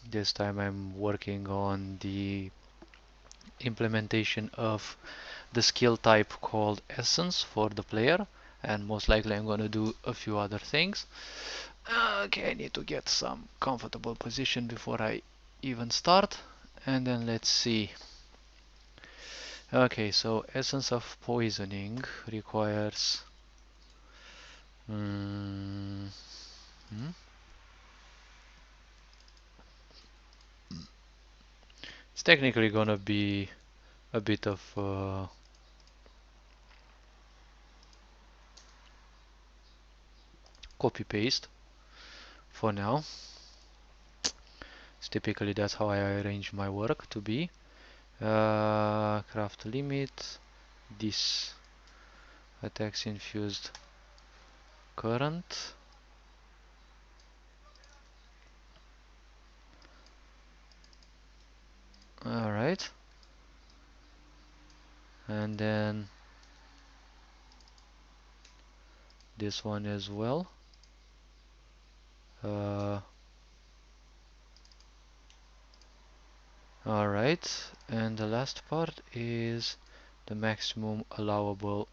This time I'm working on the implementation of the skill type called Essence for the player, and most likely I'm going to do a few other things. Okay, I need to get some comfortable position before I even start, and then let's see. Okay, so Essence of Poisoning requires mm, hmm, it's technically gonna be a bit of copy paste for now. Typically that's how I arrange my work to be. Craft limit, this attacks infused current. Alright, and then this one as well. Alright, and the last part is the maximum allowable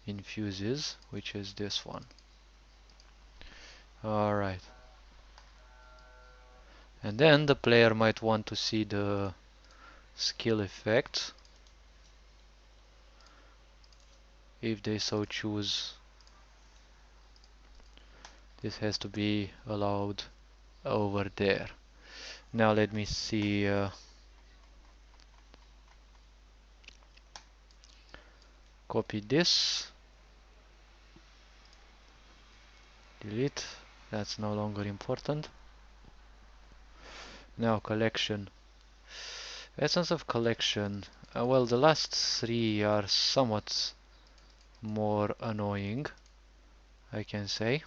infuses, which is this one. Alright, and then the player might want to see the skill effect if they so choose. This has to be allowed over there. Now let me see. Copy this, delete, that's no longer important. Now collection. Essence of collection. Well, the last three are somewhat more annoying, I can say.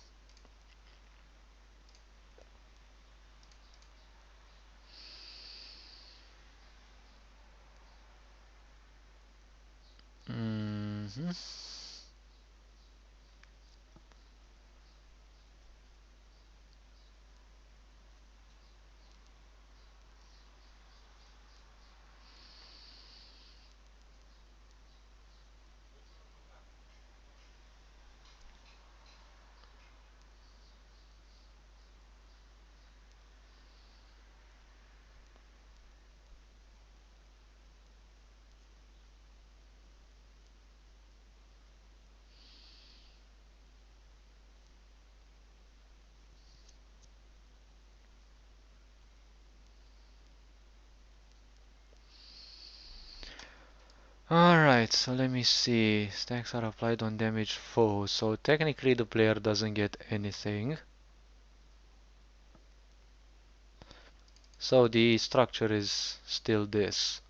Mm-hmm. Alright, so let me see. Stacks are applied on damaged foes. So technically the player doesn't get anything. So the structure is still this.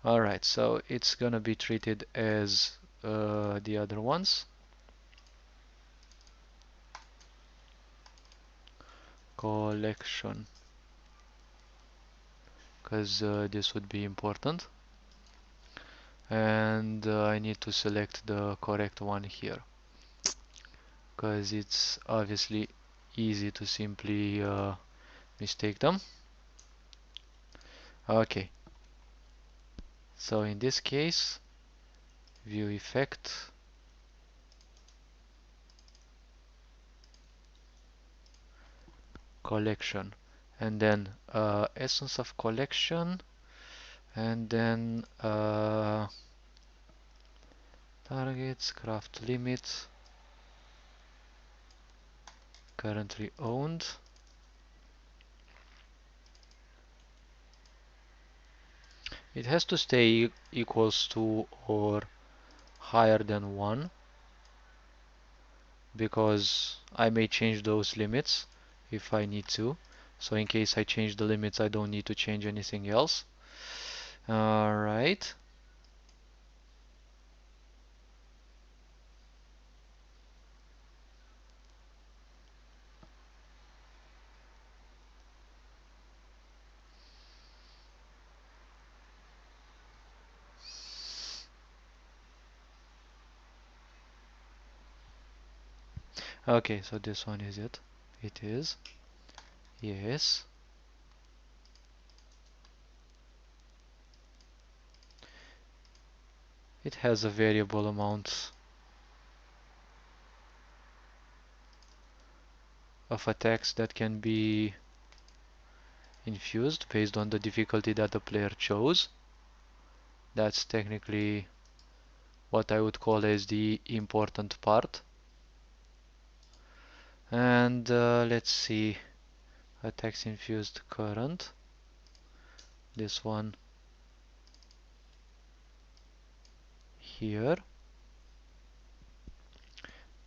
Alright, so it's gonna be treated as the other ones. Collection. Because this would be important. And I need to select the correct one here. Because it's obviously easy to simply mistake them. Okay. So in this case, view effect, collection, and then essence of collection, and then targets, craft limit, currently owned. It has to stay equals to or higher than 1, because I may change those limits if I need to. So in case I change the limits, I don't need to change anything else. Alright. Okay, so this one is it. It is. Yes. it has a variable amount of attacks that can be infused based on the difficulty that the player chose. That's technically what I would call as the important part. And let's see, attacks infused current. This one here.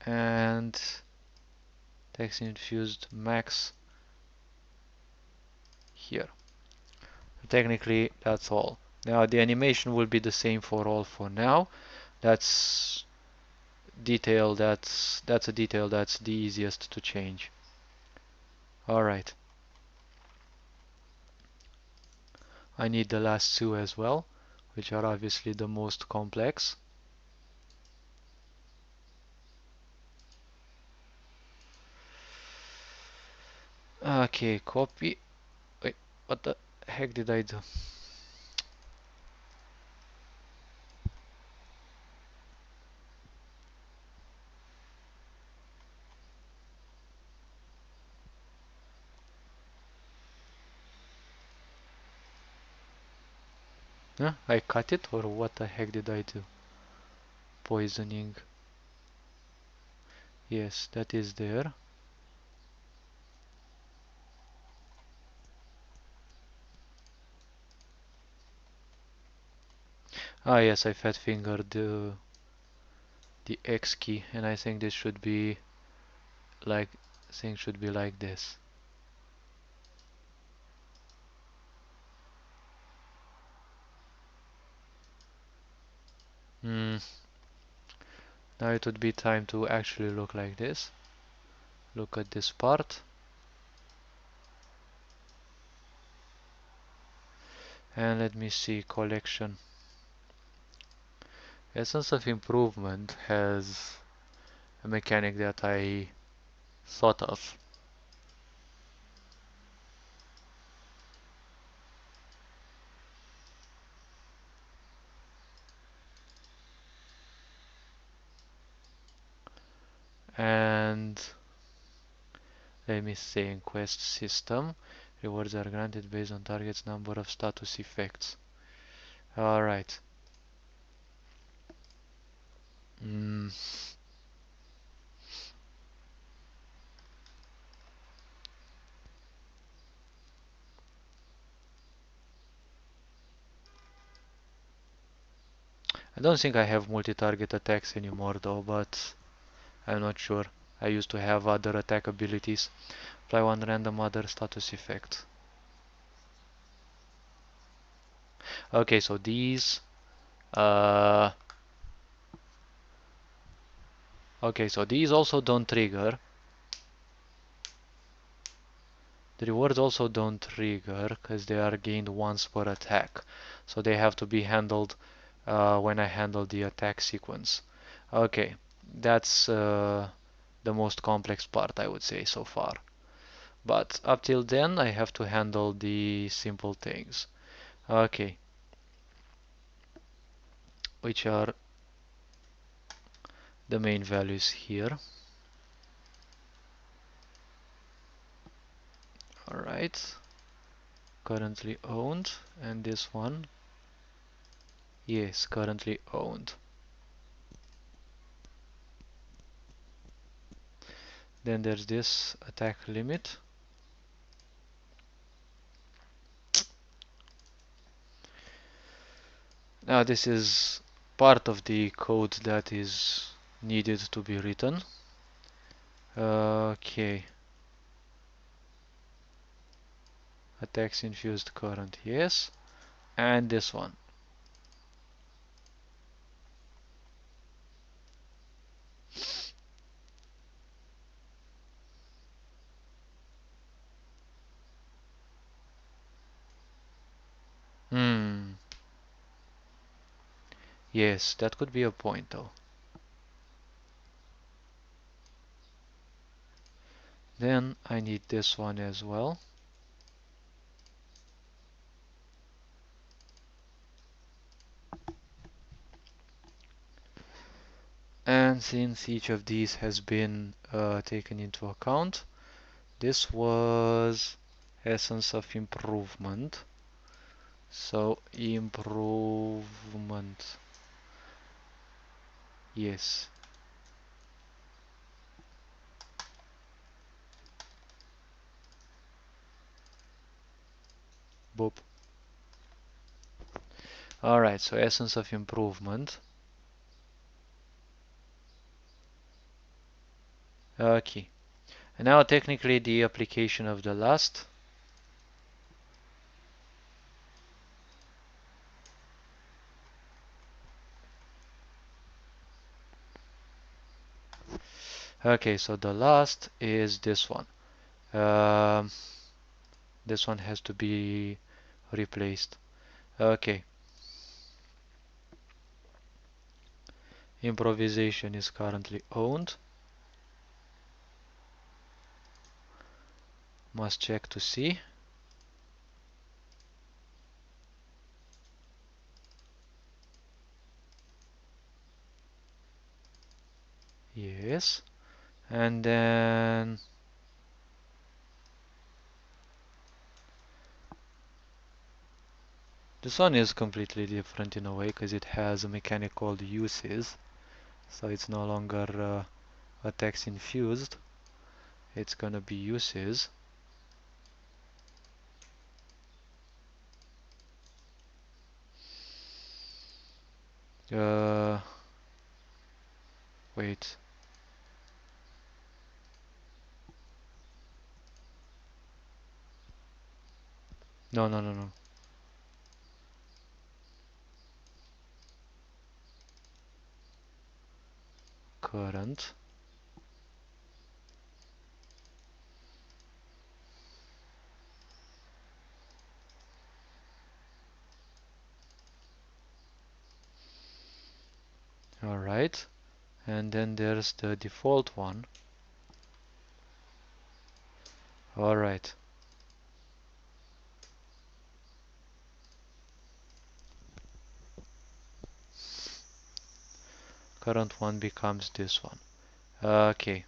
And attacks infused max here. Technically, that's all. Now the animation will be the same for all for now. That's that's a detail that's the easiest to change. Alright. I need the last two as well, which are obviously the most complex. Okay, copy. Wait, what the heck did I do? Huh? I cut it, or what the heck did I do? Poisoning. Yes, that is there. Ah yes, I fat fingered the X key, and I think this should be like this. Hmm. Now it would be time to actually look like this. Look at this part. And let me see, collection. Essence of Improvement has a mechanic that I thought of. And let me see, in quest system, rewards are granted based on target's number of status effects. Alright. Mm. I don't think I have multi-target attacks anymore though, but I'm not sure. I used to have other attack abilities. Apply one random other status effect. Okay, so these uh okay, so these also don't trigger. The rewards also don't trigger because they are gained once per attack. So they have to be handled when I handle the attack sequence. Okay, that's the most complex part I would say so far. But up till then I have to handle the simple things. Okay, which are the main values here. Alright, currently owned, and this one, yes, currently owned. Then there's this attack limit. Now this is part of the code that is needed to be written. Okay. Attacks infused current, yes. And this one. Hmm. Yes, that could be a point though. Then I need this one as well. And since each of these has been taken into account, this was essence of improvement. So improvement, yes. Boop. Alright, so essence of improvement. Okay. And now technically the application of the last. Okay, so the last is this one. Um, this one has to be replaced. Okay. Improvisation is currently owned. Must check to see. Yes. And then this one is completely different in a way because it has a mechanic called uses. So it's no longer a text infused. It's gonna be uses. Uh, wait. No, no, no, no. Current. Alright. And then there's the default one. Alright. Current one becomes this one. Okay.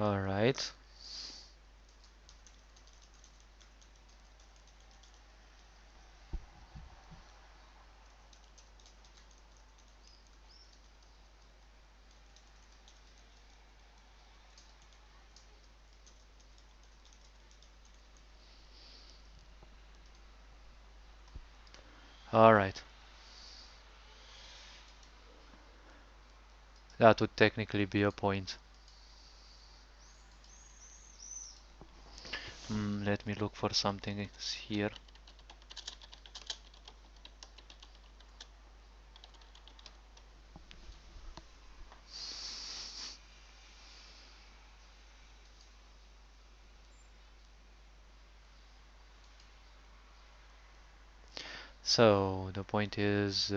Alright. Alright. That would technically be a point. Let me look for something here. So the point is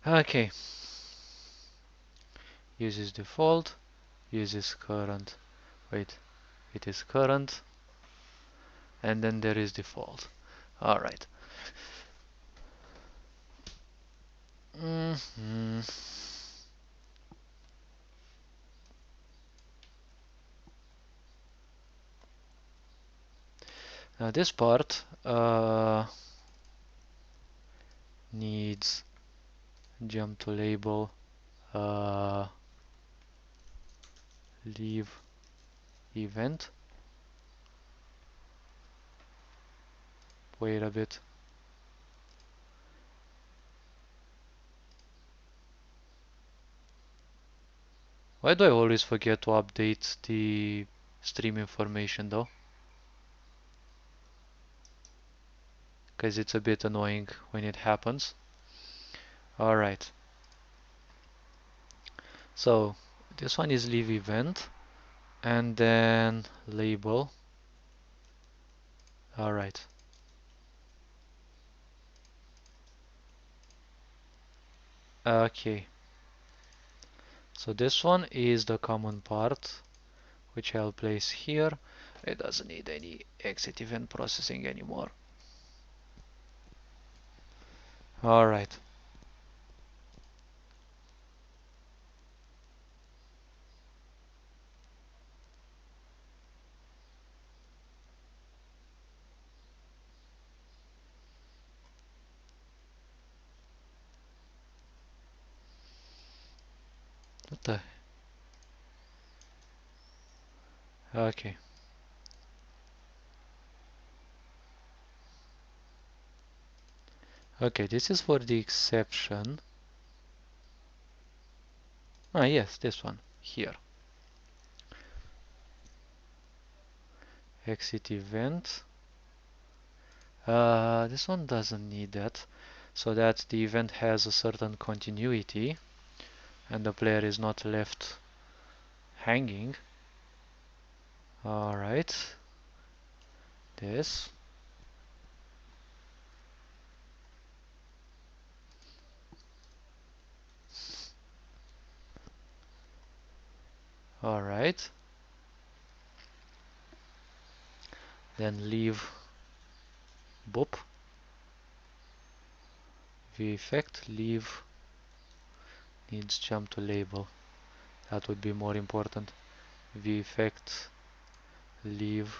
okay. Uses default, uses current. Wait, it is current, and then there is default. Alright. Mm-hmm. Now this part needs jump to label leave event. Wait a bit. Why do I always forget to update the stream information though? Because it's a bit annoying when it happens. Alright. So this one is leave event and then label. Alright. Okay. So this one is the common part, which I'll place here. It doesn't need any exit event processing anymore. Alright. What the? Okay. Okay, this is for the exception. Ah, yes, this one here. Exit event. This one doesn't need that, so that the event has a certain continuity and the player is not left hanging. Alright. This. Alright. Then leave boop. VEffect leave needs jump to label. That would be more important. VEffect leave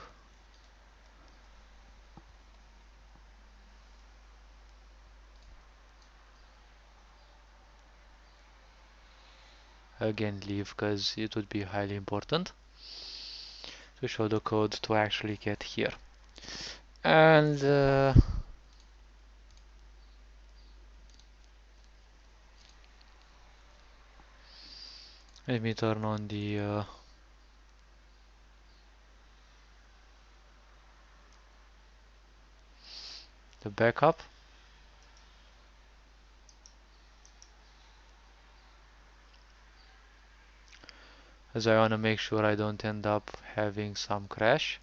again leave, because it would be highly important to show the code to actually get here. And let me turn on the backup. As I want to make sure I don't end up having some crash.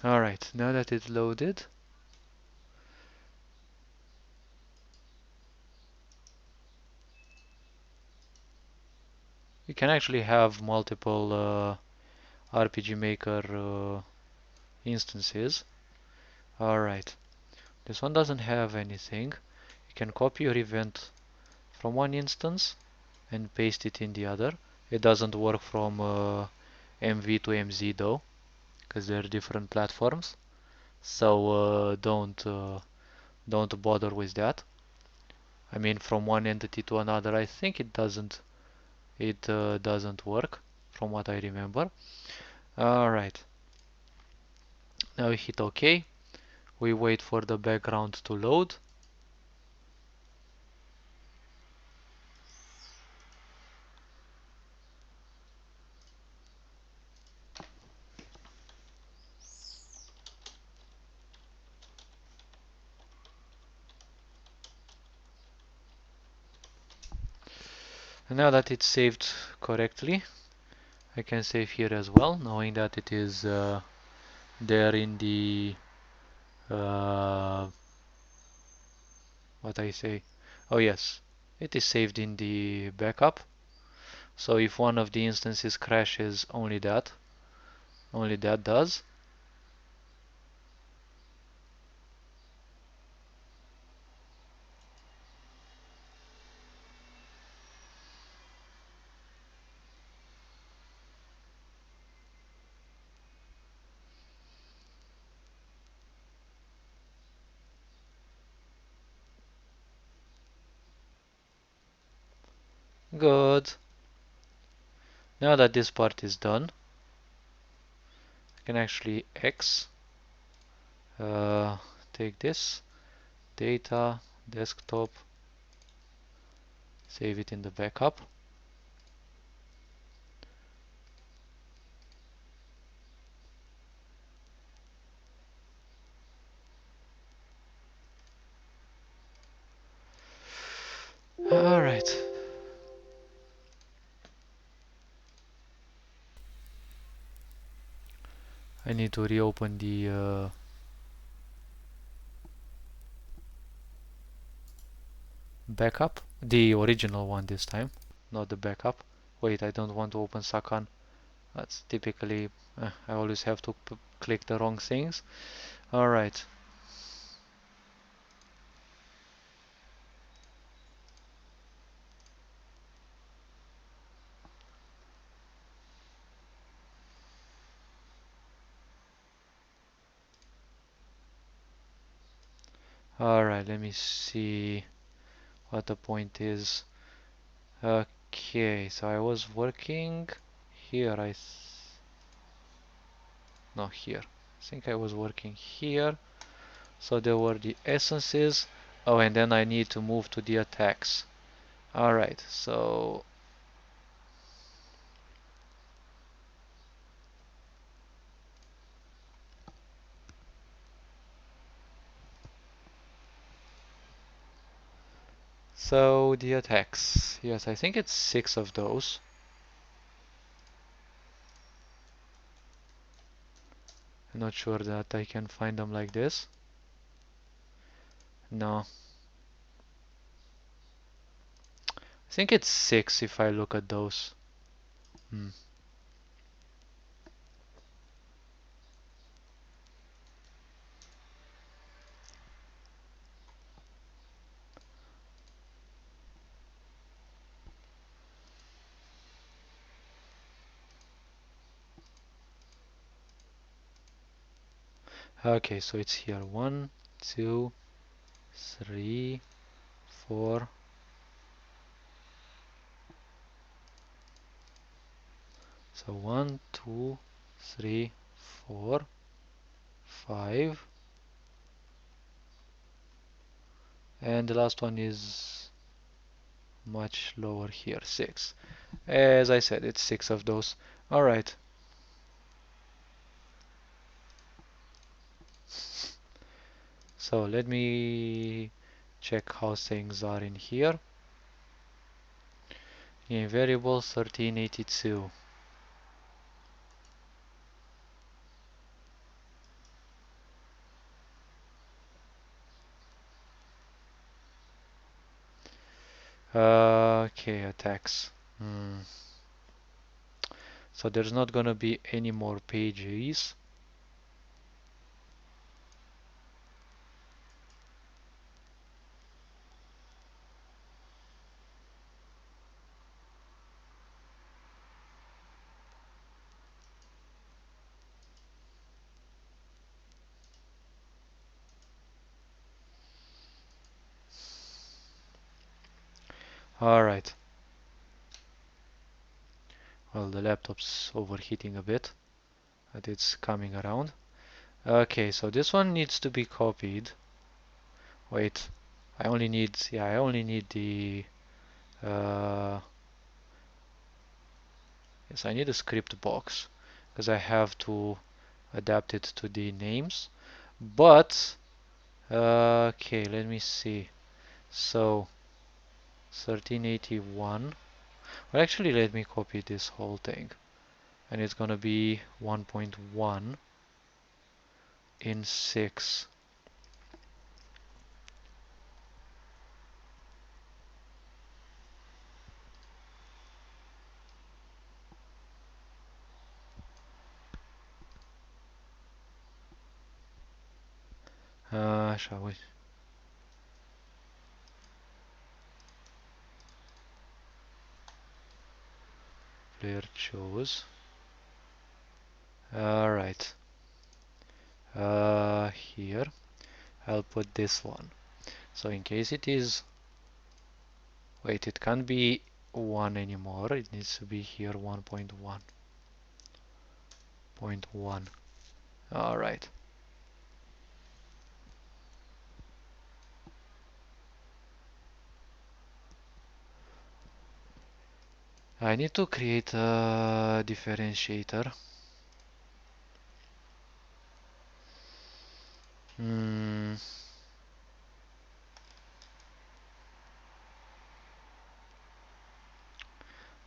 Alright, now that it's loaded, you can actually have multiple RPG Maker instances. Alright, this one doesn't have anything. You can copy your event from one instance and paste it in the other. It doesn't work from MV to MZ though, because they're different platforms. So don't bother with that. I mean, from one entity to another, I think it doesn't work, from what I remember. Alright, now we hit OK. We wait for the background to load. And now that it's saved correctly, I can save here as well, knowing that it is there in the what I say. Oh yes, it is saved in the backup. So if one of the instances crashes, only that does. Good. Now that this part is done, I can actually uh, take this data, desktop, save it in the backup. Alright. I need to reopen the backup, the original one this time, not the backup. Wait, I don't want to open Sakan. That's typically, I always have to click the wrong things. Alright. Alright, let me see what the point is. Okay, so I was working here, no, here. I think I was working here. So there were the essences. Oh, and then I need to move to the attacks. Alright, so the attacks. Yes, I think it's 6 of those. I'm not sure that I can find them like this. No. I think it's 6 if I look at those. Hmm. Okay, so it's here. 1, 2, 3, 4. So 1, 2, 3, 4, 5. And the last one is much lower here, 6. As I said, it's 6 of those. Alright. So let me check how things are in here. In variable 1382. Okay, attacks. So there's not gonna be any more pages. Alright. Well, the laptop's overheating a bit, but it's coming around. Okay, so this one needs to be copied. Wait, I only need, yeah, I only need the, yes, I need a script box, because I have to adapt it to the names. But, okay, let me see. So, 1381. Well, actually, let me copy this whole thing. And it's gonna be 1.1 in 6. Shall we? Player chose. Alright. Here, I'll put this one. So in case it is, wait, it can't be 1 anymore. It needs to be here 1.1. 1.1. Alright. I need to create a differentiator.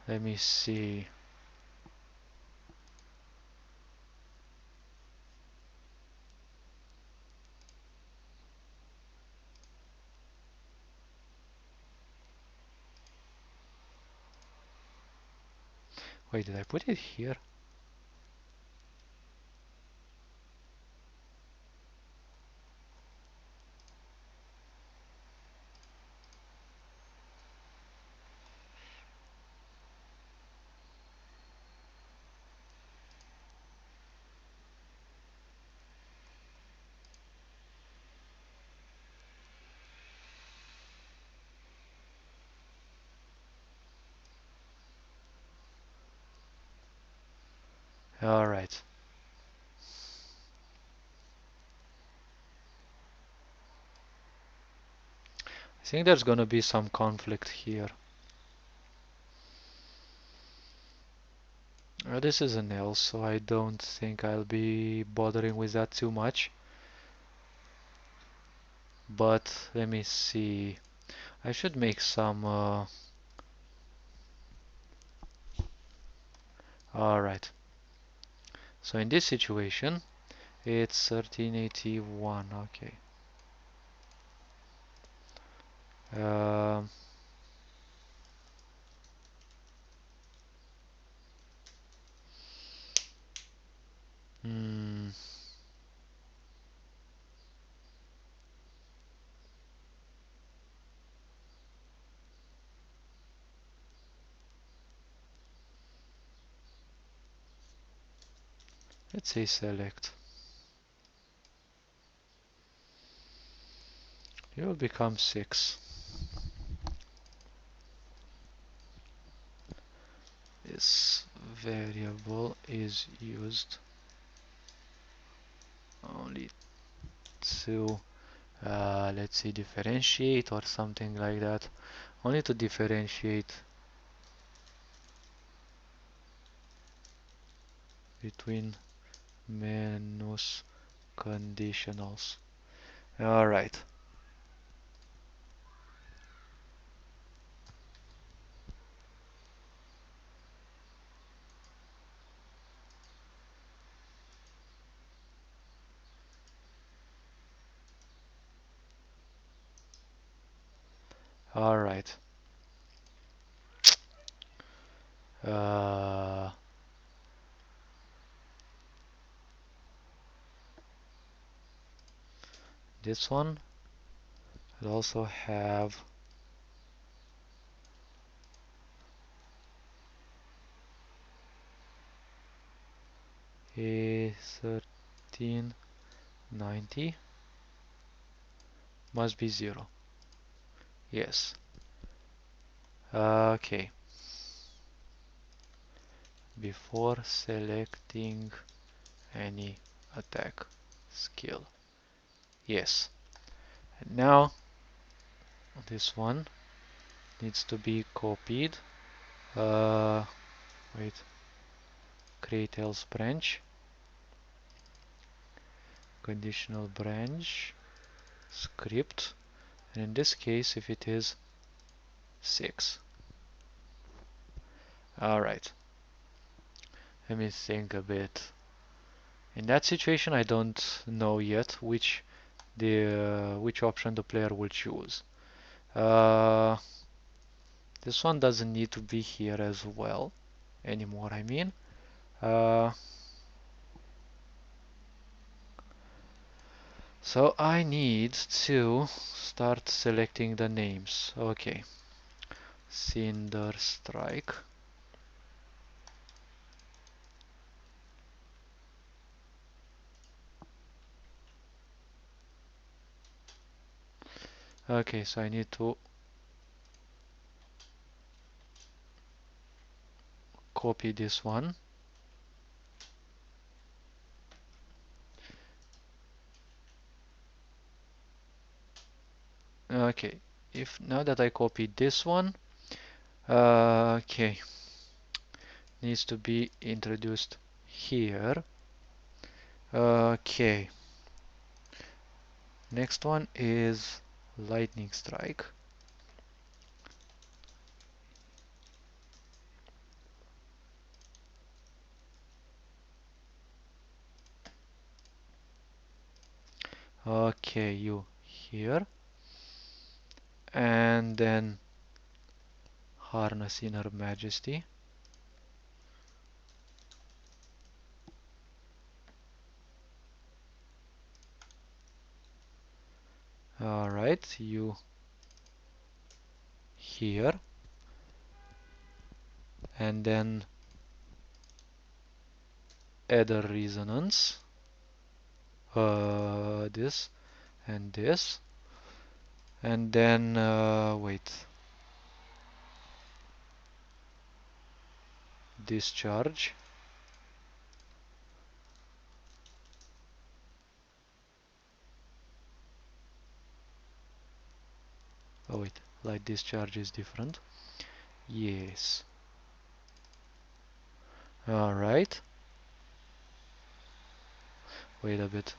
Let me see. Wait, did I put it here? Alright. I think there's gonna be some conflict here. This is an L, so I don't think I'll be bothering with that too much. But let me see. I should make some. Alright. So in this situation, it's 1381. Okay. Um, hmm. Let's say select. It will become 6. This variable is used only to, let's say, differentiate or something like that. Only to differentiate between menus conditionals. Alright. Alright. Uh, this one will also have a 1390 must be 0. Yes. Okay. Before selecting any attack skill. Yes. And now this one needs to be copied. Wait. Create else branch. Conditional branch. Script. And in this case, if it is 6. Alright. Let me think a bit. In that situation, I don't know yet which option the player will choose. This one doesn't need to be here as well anymore. I mean, so I need to start selecting the names. Okay, Cinder Strike. Okay, so I need to copy this one. Okay, if now that I copied this one, okay, needs to be introduced here. Okay, next one is Lightning Strike. Okay, you here. And then Harness Inner Majesty. you here, and then add a resonance, this and this, and then wait, discharge. Oh wait, light discharge is different. Yes. Alright. Wait a bit.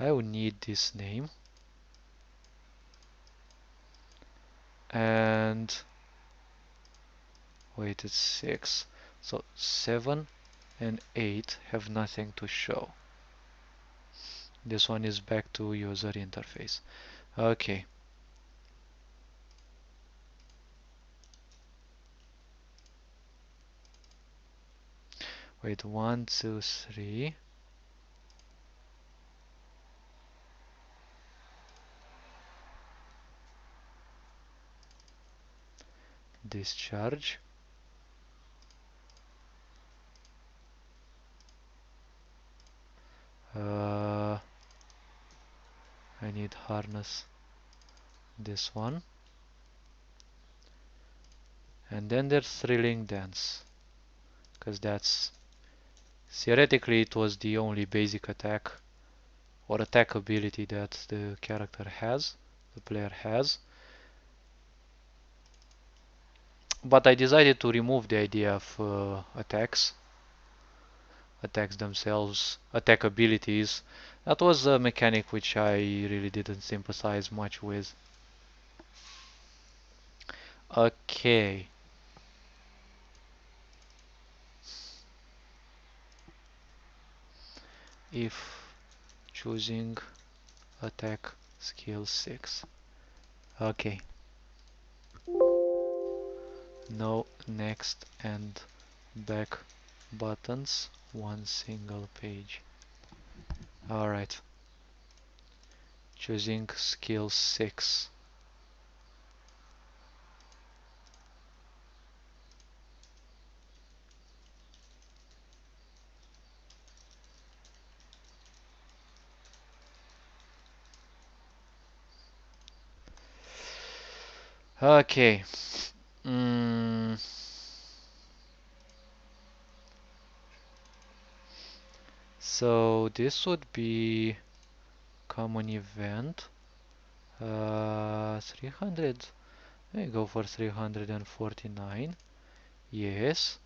I will need this name. And wait, it's 6. So 7 and 8 have nothing to show. This one is back to user interface. Okay. Wait, 1, 2, 3. Discharge. I need harness this one. And then there's thrilling dance, because that's theoretically it was the only basic attack or attack ability that the character has, the player has. But I decided to remove the idea of attacks themselves, attack abilities. That was a mechanic which I really didn't sympathize much with. Okay. If choosing attack skill 6. Okay. No next and back buttons, one single page. Alright. Choosing skill 6. Okay. So this would be common event. 300. Let me go for 349. Yes.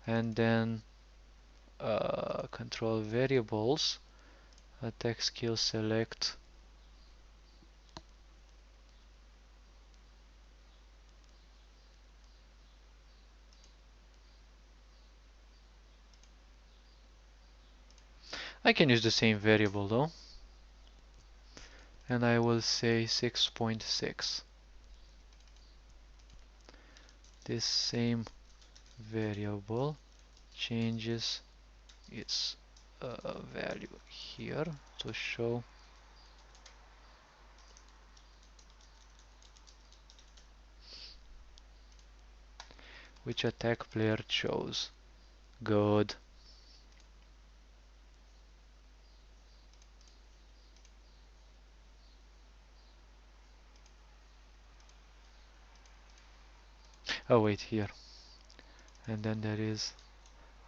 And then control variables. Attack skill select. I can use the same variable though. And I will say 6.6. This same variable changes its value here to show which attack player chose. Good. Oh wait, here. And then there is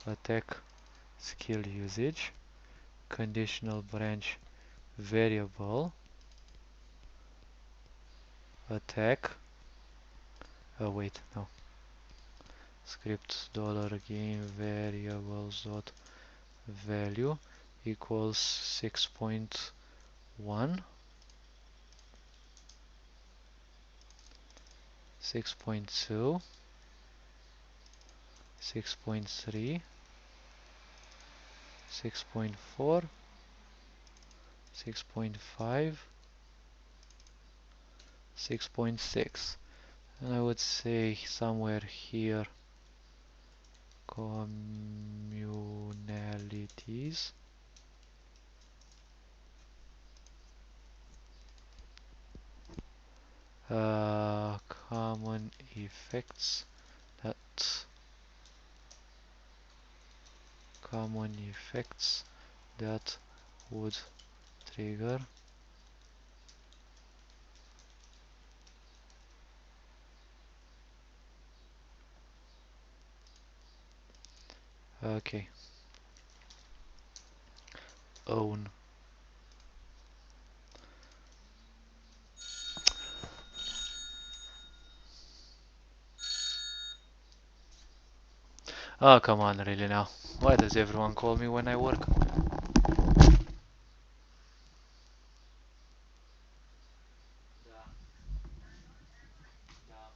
attack skill usage, conditional branch variable, attack. Oh wait, no. Script $game variables dot value equals 6.1, 6.2, 6.3, 6.4, 6.5, 6.6, and I would say somewhere here communalities Common effects that common effects that would trigger. Okay. Own. Oh, come on, really now. Why does everyone call me when I work? Da, da.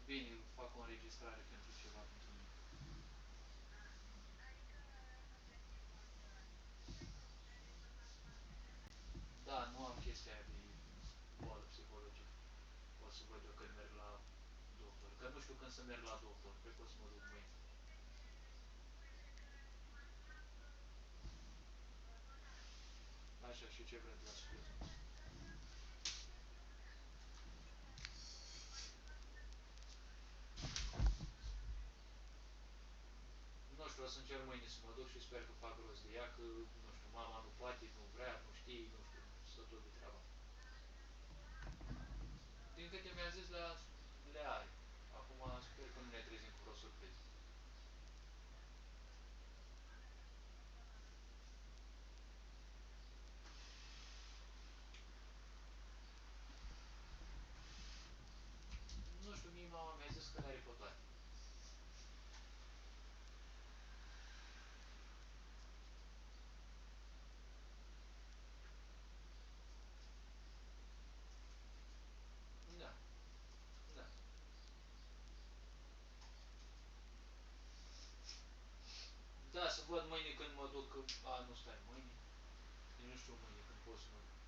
Bine, fac o înregistrare pentru ceva pentru mine. Da, nu am chestia aia de boală psihologică. O să văd eu când merg la doctor. Că nu știu când să merg la doctor. Cred că o să mă duc mâine. Așa, și ce vrem de la suflet? Nu știu, o să încerc mâine să mă duc și sper că fac rost de ea, că, nu știu, mama nu poate, nu vrea, nu știe, nu știu, stă tot de treaba. Din câte mi-a zis, le are. Acum sper că nu ne trezim cu vreo surpriză. Nu știu, mie mama mi-a zis că le are pe toate. Da, da. Da, să văd mâine când mă duc, nu stai, mâine, nici nu știu mâine când pot să mă duc.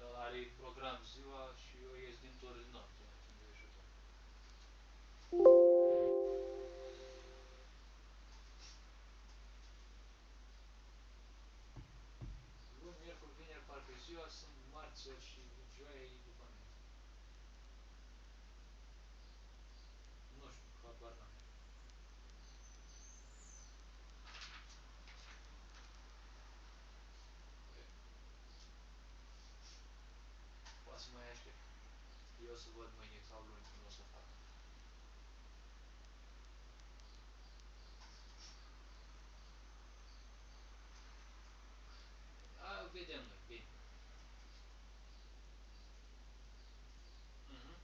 El are program ziua și eu ies din turn noaptea, când e și tot. Luni, miercuri, vineri, parcă ziua, sunt marți și joia e după amiază. Nu știu, habar n-am. Păi, poate să mai aștept. Eu să văd mâine sau luni când o să fac. Vedem noi, bine. Mhm.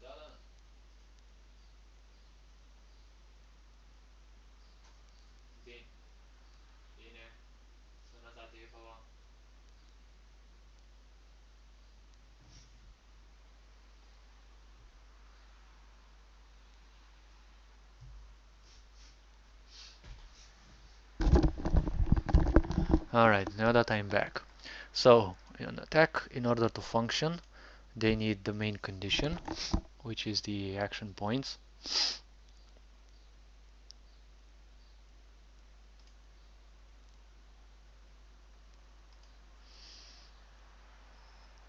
Da, da, da. Bine, bine. Sănătate, pa, pa. Alright, now that I'm back. So, in attack, in order to function, they need the main condition, which is the action points.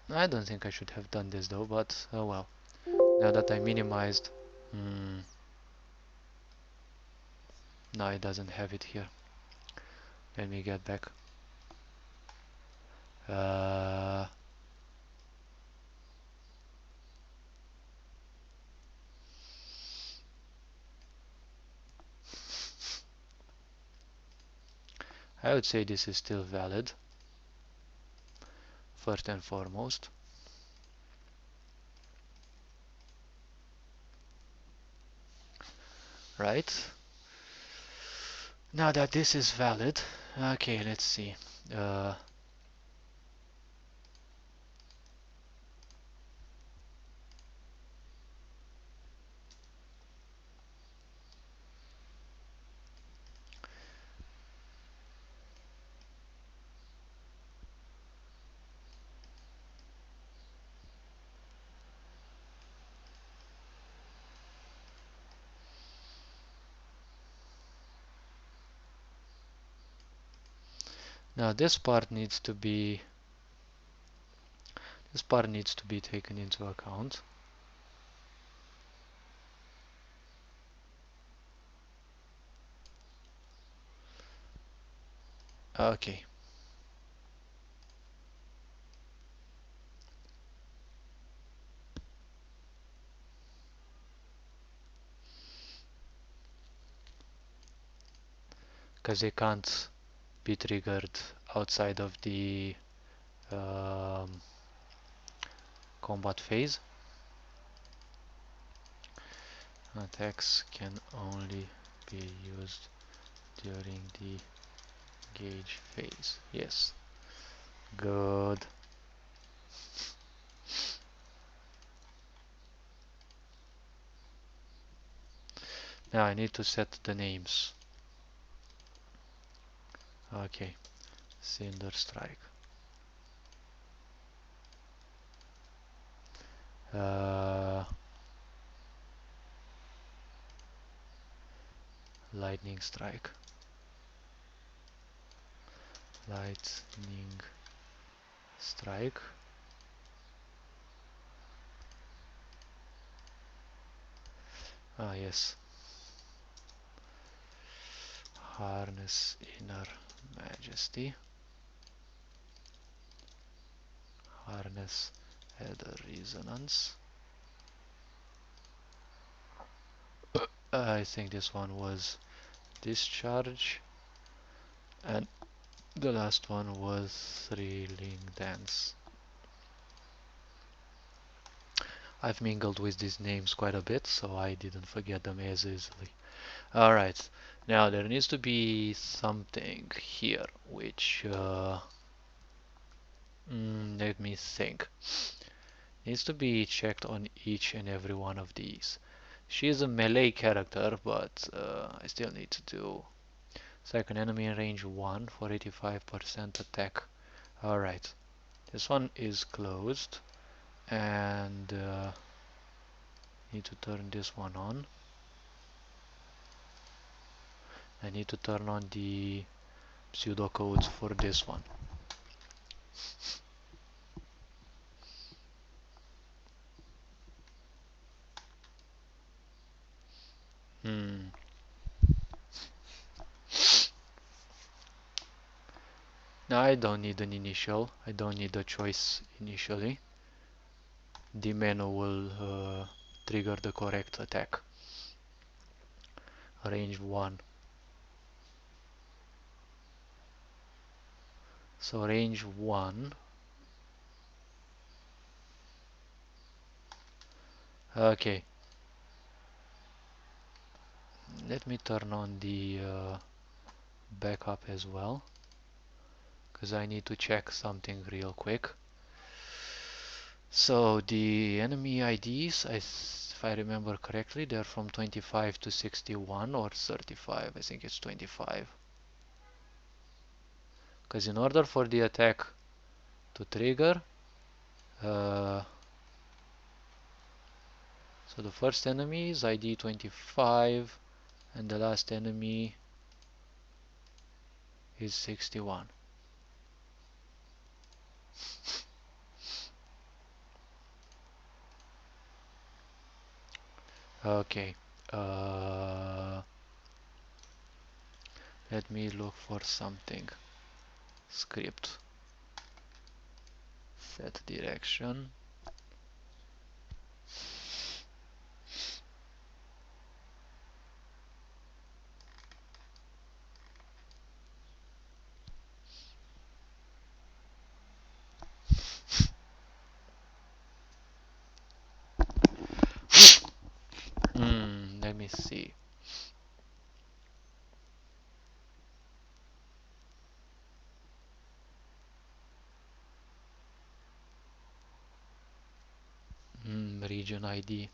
I don't think I should have done this though, but oh well. Now that I minimized, no, it doesn't have it here. Let me get back. Uh, I would say this is still valid, first and foremost. Right? Now that this is valid, okay, let's see. Now this part needs to be This part needs to be taken into account. Okay. Because they can't be triggered outside of the um, combat phase. Attacks can only be used during the engage phase. Yes. Good. Now I need to set the names. Okay. Cinder Strike. Lightning Strike. Lightning Strike. Ah, yes. Harness Inner Majesty. Harness Header Resonance. I think this one was Discharge. And the last one was Thrilling Dance. I've mingled with these names quite a bit, so I didn't forget them as easily. Alright, now there needs to be something here which, let me think, needs to be checked on each and every one of these. She is a melee character, but I still need to do second enemy in range 1 for 85% attack. Alright, this one is closed, and need to turn this one on. I need to turn on the pseudocodes for this one. Hmm. Now I don't need an initial. I don't need a choice initially. The menu will trigger the correct attack. Range 1. So range 1. Okay. Let me turn on the backup as well, because I need to check something real quick. So the enemy IDs, if I remember correctly, they're from 25 to 61 or 35. I think it's 25. Because in order for the attack to trigger, so the first enemy is ID 25 and the last enemy is 61. Okay. Let me look for something. Script. Set direction. Let me see. Region ID.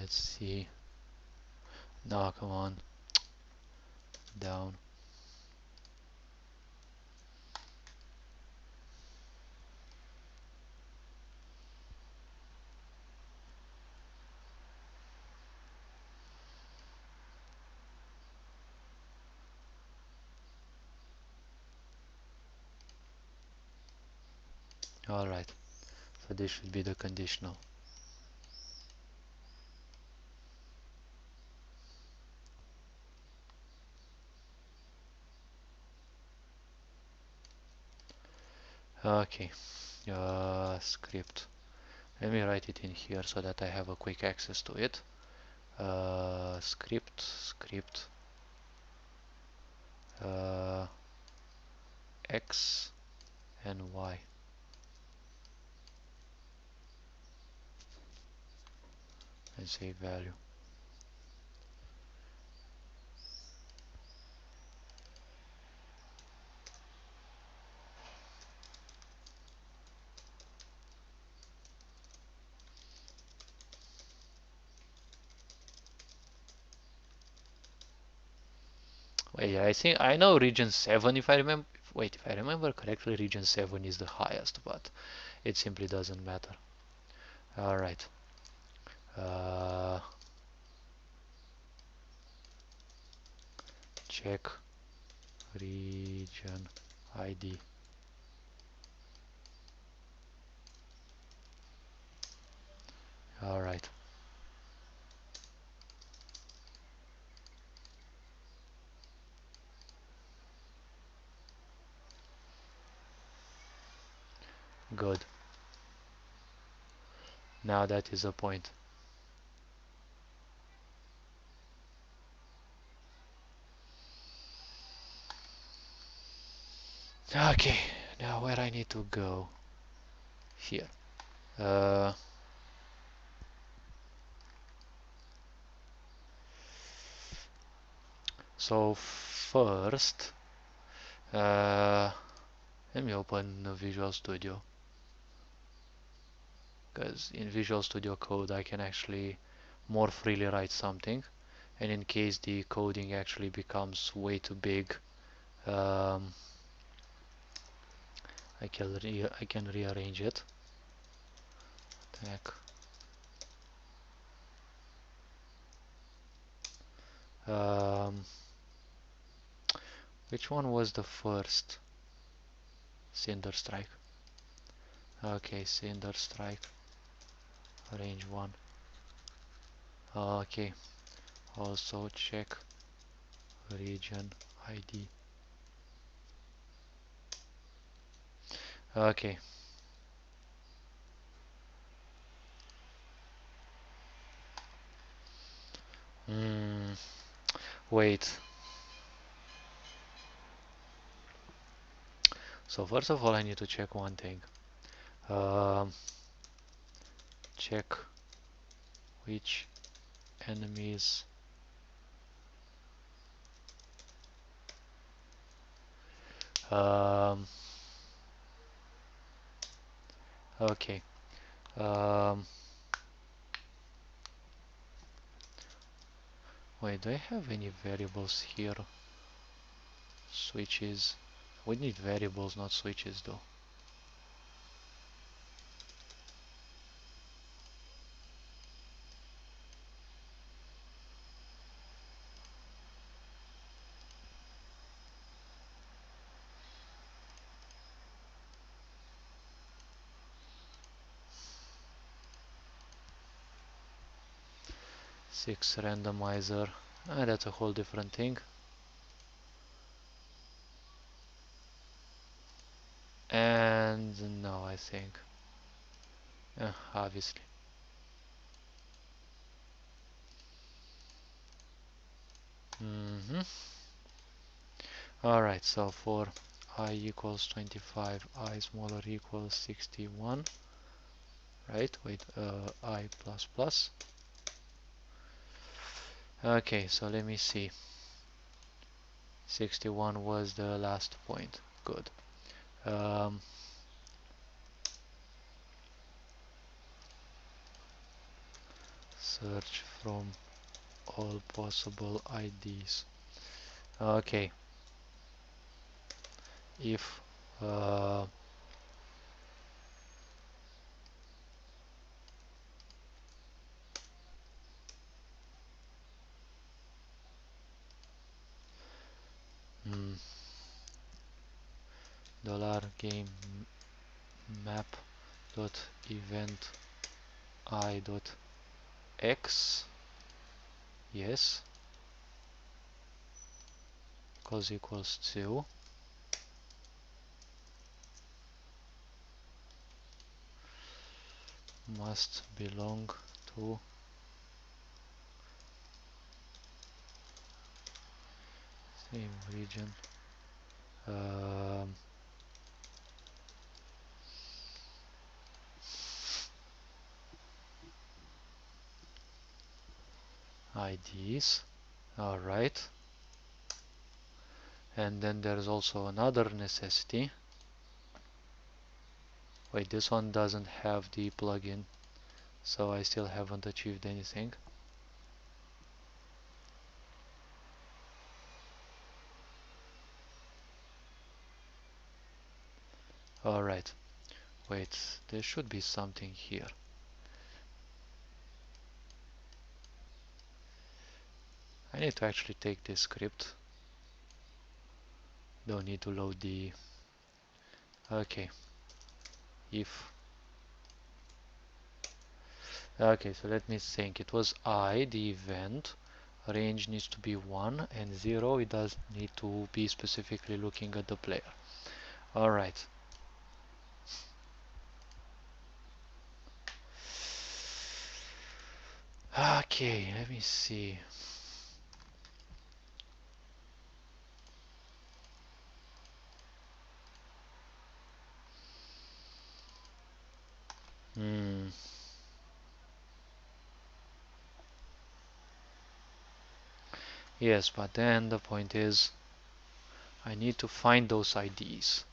let's see. No, come on. Down. Alright, so this should be the conditional. Okay, script. Let me write it in here so that I have a quick access to it. Script, uh, x and y and say value. Wait, I think I know region 7 if I remember. Wait, if I remember correctly, region 7 is the highest, but it simply doesn't matter. Alright. Check region ID. Alright. Good. Now that is a point. Okay, now where I need to go? Here. So first, let me open Visual Studio, because in Visual Studio Code I can actually more freely write something, and in case the coding actually becomes way too big, I can rearrange it. Tag. Um, which one was the first? Cinder Strike. Okay, Cinder Strike. Range 1. Okay, also check region ID. Okay. Wait. So first of all, I need to check one thing. Check which enemies okay. Wait, do I have any variables here? Switches. We need variables, not switches though. Six randomizer. That's a whole different thing. And no, I think. Obviously. Alright, so for I equals 25, I smaller equals 61. Right, wait, I plus plus. Okay, so let me see. 61 was the last point. Good. search from all possible IDs. Okay, if mm, $game map dot event I dot x, yes, equals to must belong to same region. um, IDs. Alright, and then there's also another necessity. Wait, this one doesn't have the plugin, so I still haven't achieved anything. Alright, wait, there should be something here. I need to actually take this script. Don't need to load the... Okay, if... Okay, so let me think. It was I, the event. Range needs to be 1 and 0. It does need to be specifically looking at the player. Alright. Okay, let me see. Hmm. Yes, but then the point is I need to find those IDs.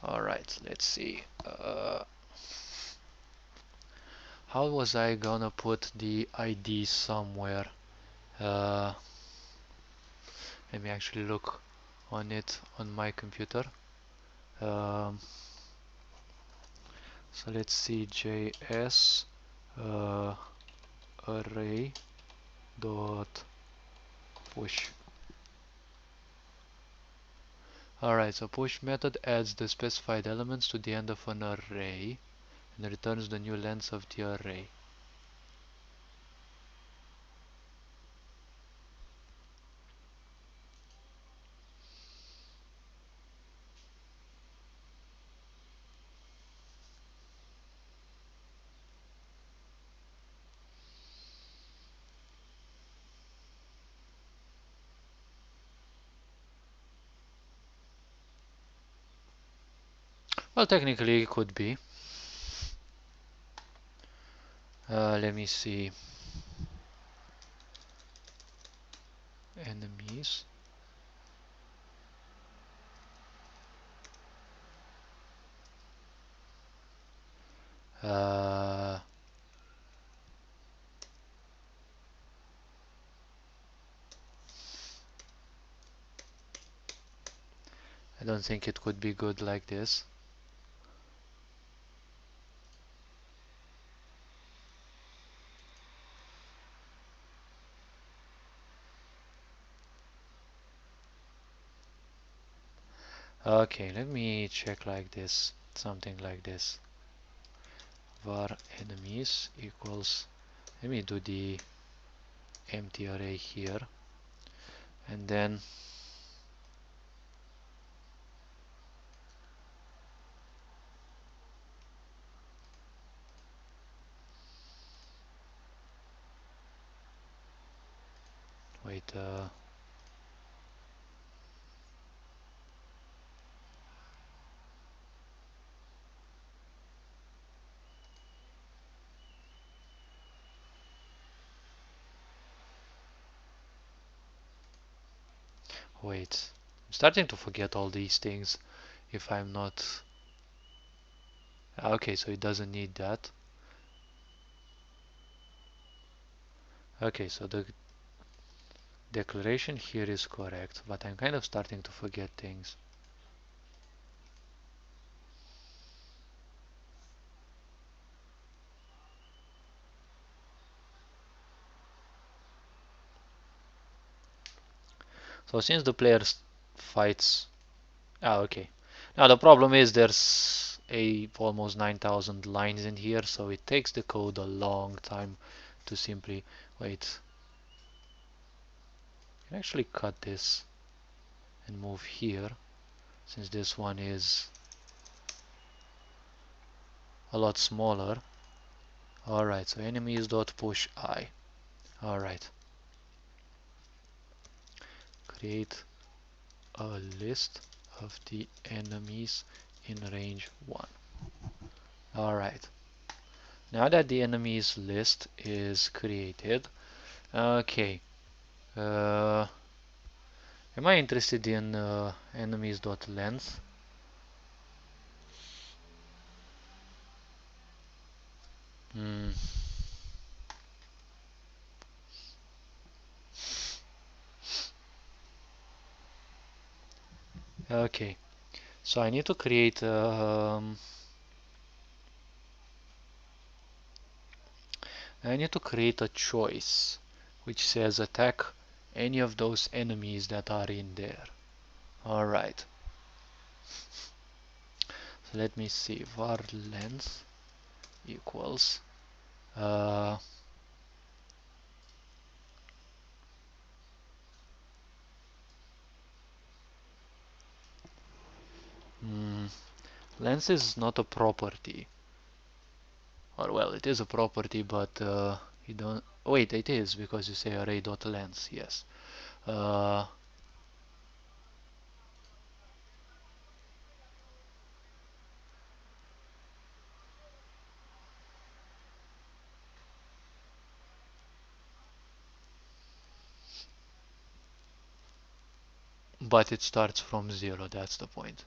Alright, let's see. How was I gonna put the ID somewhere? Let me actually look on it on my computer. Um, so let's see, JS array dot push. Alright, so push method adds the specified elements to the end of an array and returns the new length of the array. Well, technically it could be. Let me see. Enemies. I don't think it could be good like this. Okay, let me check like this. Something like this. Var enemies equals, let me do the empty array here, and then wait, wait. I'm starting to forget all these things if I'm not... Okay, so it doesn't need that. Okay, so the declaration here is correct, but I'm kind of starting to forget things. So since the player fights, okay. Now the problem is there's almost 9,000 lines in here, so it takes the code a long time to simply wait. I can actually cut this and move here, since this one is a lot smaller. Alright, so enemies dot push I. Alright, create a list of the enemies in range 1. Alright, now that the enemies list is created, okay, am I interested in enemies.length? Hmm. Okay, so I need to create a choice which says attack any of those enemies that are in there. Alright, so let me see, var length equals uh, hmm, length is not a property, or well, it is a property, but you don't wait, it is because you say array.length. Yes, uh, but it starts from 0, that's the point.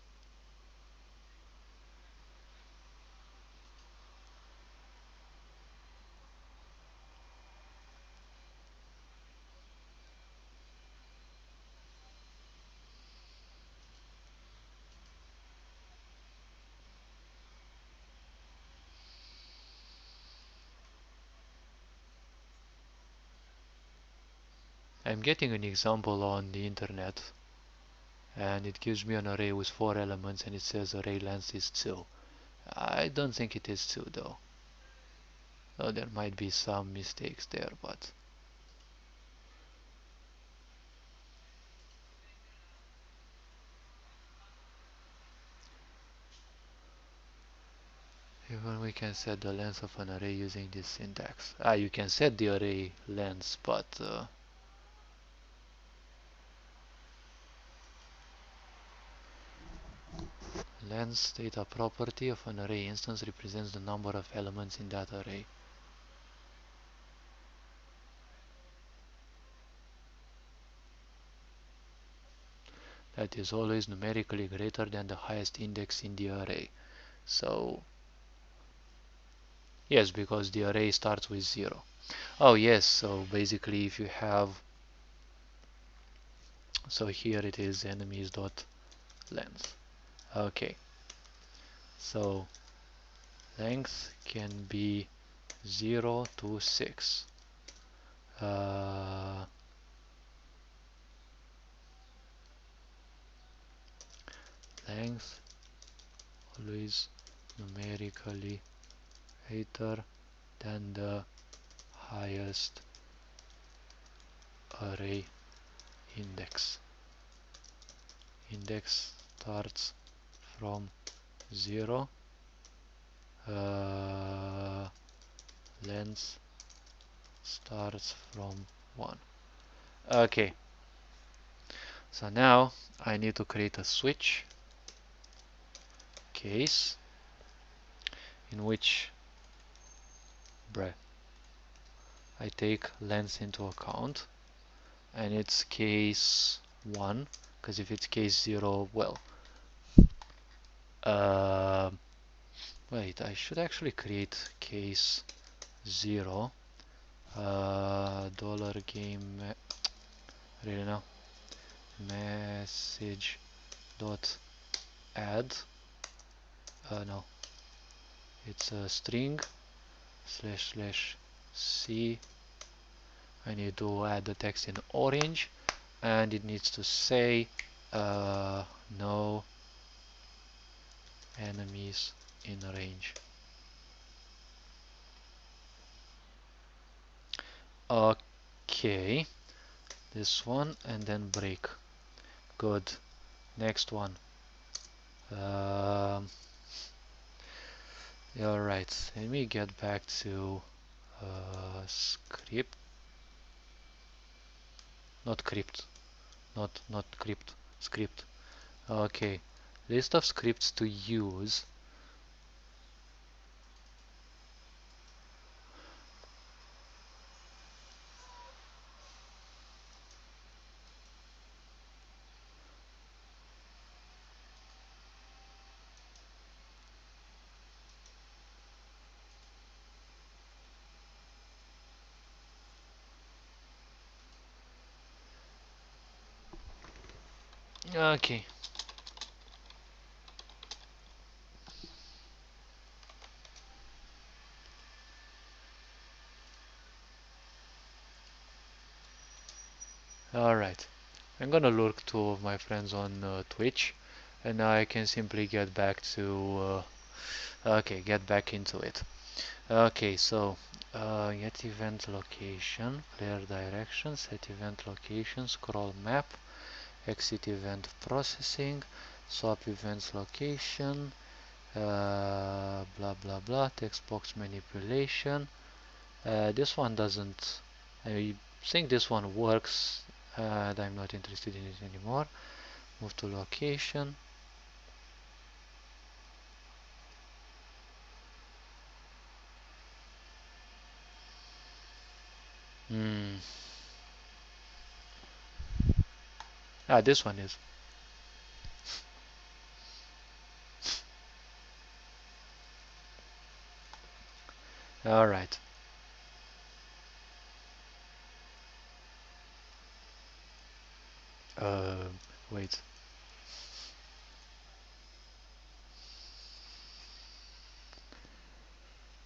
I'm getting an example on the internet, and it gives me an array with 4 elements, and it says array length is 2. I don't think it is 2 though. So there might be some mistakes there, but even we can set the length of an array using this syntax. You can set the array length, but length data property of an array instance represents the number of elements in that array. That is always numerically greater than the highest index in the array. So yes, because the array starts with 0. Oh yes, so basically if you have, so here it is enemies dot length. Okay, so length can be 0 to 6. Uh, length always numerically greater than the highest array index. Index starts from 0. Length starts from 1. Okay, so now I need to create a switch case in which I take length into account, and it's case 1, because if it's case 0, well, uh, wait, I should actually create case 0 dollar game really now message dot add no, it's a string slash slash c. I need to add the text in orange, and it needs to say no enemies in range. Okay, this one, and then break. Good. Next one. Alright, let me get back to script. Not crypt. Not crypt. Script. Okay. List of scripts to use. Okay. Alright. I'm gonna lurk two of my friends on Twitch, and I can simply get back to okay, get back into it. Okay, so get event location, player direction, set event location, scroll map, exit event processing, swap events location, blah blah blah, text box manipulation. This one doesn't, I think this one works, and I'm not interested in it anymore. Move to location. Hmm. This one is. Alright. Uh, Wait.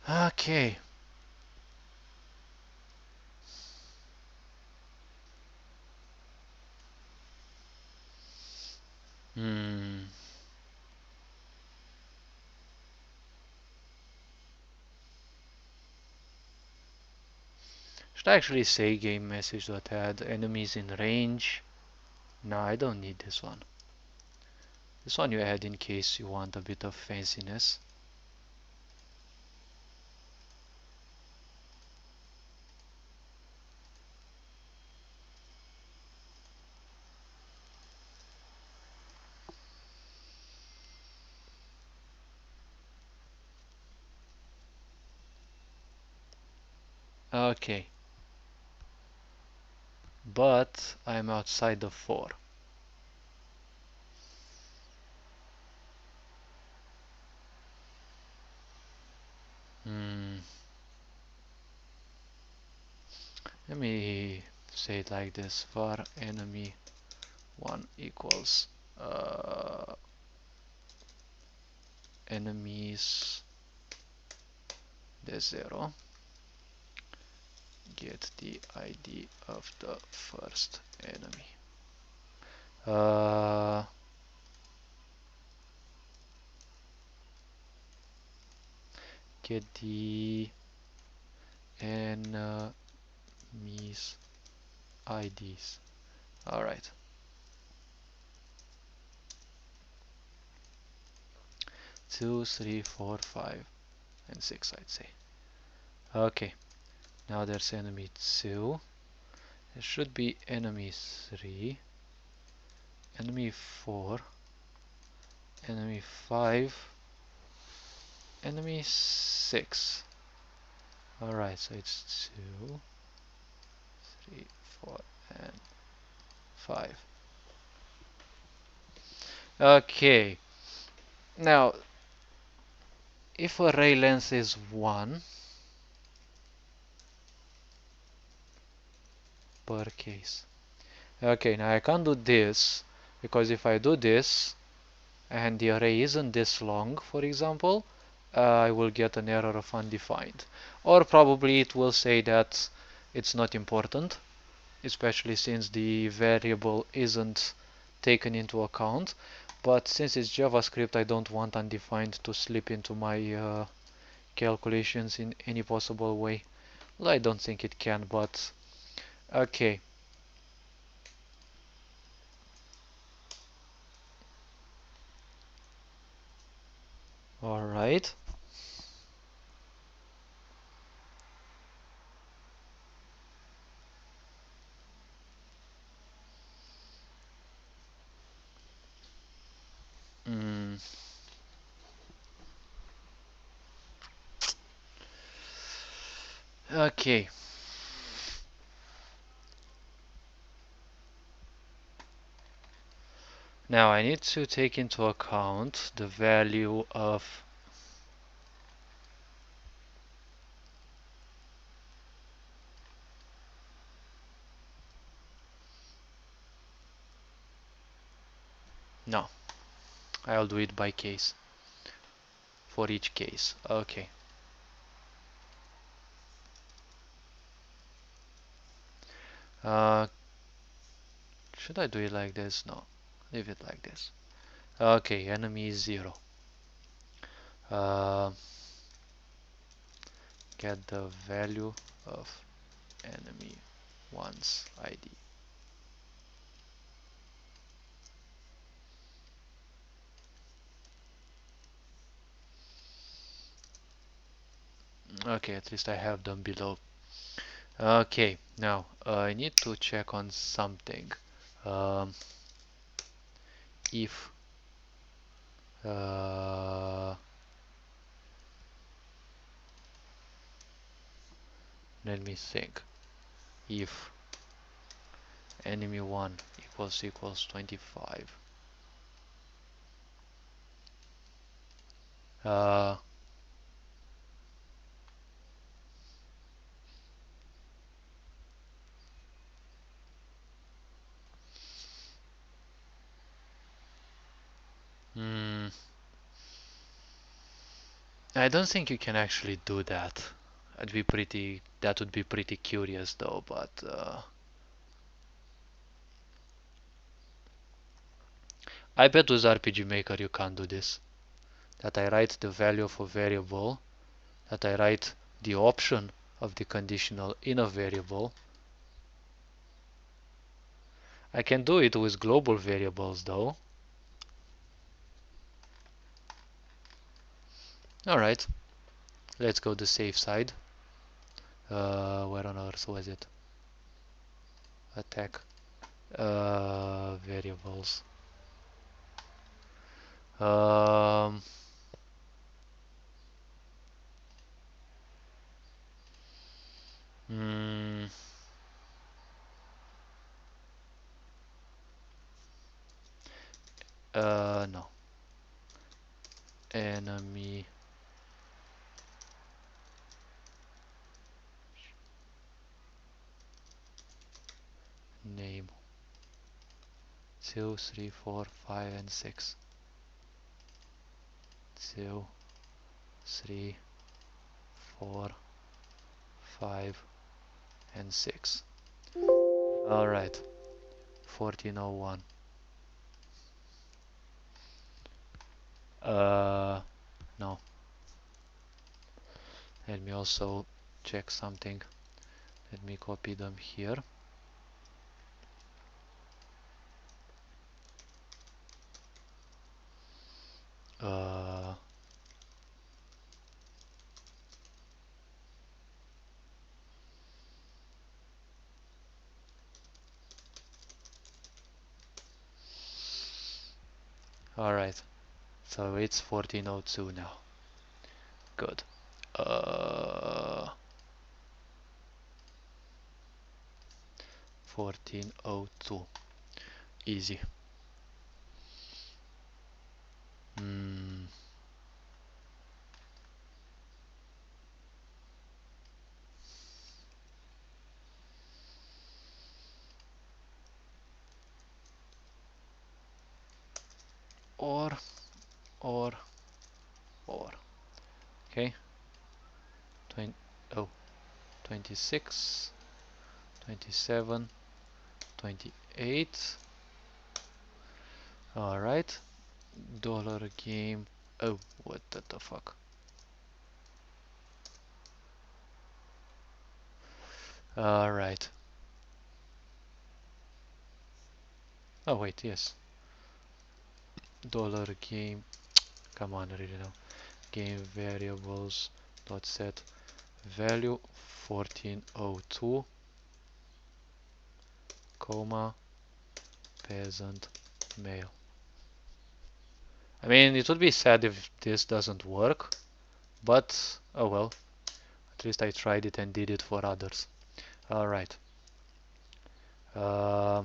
Okay. Hmm. Should I actually say game message dot add enemies in range? No, I don't need this one. This one you add in case you want a bit of fanciness. Okay. But I'm outside the 4. Hmm. Let me say it like this: var enemy 1 equals enemies the 0. Get the ID of the first enemy. Get the enemies IDs. Alright. 2, 3, 4, 5, and 6, I'd say. Okay. Now there's enemy 2. There should be enemy 3. Enemy 4. Enemy 5. Enemy 6. Alright, so it's 2, 3, 4, and 5. Okay. Now, if array length is 1, per case. Okay, now I can't do this because if I do this and the array isn't this long, for example, I will get an error of undefined. Or probably it will say that it's not important, especially since the variable isn't taken into account. But since it's JavaScript, I don't want undefined to slip into my calculations in any possible way. Well, I don't think it can, but okay. Alright. Mm. Okay. Now I need to take into account the value of no, I'll do it by case for each case. Okay. Uh, should I do it like this? No, leave it like this. Okay, enemy is 0. Uh, get the value of enemy one's ID. Okay, at least I have them below. Okay, now I need to check on something. Um, if let me think. If enemy 1 equals 25, uh, hmm, I don't think you can actually do that. That would be pretty curious though, but I bet with RPG Maker you can't do this. That I write the value of a variable, that I write the option of the conditional in a variable. I can do it with global variables though. Alright, let's go the safe side. Where on earth was it? Attack. Variables. Um, mm, no. Enemy name 2, 3, 4, 5, and 6. 2, 3, 4, 5, and 6. Alright, 1401. No. Let me also check something. Let me copy them here. Uh, Alright, so it's 1402 now. Good. 1402. Easy. Hmm. or or or okay. 20, oh 26, 27, 28. All right, dollar game. Oh, what the fuck? All right. Oh wait, yes. Dollar game. Come on, read it now. Game variables dot set value 1402, comma peasant male. I mean, it would be sad if this doesn't work, but oh well. At least I tried it and did it for others. All right. Uh,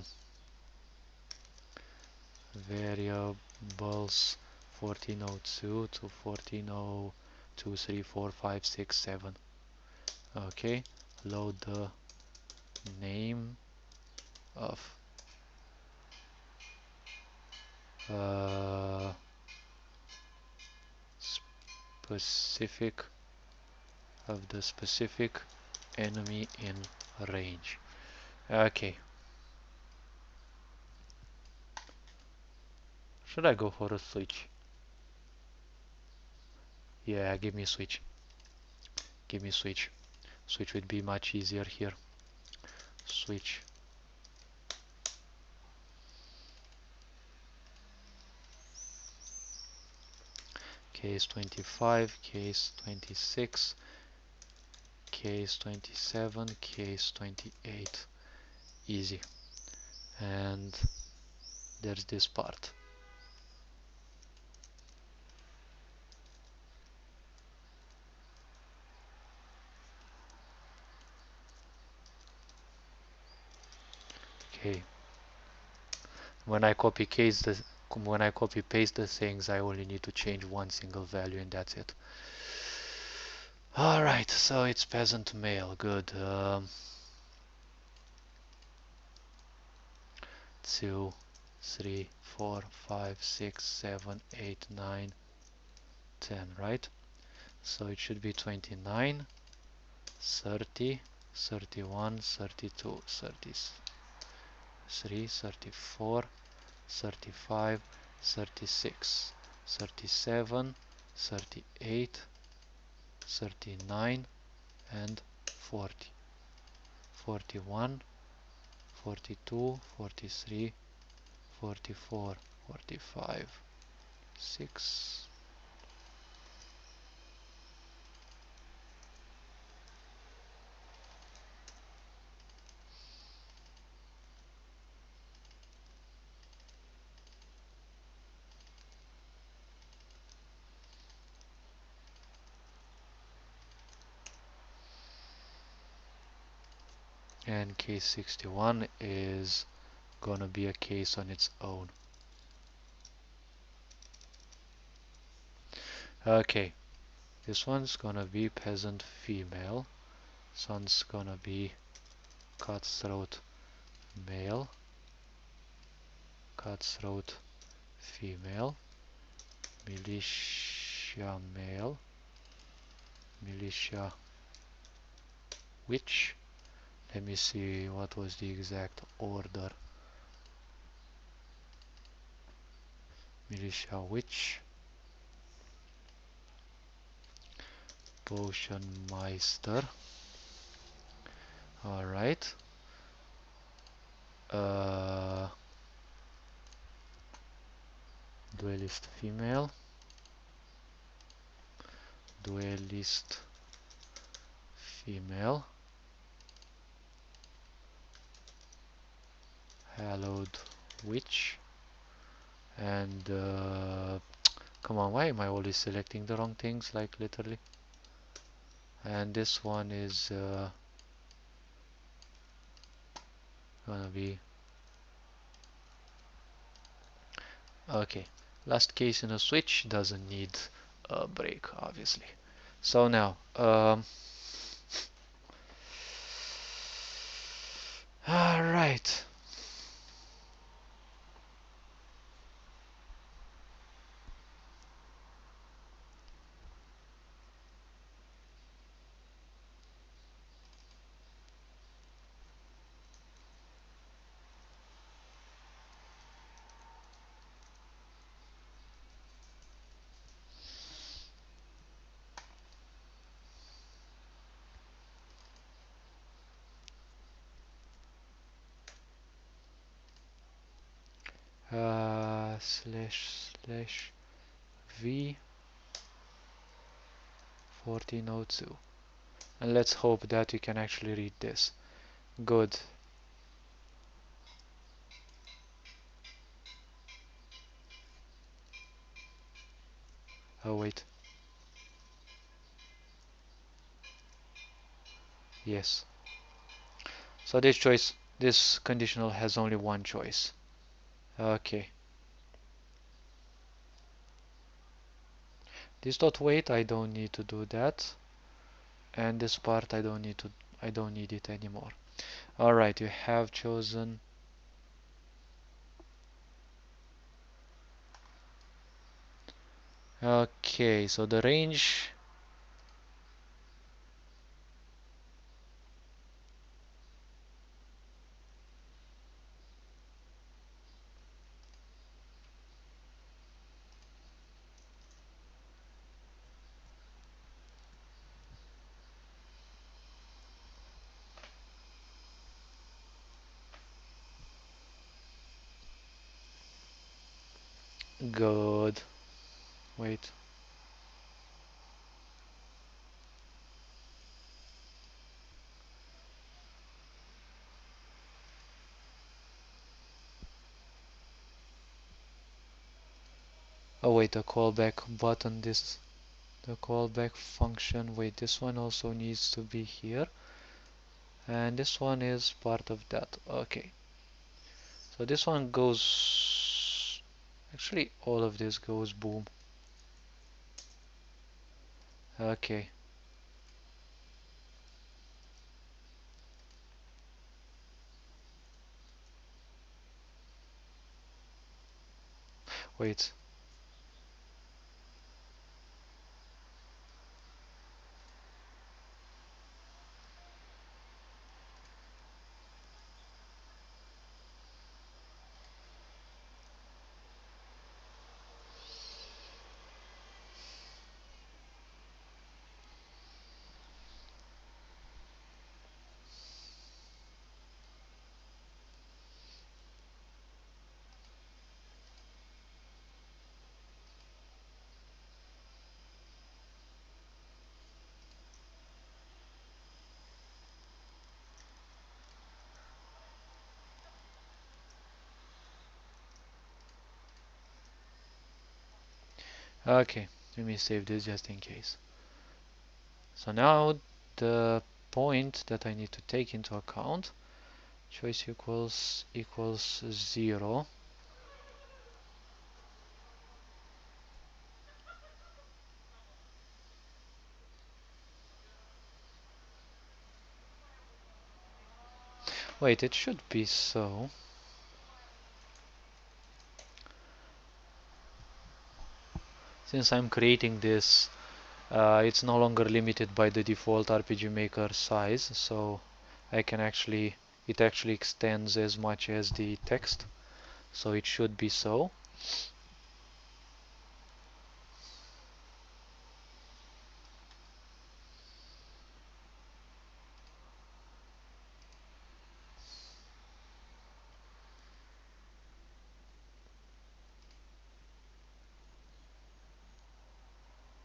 Variables 1402 to 1402, 3, 4, 5, 6, 7. Okay. Load the name of uh, specific of the specific enemy in range. Okay. Should I go for a switch? Yeah, give me switch. Give me switch. Switch would be much easier here. Switch. Case 25, case 26, case 27, case 28. Easy. And there's this part. Okay. When I copy paste the things, I only need to change one single value and that's it. Alright, so it's peasant male, good. 2, 3, 4, 5, 6, 7, 8, 9, 10, right? So it should be 29, 30, 31, 32, 33, 34, 35, 36, 37, 38, 39, and 40, 41, 42, 43, 44, 45, 6. And case 61 is gonna be a case on its own. Okay, this one's gonna be peasant female. This one's gonna be cutthroat male, cutthroat female, militia male, militia witch. Let me see what was the exact order. Militia witch, potion meister. All right. Duelist female, duelist female, hallowed witch, and come on, why am I always selecting the wrong things, like literally? And this one is gonna be okay. Last case in a switch doesn't need a break, obviously. So now, all right. Slash slash v 1402, and let's hope that you can actually read this. Good. Oh wait, yes. So this conditional has only one choice. Okay. This dot wait, I don't need to do that, and this part I don't need it anymore. All right, you have chosen. Okay, so the range. Good. Wait. Oh wait, the callback button. The callback function. Wait, this one also needs to be here, and this one is part of that. Okay. So this one goes. Actually, all of this goes boom. Okay. Wait. Okay. Let me save this just in case. So now the point that I need to take into account, choice equals 0. Wait, it should be so. Since I'm creating this, it's no longer limited by the default RPG Maker size, so I can actually, it actually extends as much as the text, so it should be so.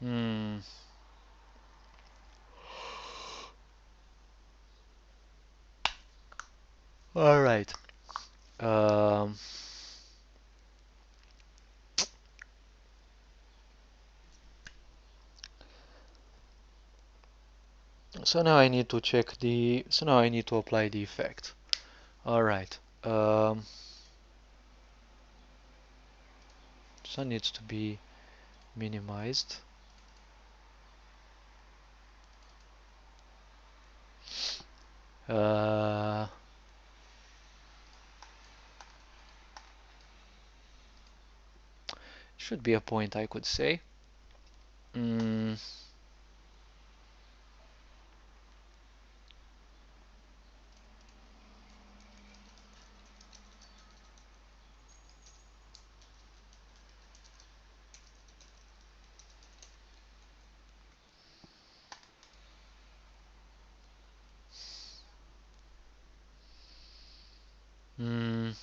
Hmm. All right. Um, so now I need to check the. So now I need to apply the effect. All right. So it needs to be minimized. Uh, should be a point, I could say. Mm, mm,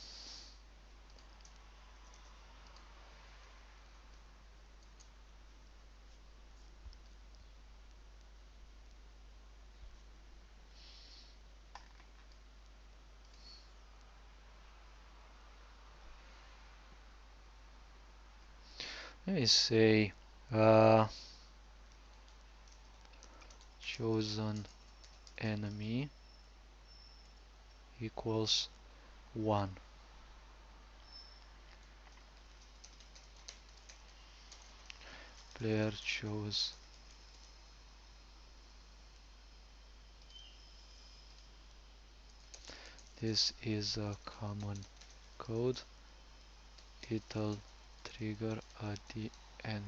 Let me say uh, chosen enemy equals 1. Player chose this is a common code. It'll trigger at the end.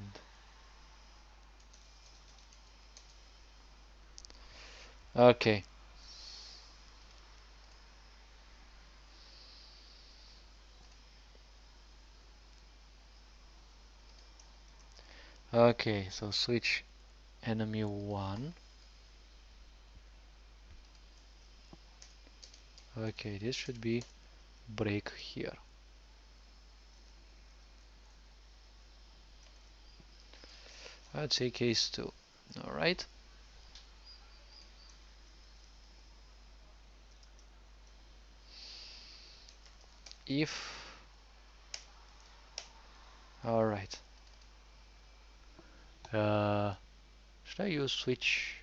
Okay. Okay, so switch enemy 1. Okay, this should be break here. I'd say case 2. Alright. If alright. Should I use switch?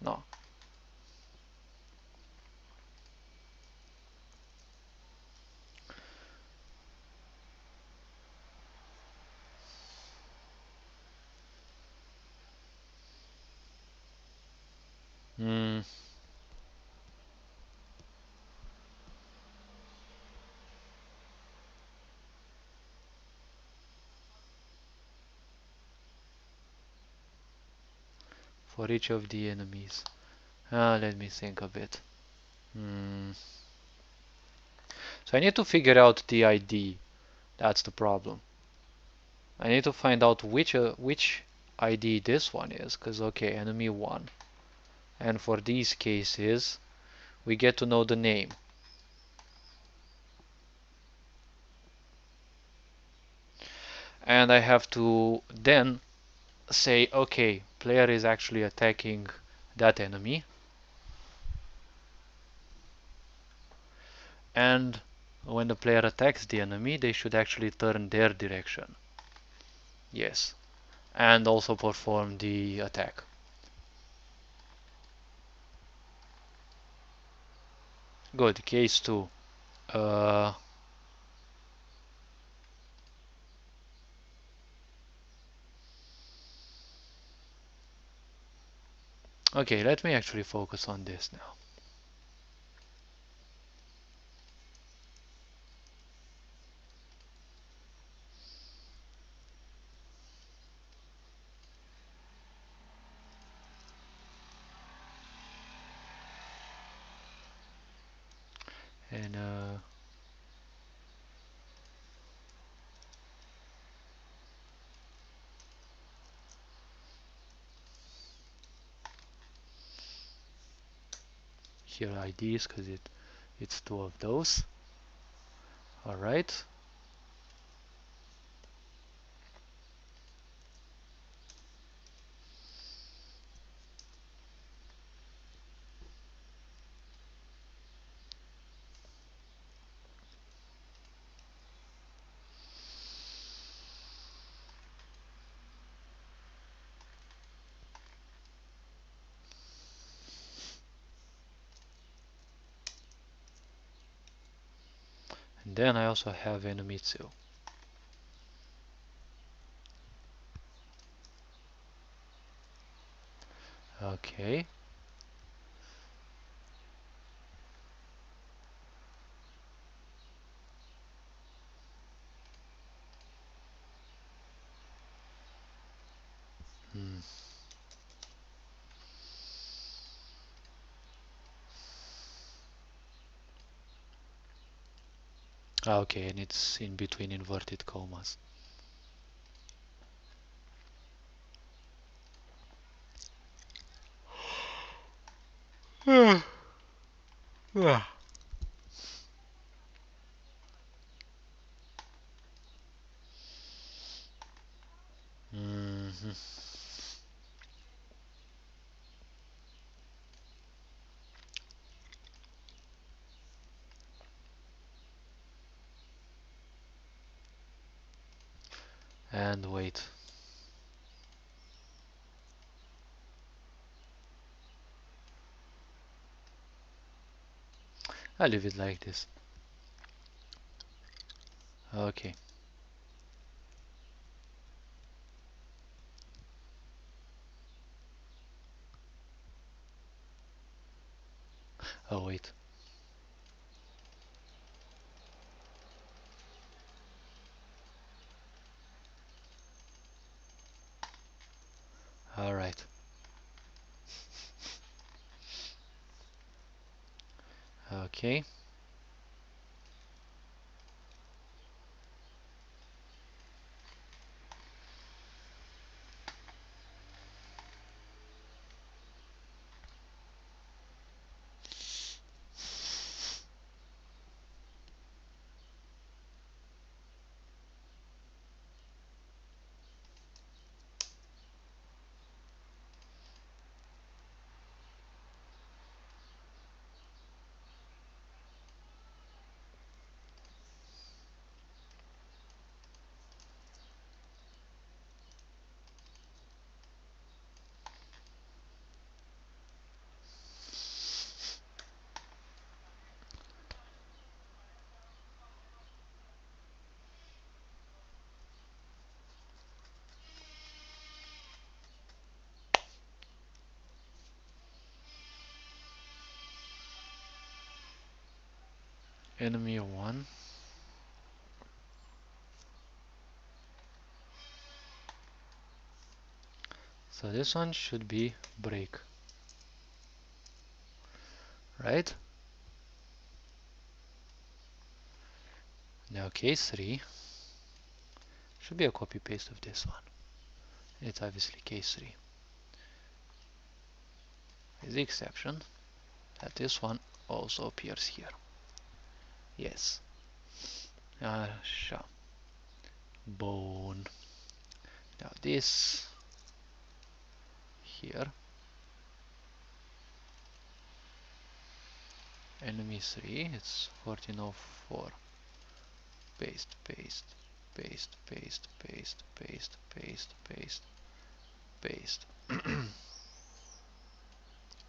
No. Hmm. For each of the enemies. Let me think a bit. Hmm. So I need to figure out the ID. That's the problem. I need to find out which ID this one is, because okay, enemy 1. And for these cases, we get to know the name. And I have to then say, okay, player is actually attacking that enemy. And when the player attacks the enemy, they should actually turn their direction. Yes. And also perform the attack. Good, case 2. Uh, okay, let me actually focus on this now. And here IDs, because it's 2 of those. Alright. And then I also have enemy 2. Okay. Hmm. Okay, and it's in between inverted commas. Mhm. And wait. I'll leave it like this. Okay. Oh wait. Alright. Okay. Enemy 1. So this one should be break. Right? Now case 3 should be a copy paste of this one. It's obviously case 3. With the exception that this one also appears here. Yes. Sure. Bone. Now this here. Enemy 3. It's 1404. Paste, paste, paste, paste, paste, paste, paste, paste, paste.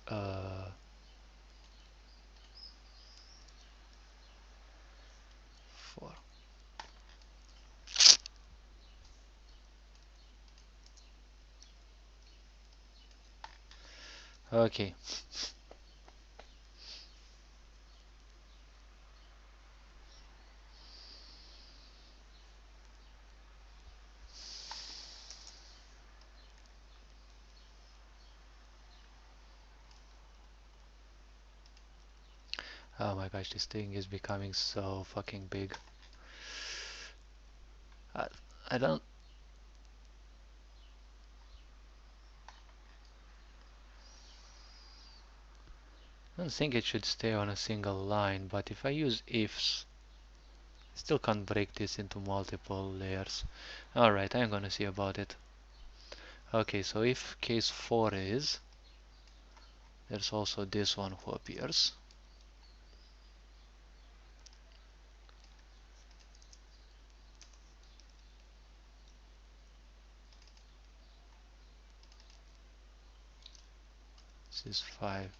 uh, 4. Okay. Oh my gosh, this thing is becoming so fucking big. I, I don't think it should stay on a single line, but if I use ifs, I still can't break this into multiple layers. Alright, I'm gonna see about it. Okay, so if case 4 is, there's also this one who appears. This is 5,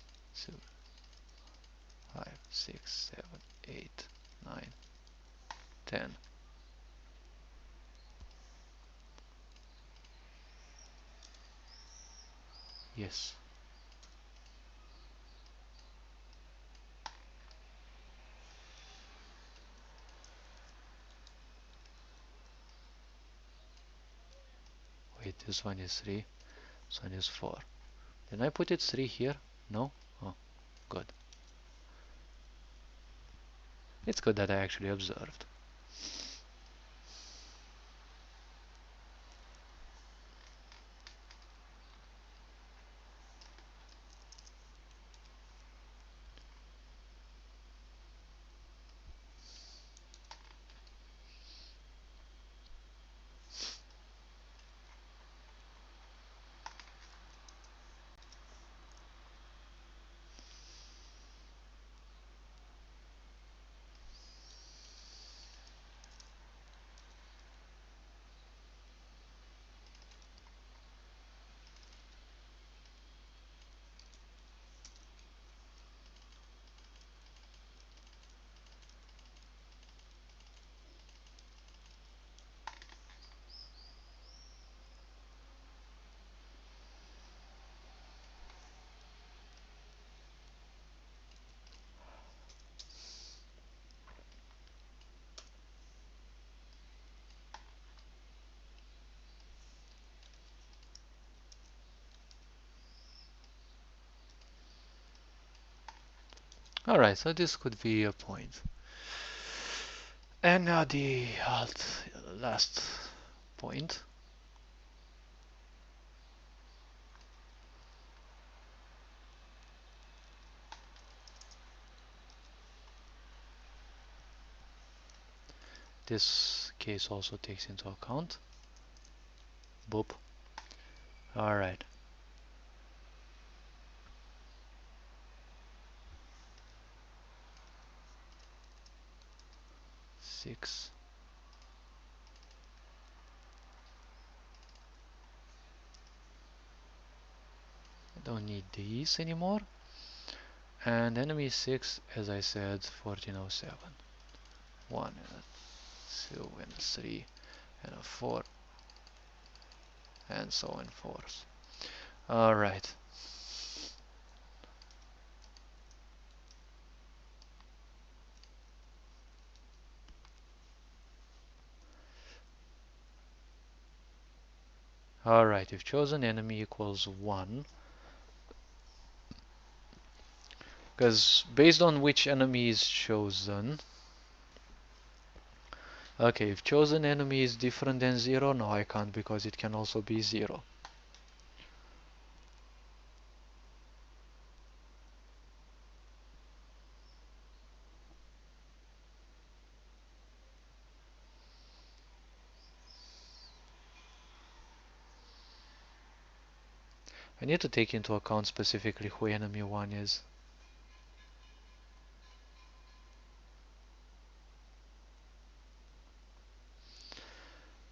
6, 7, 8, 9, 10. Yes. Wait, this one is 3, this one is 4. Did I put it 3 here? No? Oh, good. It's good that I actually observed. Alright, so this could be a point. And now the last point. This case also takes into account. Boop. Alright. Six. I don't need these anymore. And enemy 6, as I said, 1407. 1 and a 2 and a 3 and a 4 and so on forth. Alright. Alright, if chosen enemy equals 1, because based on which enemy is chosen. Okay, if chosen enemy is different than 0, no, I can't, because it can also be 0. I need to take into account specifically who enemy 1 is.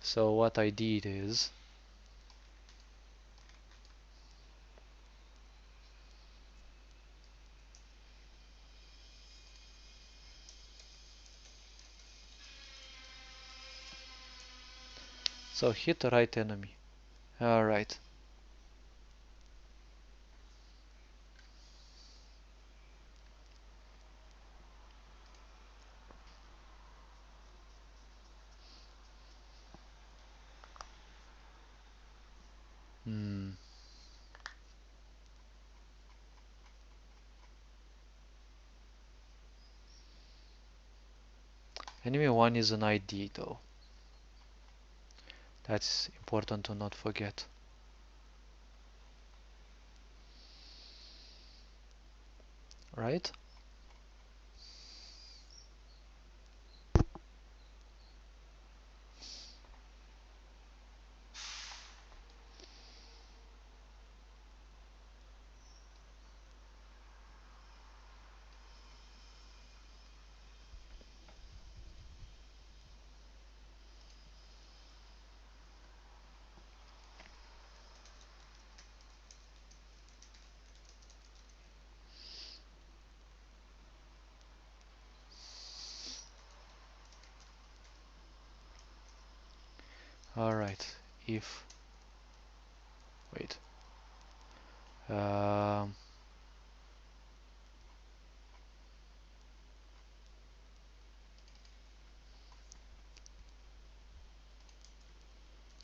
So what I did is, so hit the right enemy. Alright. Hmm. Enemy 1 is an ID though. That's important to not forget. Right? Alright. If wait. Um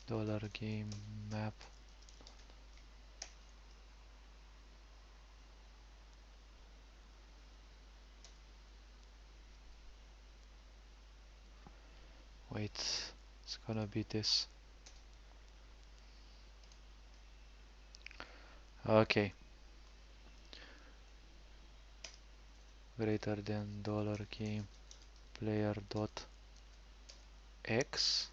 dollar game map. Wait, it's gonna be this. Okay. Greater than dollar game player dot x.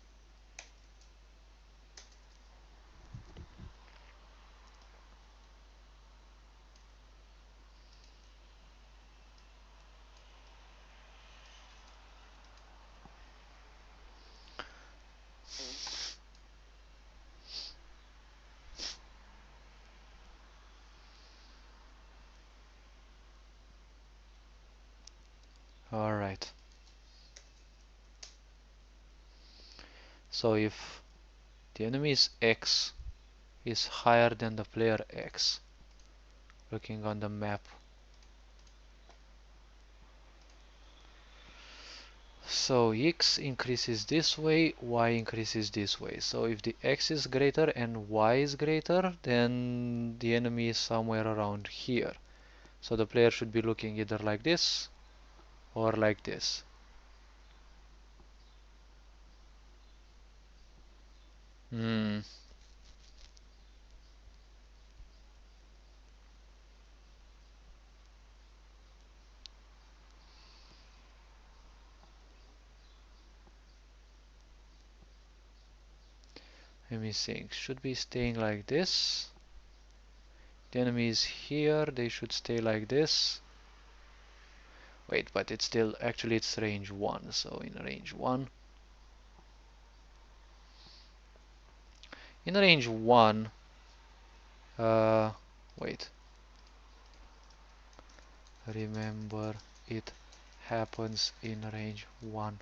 Alright. So if the enemy's x is higher than the player x, looking on the map, so x increases this way, y increases this way. So if the x is greater and y is greater, then the enemy is somewhere around here. So the player should be looking either like this or like this. Hmm. Let me think. Should be staying like this. The enemy is here. They should stay like this. Wait, but it's still actually it's range 1. So in range 1. In range 1. Wait. Remember, it happens in range 1.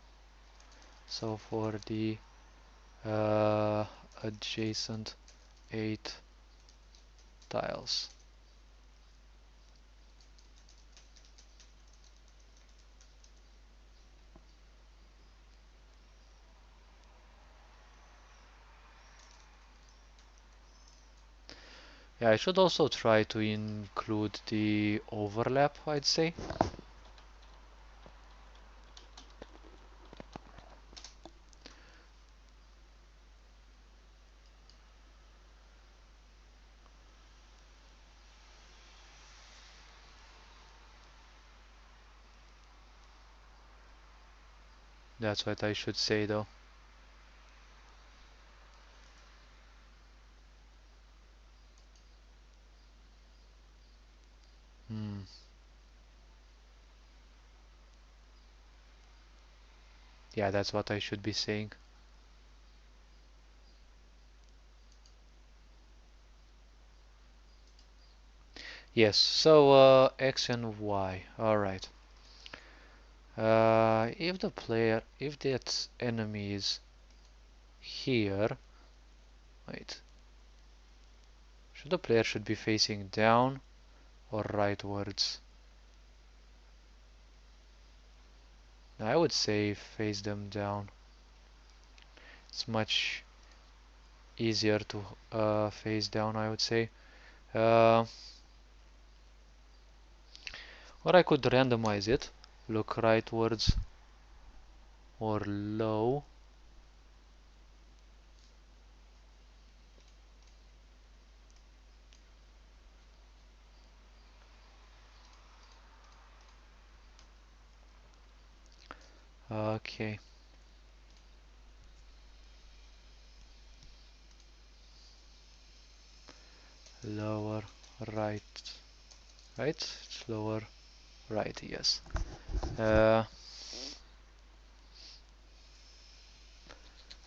So for the adjacent 8 tiles. Yeah, I should also try to include the overlap, I'd say. That's what I should say though. Hmm. Yeah, that's what I should be saying. Yes, so X and Y. Alright. If that enemy is here, wait, the player should be facing down or rightwards? I would say face them down. It's much easier to face down, I would say. Uh, or I could randomize it. Look rightwards or low. Okay. Lower right. Right? It's lower right, yes.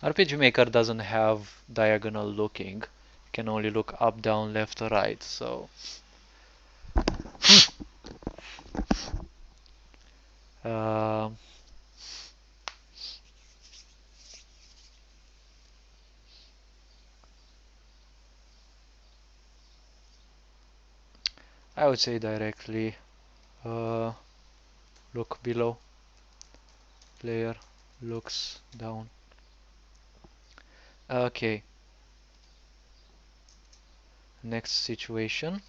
RPG Maker doesn't have diagonal looking. You can only look up, down, left, or right, so uh, I would say directly uh, look below. Player looks down. Okay, next situation.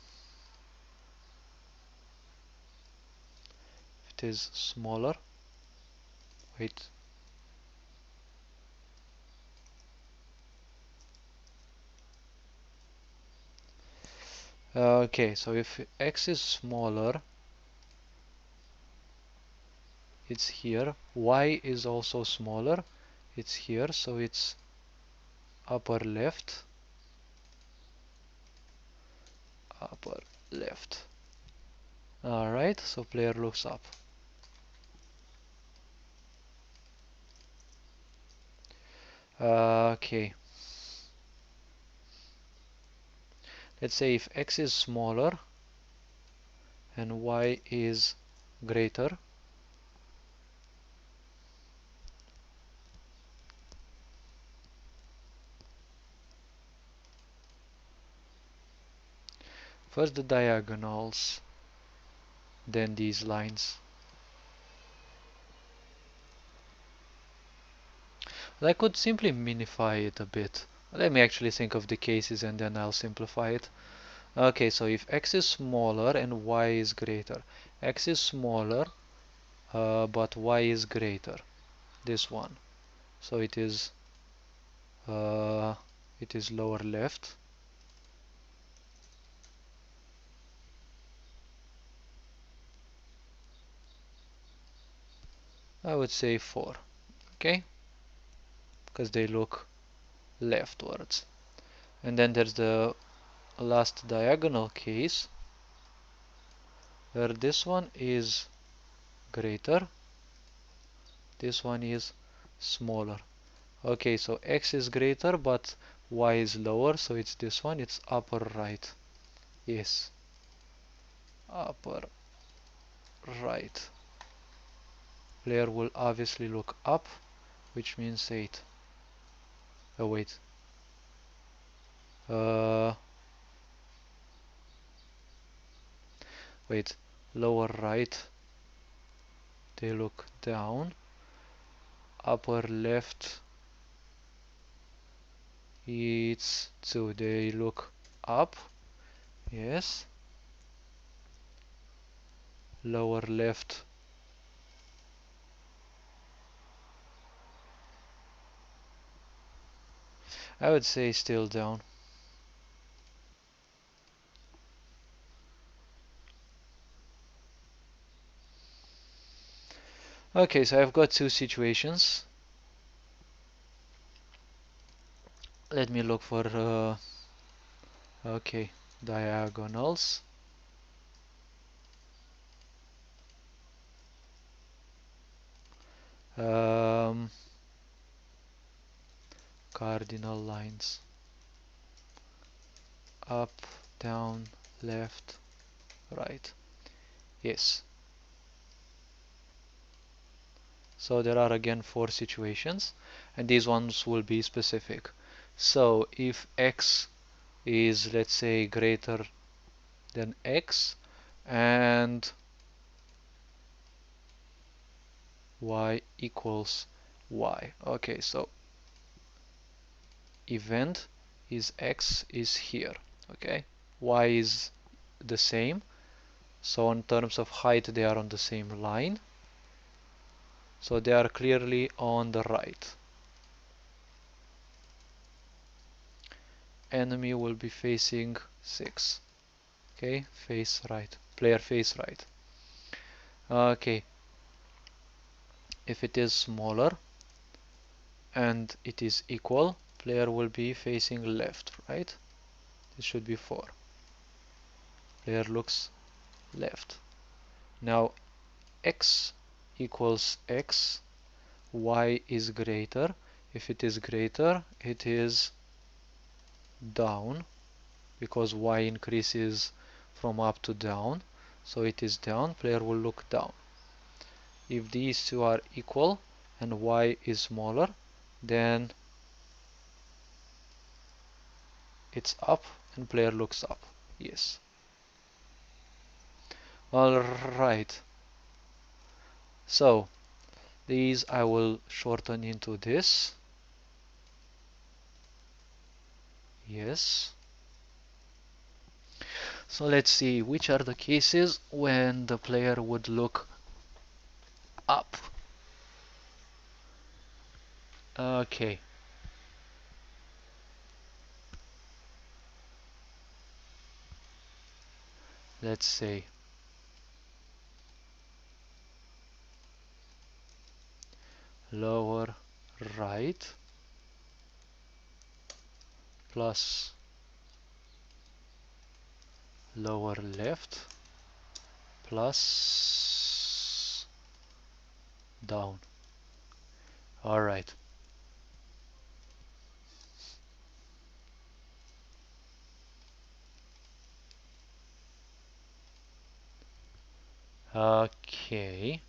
It is smaller. Wait. Okay, so if X is smaller, it's here. Y is also smaller. It's here, so it's upper left. Upper left. Alright, so player looks up. Okay. Let's say if X is smaller and Y is greater, first the diagonals, then these lines. I could simply minify it a bit. Let me actually think of the cases and then I'll simplify it. Okay, so if x is smaller and y is greater, x is smaller but y is greater, this one. So uh, it is lower left. I would say 4, okay, because they look leftwards. And then there's the last diagonal case where this one is greater, this one is smaller. Okay, so x is greater but y is lower, so it's this one, it's upper right. Yes, upper right. Player will obviously look up, which means 8. Oh wait. Uh, Wait. Lower right, they look down. Upper left, it's 2. They look up. Yes. Lower left, I would say still down. Okay, so I've got two situations. Let me look for okay, diagonals. Um, Cardinal lines. Up, down, left, right. Yes. So there are again 4 situations, and these ones will be specific. So if x is, let's say, greater than x and y equals y. Okay, so event is x is here. Okay, y is the same. So in terms of height, they are on the same line. So they are clearly on the right. Enemy will be facing 6. Okay, face right. Player face right. Okay, if it is smaller and it is equal, player will be facing left, right? This should be 4. Player looks left. Now x equals x, y is greater. If it is greater, it is down because y increases from up to down. So it is down, player will look down. If these two are equal and y is smaller, then it's up and player looks up. Yes. Alright. So these I will shorten into this. Yes. So let's see which are the cases when the player would look up. Okay. Let's say lower right plus lower left plus down. Alright. Okay.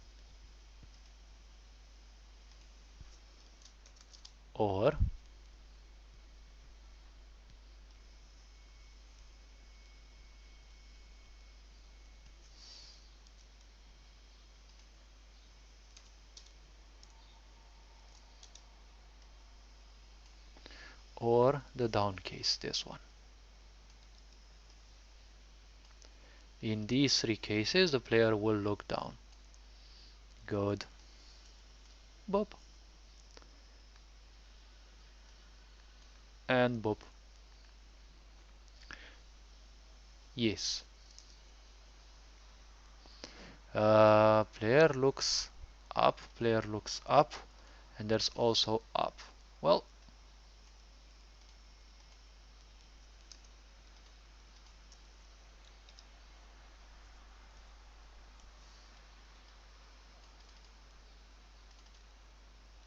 Or the down case, this one. In these three cases, the player will look down. Good. Boop. And boop. Yes. Player looks up, and there's also up. Well,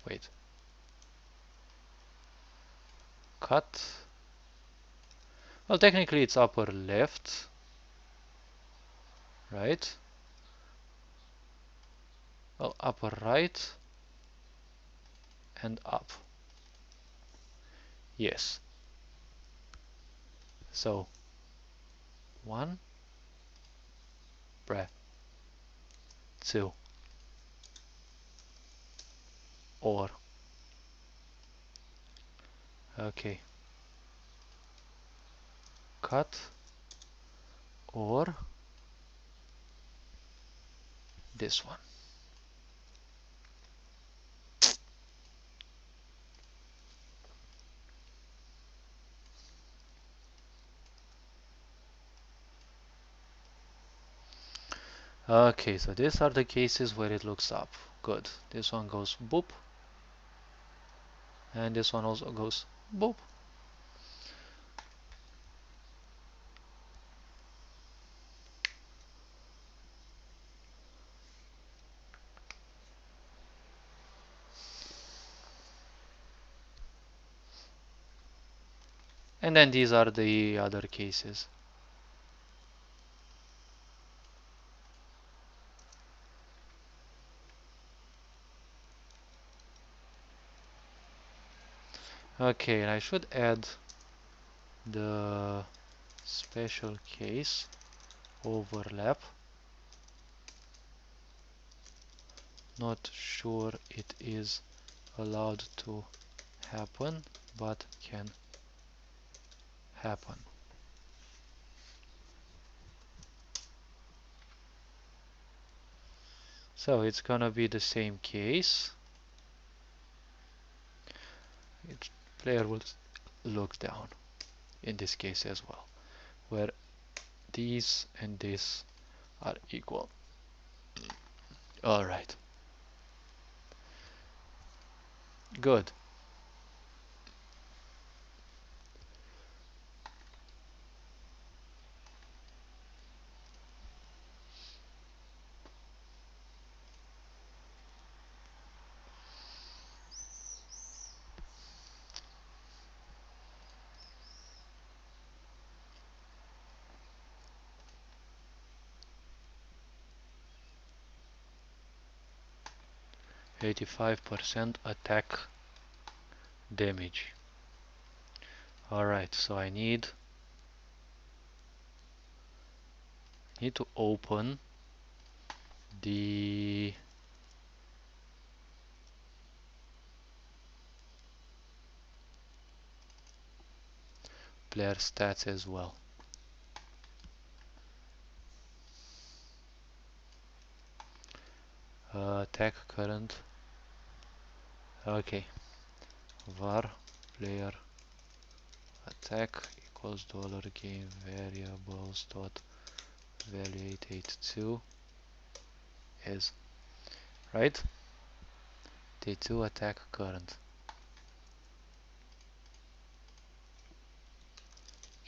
wait. Cut. Well, technically it's upper left, right? Well, upper right and up. Yes. So, one, breath, two, or. Okay. Cut, or this one. Okay, so these are the cases where it looks up. Good. This one goes boop, and this one also goes boop. And then these are the other cases. Okay, and I should add the special case overlap. Not sure it is allowed to happen, but can happen. So it's gonna be the same case. Player will look down in this case as well, where these and this are equal. Alright, good. %85 attack damage. Alright, so I need to open the player stats as well. Attack current. Okay. Var player attack equals $game variables dot value 882 is right. T2 attack current.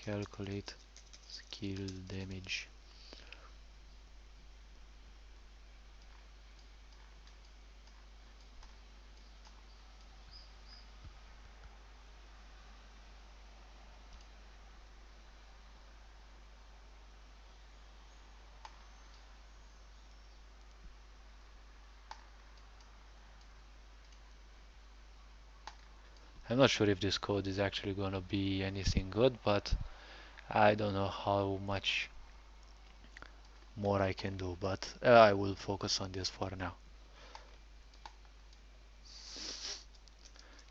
Calculate skill damage. I'm not sure if this code is actually gonna be anything good, but I don't know how much more I can do, but I will focus on this for now.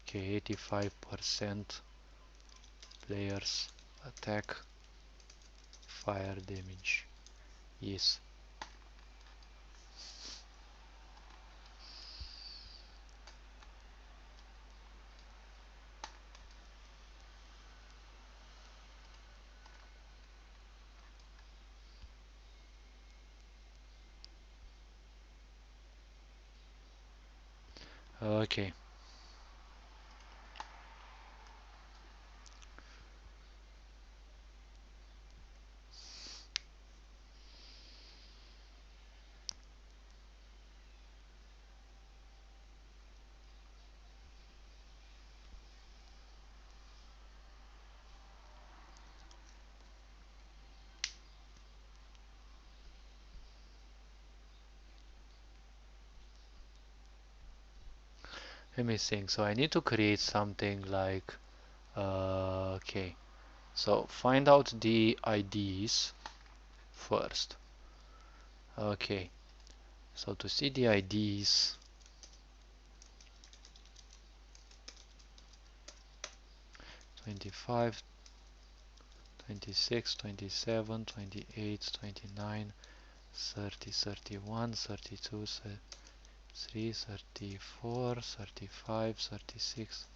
Okay, 85% players attack fire damage. Yes. Okay. Let me think. So I need to create something like, okay. So find out the IDs first. Okay. So to see the IDs, 25, 26, 27, 28, 29, 30, 31, 32, 33, 34, 35, 36.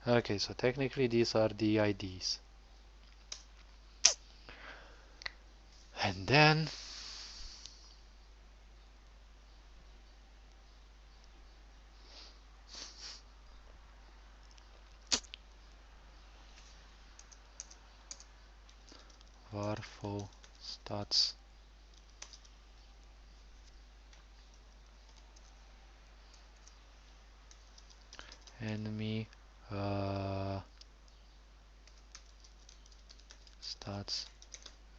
Okay, so technically these are the IDs. And then var stats enemy stats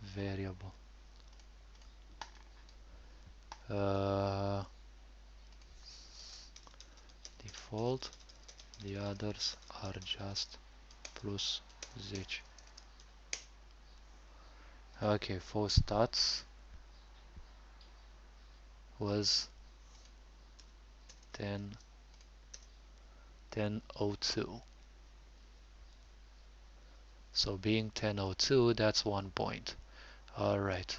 variable uh, default. The others are just plus zh. Okay, for stats was 1002. So being 1002, that's 1 point. Alright.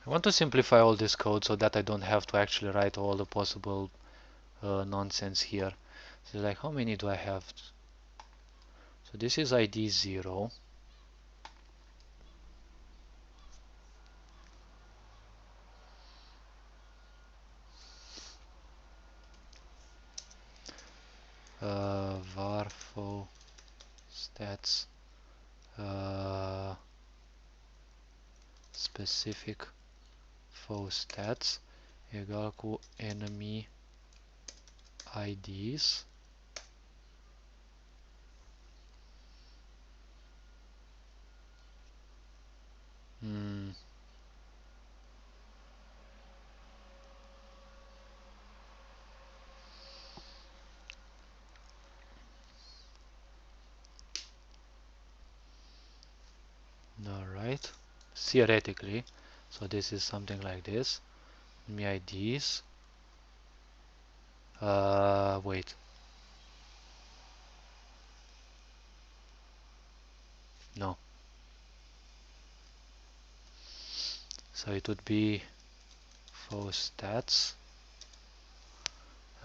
I want to simplify all this code so that I don't have to actually write all the possible nonsense here. So like, how many do I have? So this is ID 0. Varfo stats specific fo stats egal cu enemy IDs alright, theoretically. So this is something like this. Enemy IDs. Wait. No. So it would be fo stats.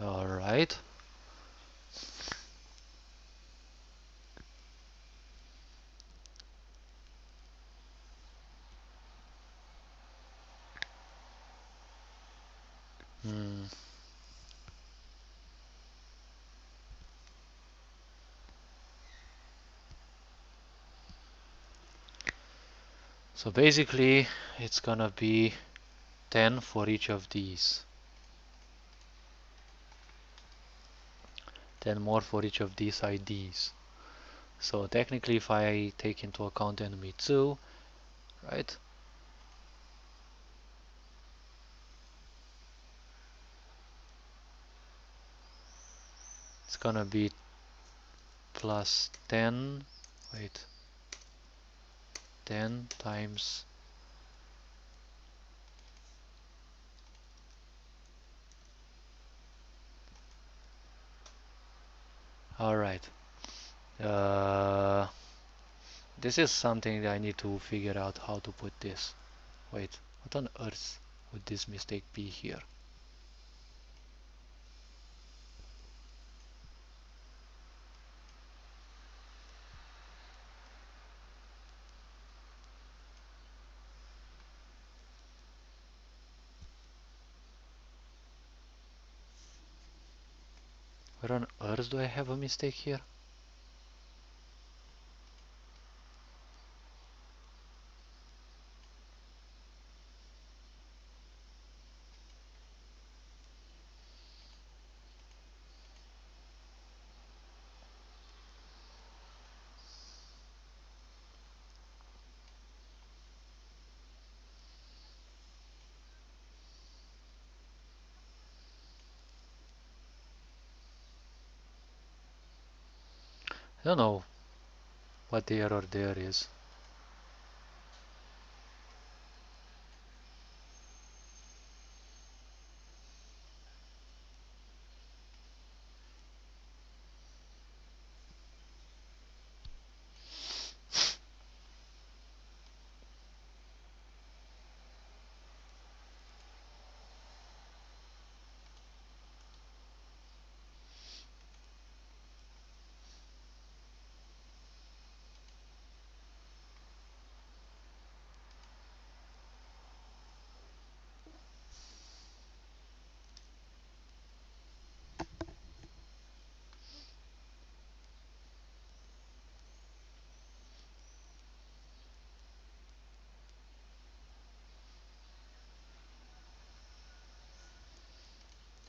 Alright. Hmm. So basically, it's gonna be 10 for each of these. 10 more for each of these IDs. So technically, if I take into account enemy 2, right? It's gonna be plus 10, wait, 10 times, alright. Uh, this is something that I need to figure out how to put this. Wait, what on earth would this mistake be here? Where on earth do I have a mistake here? I don't know what the error there is.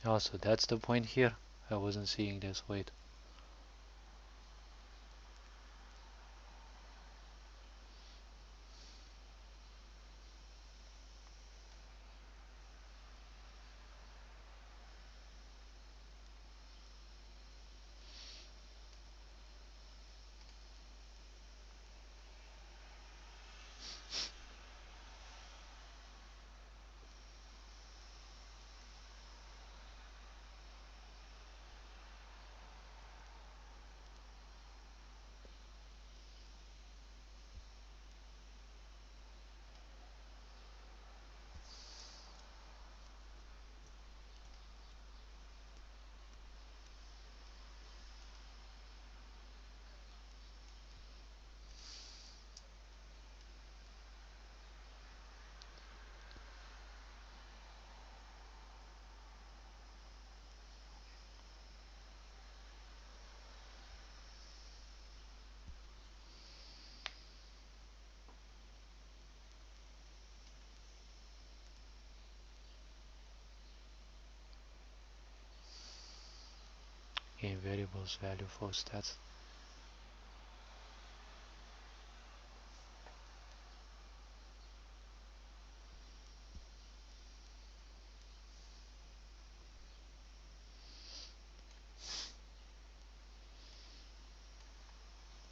Oh, so that's the point here? I wasn't seeing this, wait. In variables value for stats.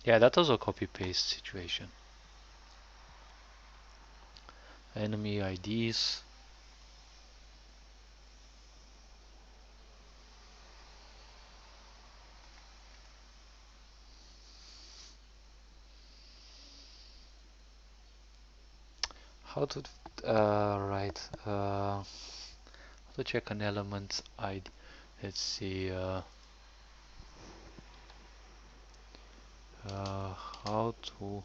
Yeah, that was a copy paste situation. Enemy IDs. How to right to check an element ID. Let's see uh, how to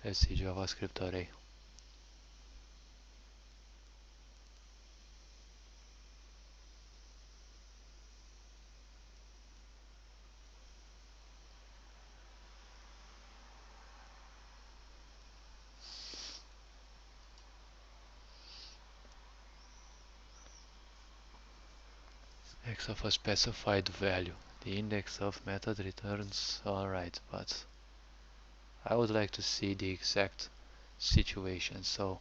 Let's see JavaScript array. X of a specified value. The index of method returns. Alright, but I would like to see the exact situation. So,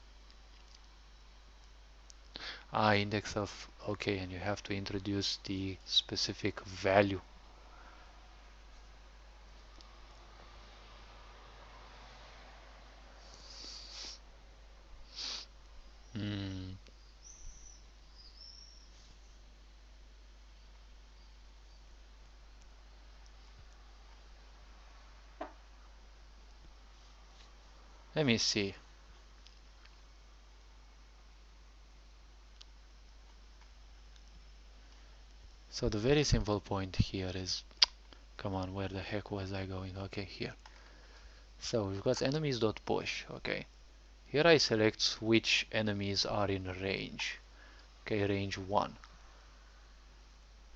index of, okay, and you have to introduce the specific value. Hmm. Let me see. So the very simple point here is, come on, where the heck was I going? Okay, here. So we've got enemies.push, okay. Here I select which enemies are in range. Okay, range 1.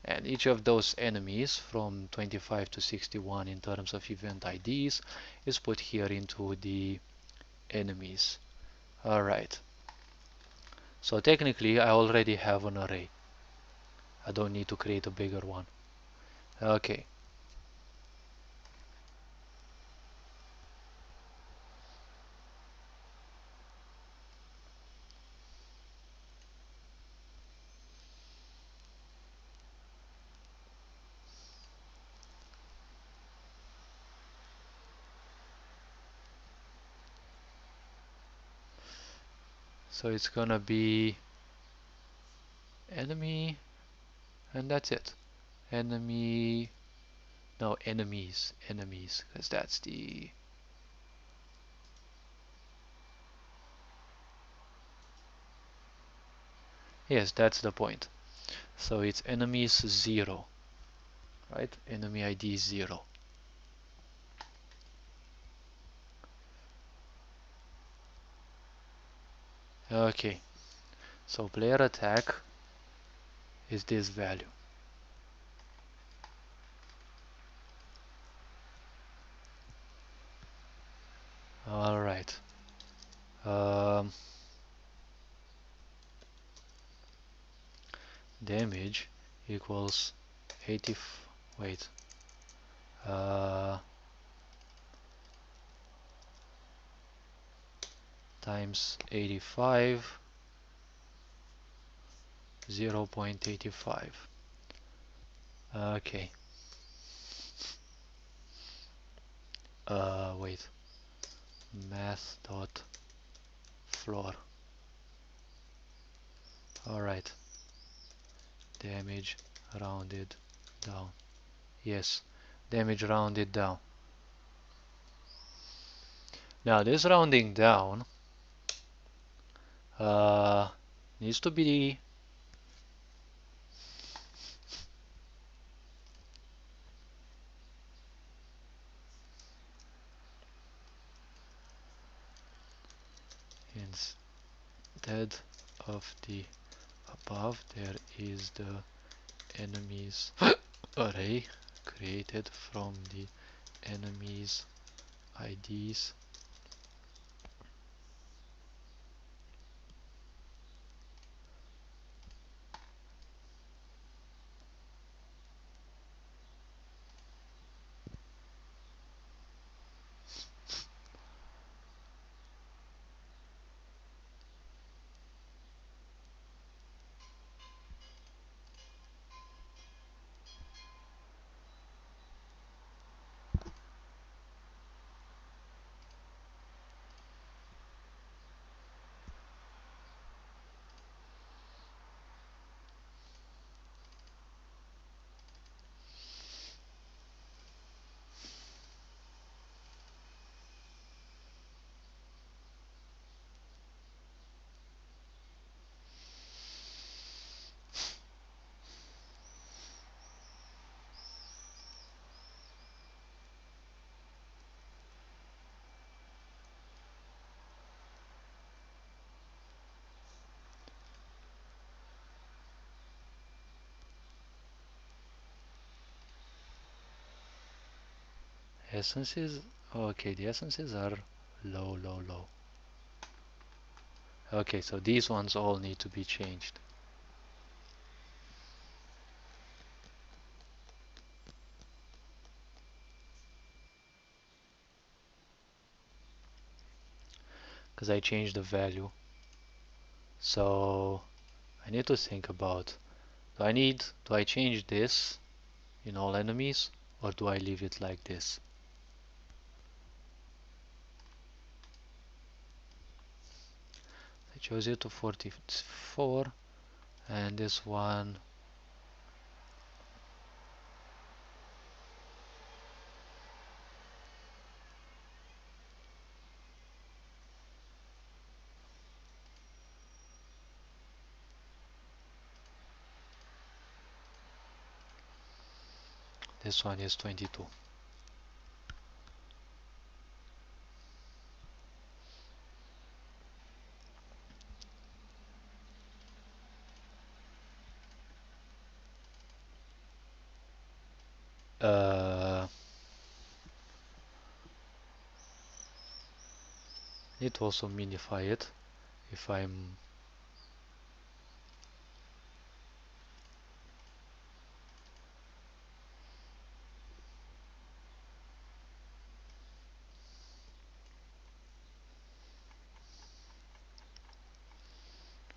And each of those enemies from 25 to 61 in terms of event IDs is put here into the enemies. Alright. So technically I already have an array. I don't need to create a bigger one. Okay. So it's gonna be enemy and that's it. Enemy, no, enemies, because that's the, yes, that's the point. So it's enemies 0, right? Enemy ID 0. Okay, so player attack is this value. Alright. Damage equals 80, wait, times 85, 0.85. Okay. Wait. Math dot floor. Alright. Damage rounded down. Yes. Damage rounded down. Now this rounding down needs to be instead of the above there is the enemies array created from the enemies IDs Essences, okay, the essences are low, low, low. Okay, so these ones all need to be changed. Because I changed the value. So I need to think about, do I change this in all enemies, or do I leave it like this? I chose it to 44, and this one, this one is 22. Need to also minify it if I'm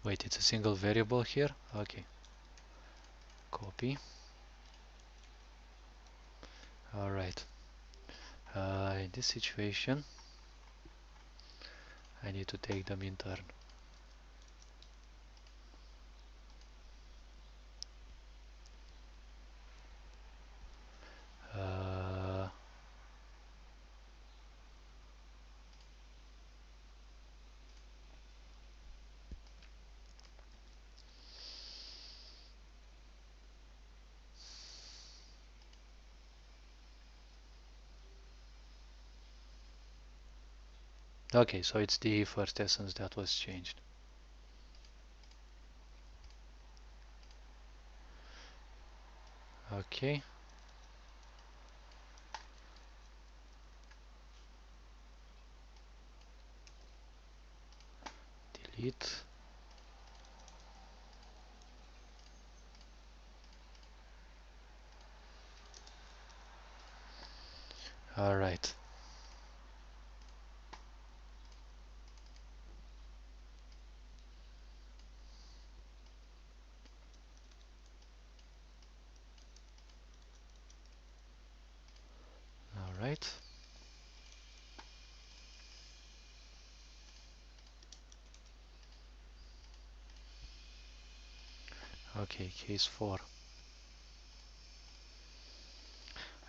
wait, it's a single variable here. Okay, copy. All right. In this situation, I need to take them in turn. Uh, okay, so it's the first essence that was changed. Okay. Delete. All right. All right. Okay, case 4.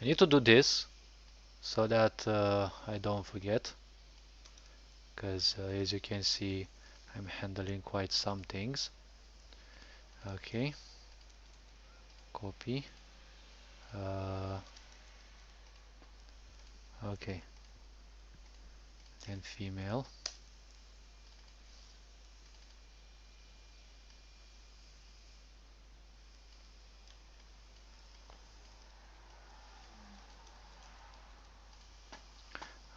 I need to do this so that I don't forget, because as you can see, I'm handling quite some things. Okay, copy. Uh, okay, then female.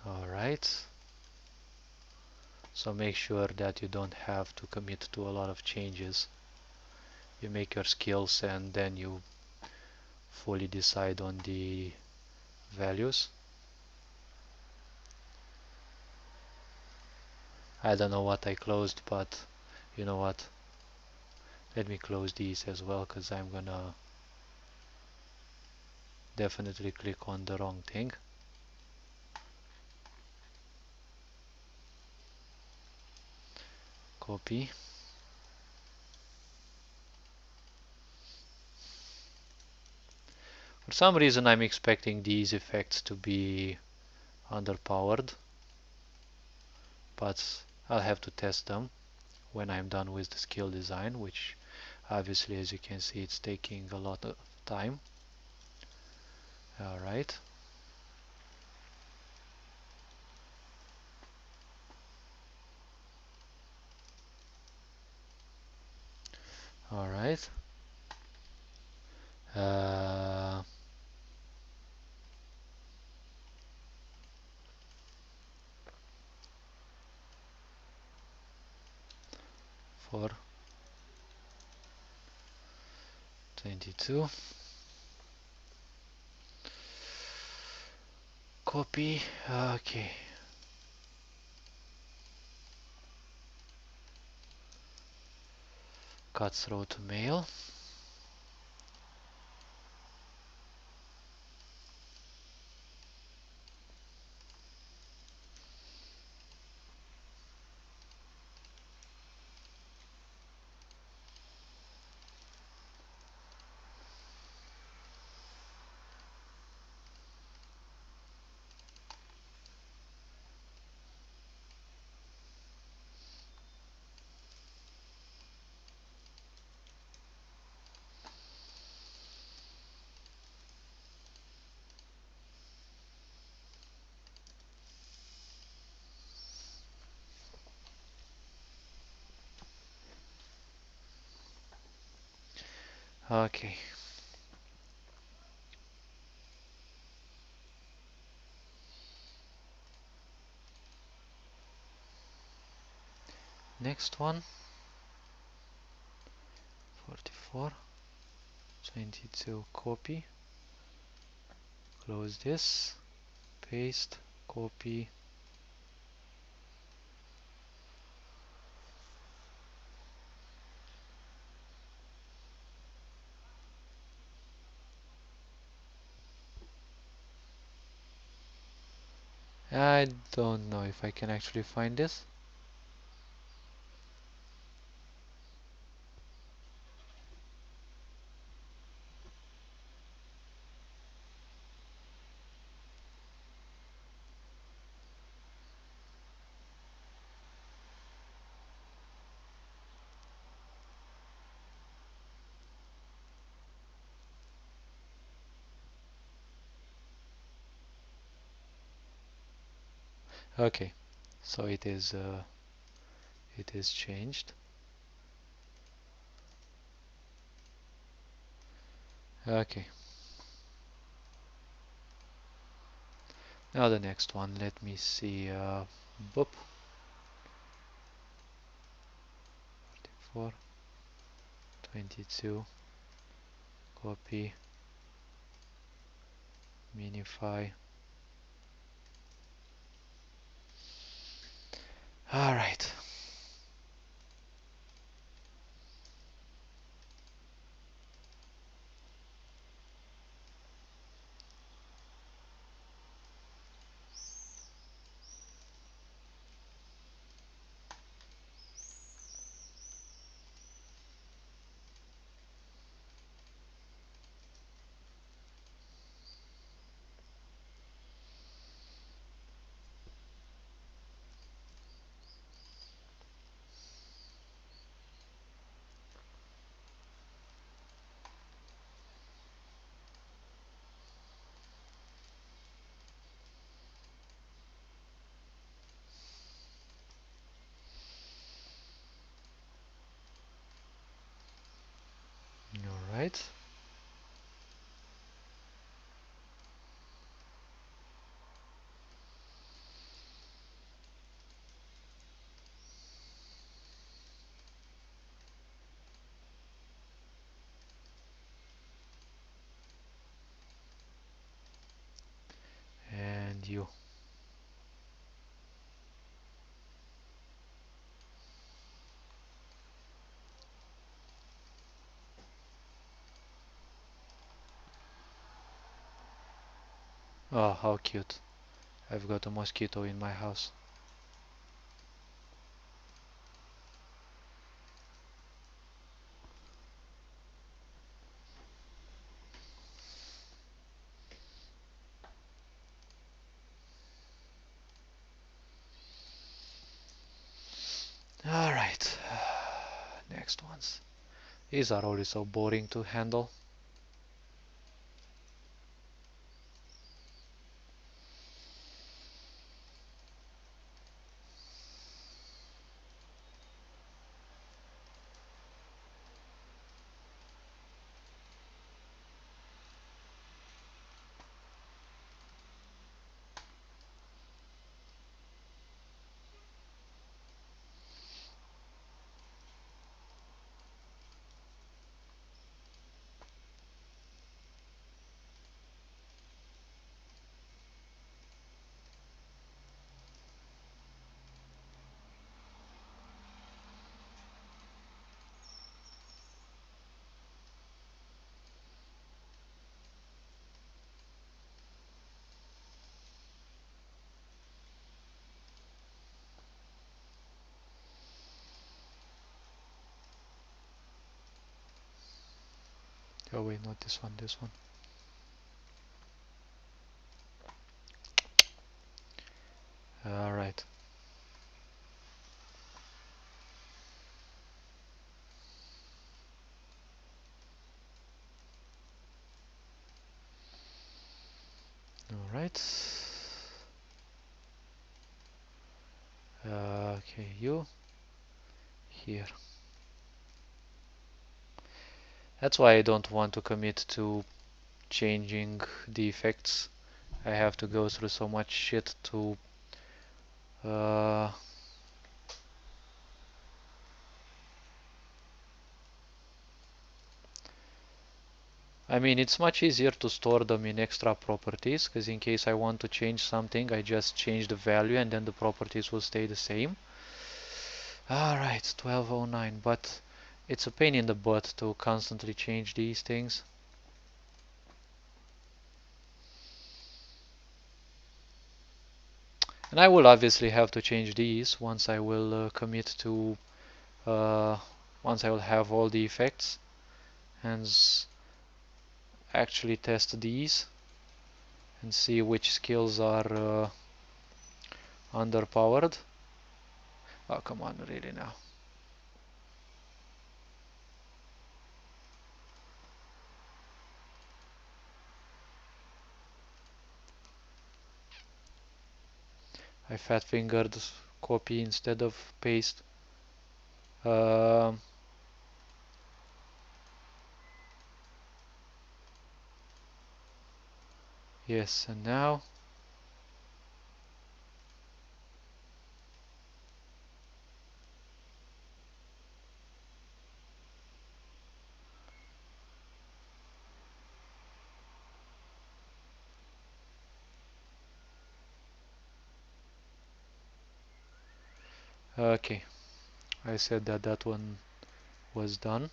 All right. So make sure that you don't have to commit to a lot of changes. You make your skills and then you fully decide on the values. I don't know what I closed, but you know what? Let me close these as well, because I'm gonna definitely click on the wrong thing. Copy. For some reason I'm expecting these effects to be underpowered, but I'll have to test them when I'm done with the skill design, which obviously, as you can see, it's taking a lot of time. Alright. Alright. Uh, 44, 22. Copy. Okay. Cut through to mail. Okay. Next one. 44, 22. Copy. Close this. Paste. Copy. I don't know if I can actually find this. Okay, so it is changed. Okay, now the next one. Let me see. Boop. 44, 22. Copy. Minify. All right. All right. And you. Oh, how cute. I've got a mosquito in my house. All right. Next ones. These are always so boring to handle. Oh wait, not this one, this one. Alright. Alright. Okay, you here. That's why I don't want to commit to changing the effects. I have to go through so much shit to I mean, it's much easier to store them in extra properties, because in case I want to change something, I just change the value and then the properties will stay the same. Alright, 1209, but it's a pain in the butt to constantly change these things. And I will obviously have to change these once I will commit to, once I will have all the effects and actually test these and see which skills are underpowered. Oh, come on, really now. I fat fingered copy instead of paste. Um, yes, and now okay, I said that that one was done.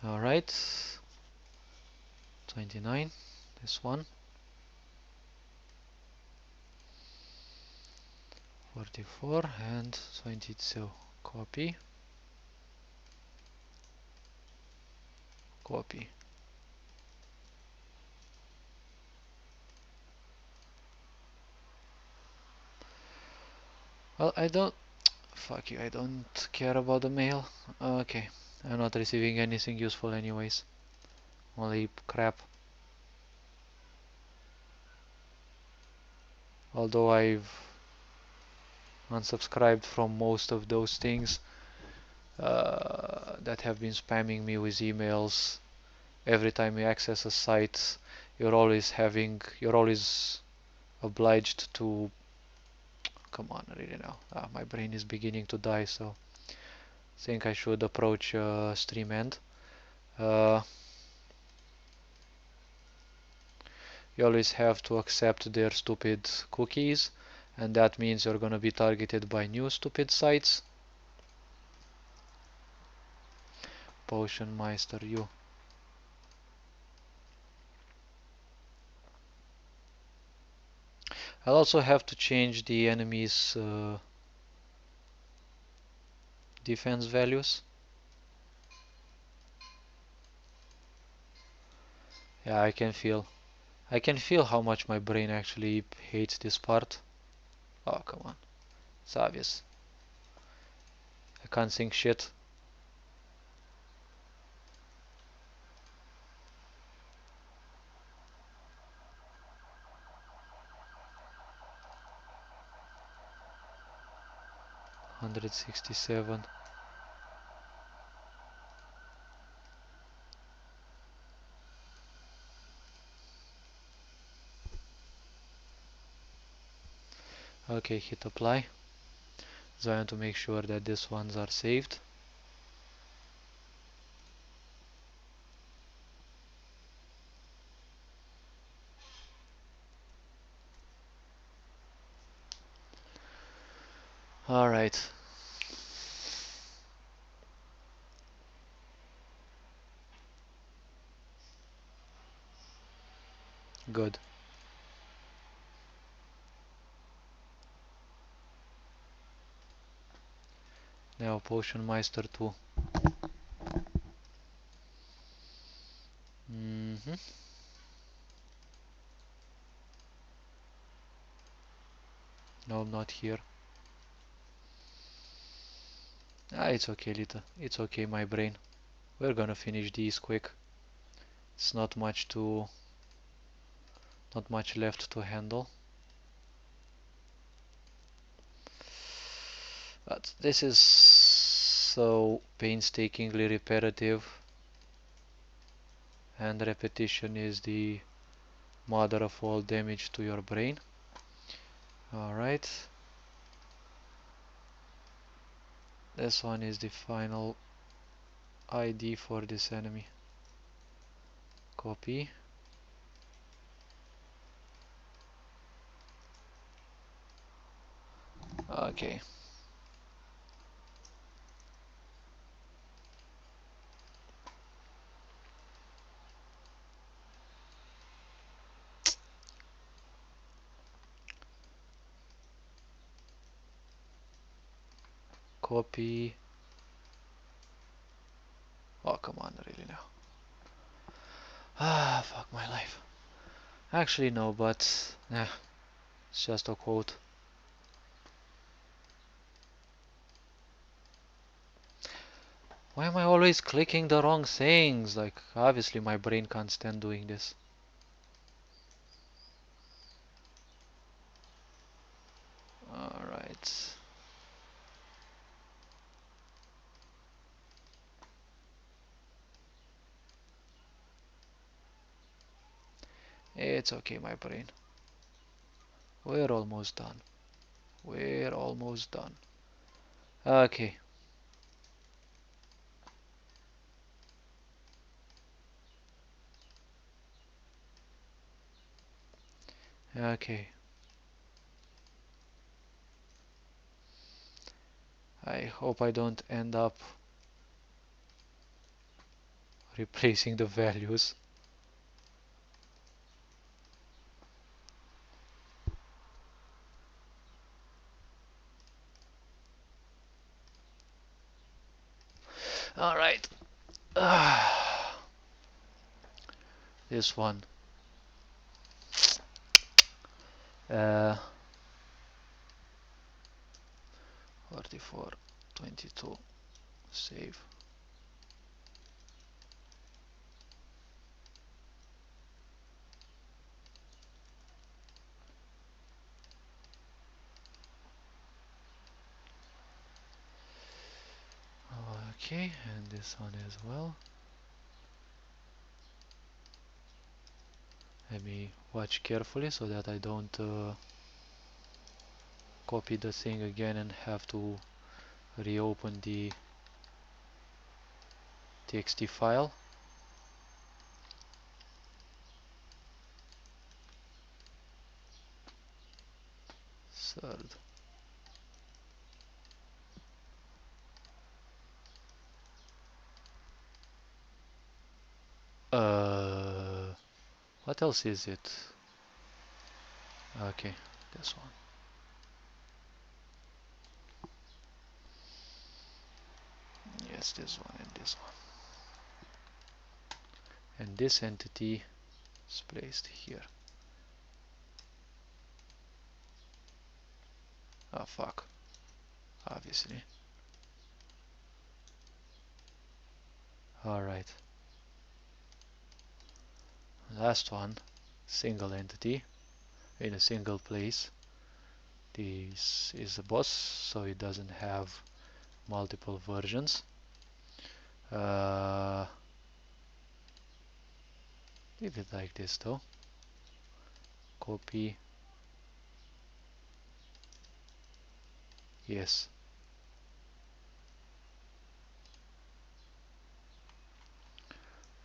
Alright, 29, this one, 44 and 22. Copy, copy. Well, I don't, fuck you, I don't care about the mail. Okay, I'm not receiving anything useful anyways. Only crap. Although I've unsubscribed from most of those things that have been spamming me with emails every time you access a site. You're always obliged to, come on, really now. My brain is beginning to die, so I think I should approach stream end. Uh, you always have to accept their stupid cookies, and that means you're gonna be targeted by new stupid sites. Potion Meister, you. I'll also have to change the enemy's defense values. Yeah, I can feel how much my brain actually hates this part. Oh, come on. It's obvious. I can't think shit. $167. Okay, hit apply. So I want to make sure that these ones are saved. Alright. Good. Now Potion Meister 2. No, I'm not here. Ah, it's okay, Lita. It's okay, my brain. We're gonna finish these quick. It's not much left to handle. But this is so painstakingly repetitive, and repetition is the mother of all damage to your brain. Alright. This one is the final ID for this enemy. Copy. Okay. Copy. Oh, come on, really now. Ah, fuck my life. Actually, no, but nah, it's just a quote. Why am I always clicking the wrong things? Like, obviously my brain can't stand doing this. Alright. It's okay, my brain. We're almost done. We're almost done. Okay. Okay. I hope I don't end up replacing the values. Alright. This one. Uh, 44, 22. Save. Okay, and this one as well. Let me watch carefully so that I don't copy the thing again and have to reopen the txt file. Third. What else is it? Okay, this one. Yes, this one and this one. And this entity is placed here. Ah, fuck. Obviously. Alright. Last one. Single entity in a single place. This is a boss, so it doesn't have multiple versions. Leave it like this though. Copy. Yes.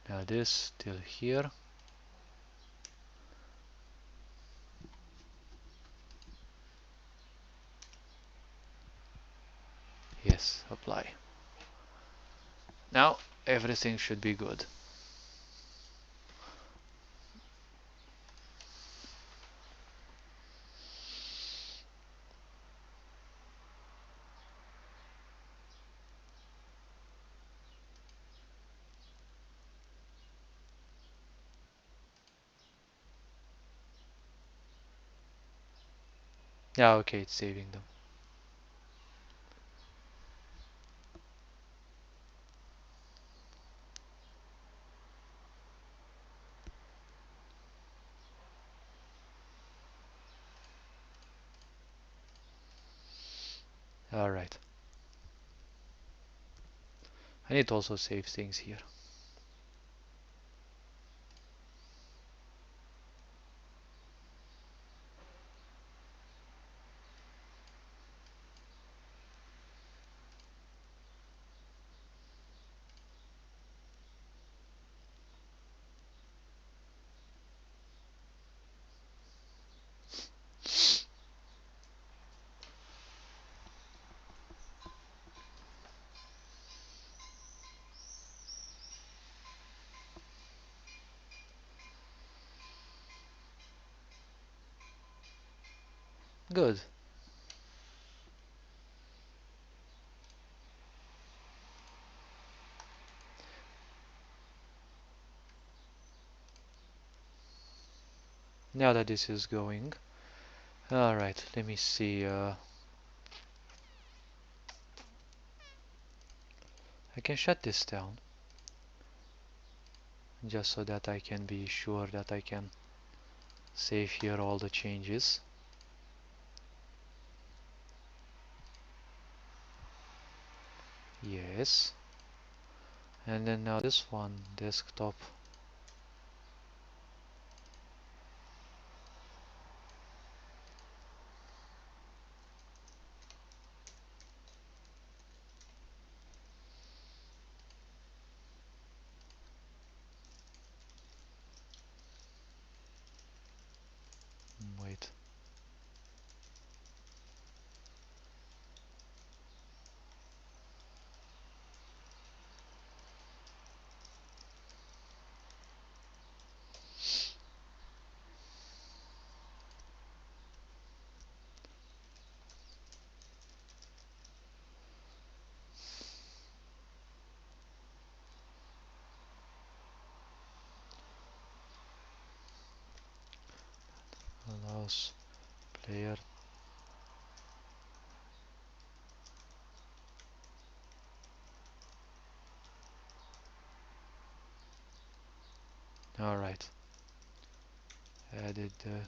Now this till here. Yes, apply. Now everything should be good. Yeah, okay, it's saving them. Alright. I need to also save things here. Good. Now that this is going. Alright, let me see. I can shut this down just so that I can be sure that I can save here all the changes. Yes. And then now this one, desktop. Wait. Allows player. Alright. Added the.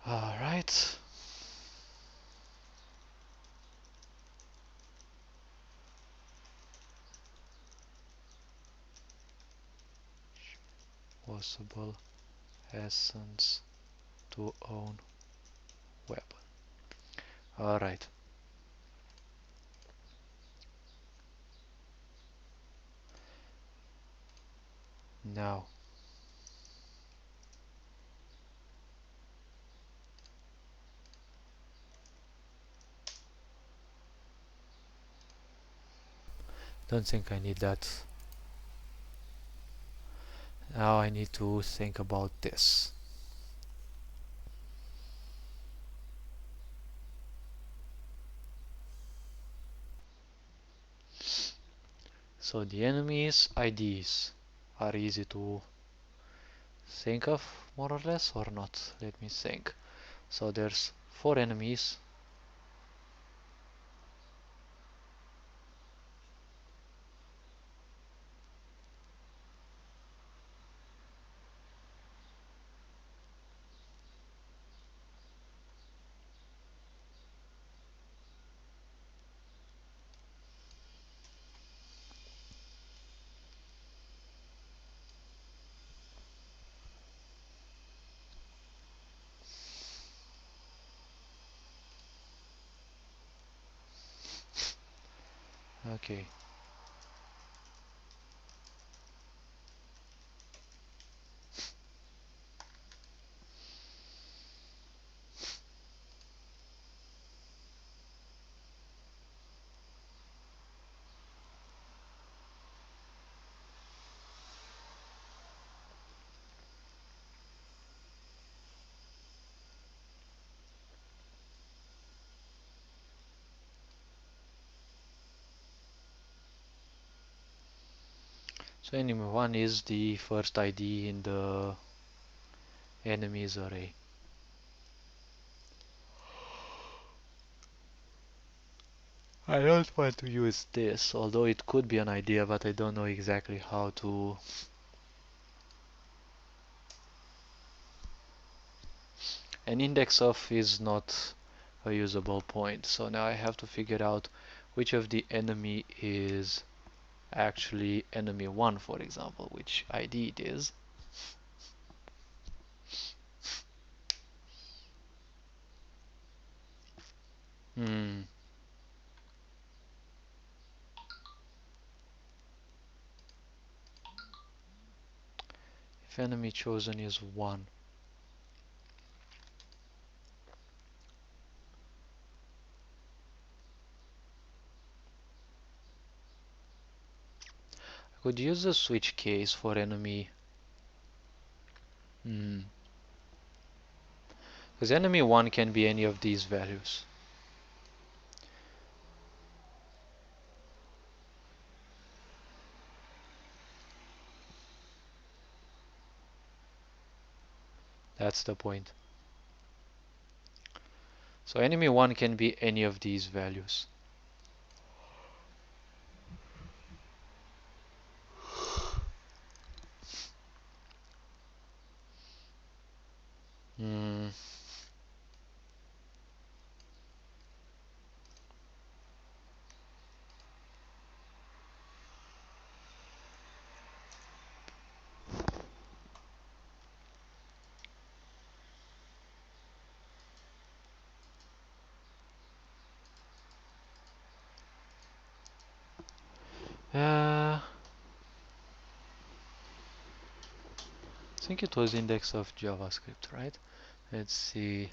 Alright. Possible essence to own weapon. Alright. Now. Don't think I need that. Now I need to think about this. So the enemies' IDs are easy to think of, more or less, or not? Let me think. So there's 4 enemies. Okay. So enemy 1 is the first ID in the enemies array. I don't want to use this, although it could be an idea, but I don't know exactly how to. An index of is not a usable point, so now I have to figure out which of the enemy is actually enemy 1, for example, which ID it is. Hmm. If enemy chosen is 1, I could use the switch case for enemy. Because enemy 1 can be any of these values. That's the point. So enemy 1 can be any of these values. Hmm. I think it was index of JavaScript, right? Let's see.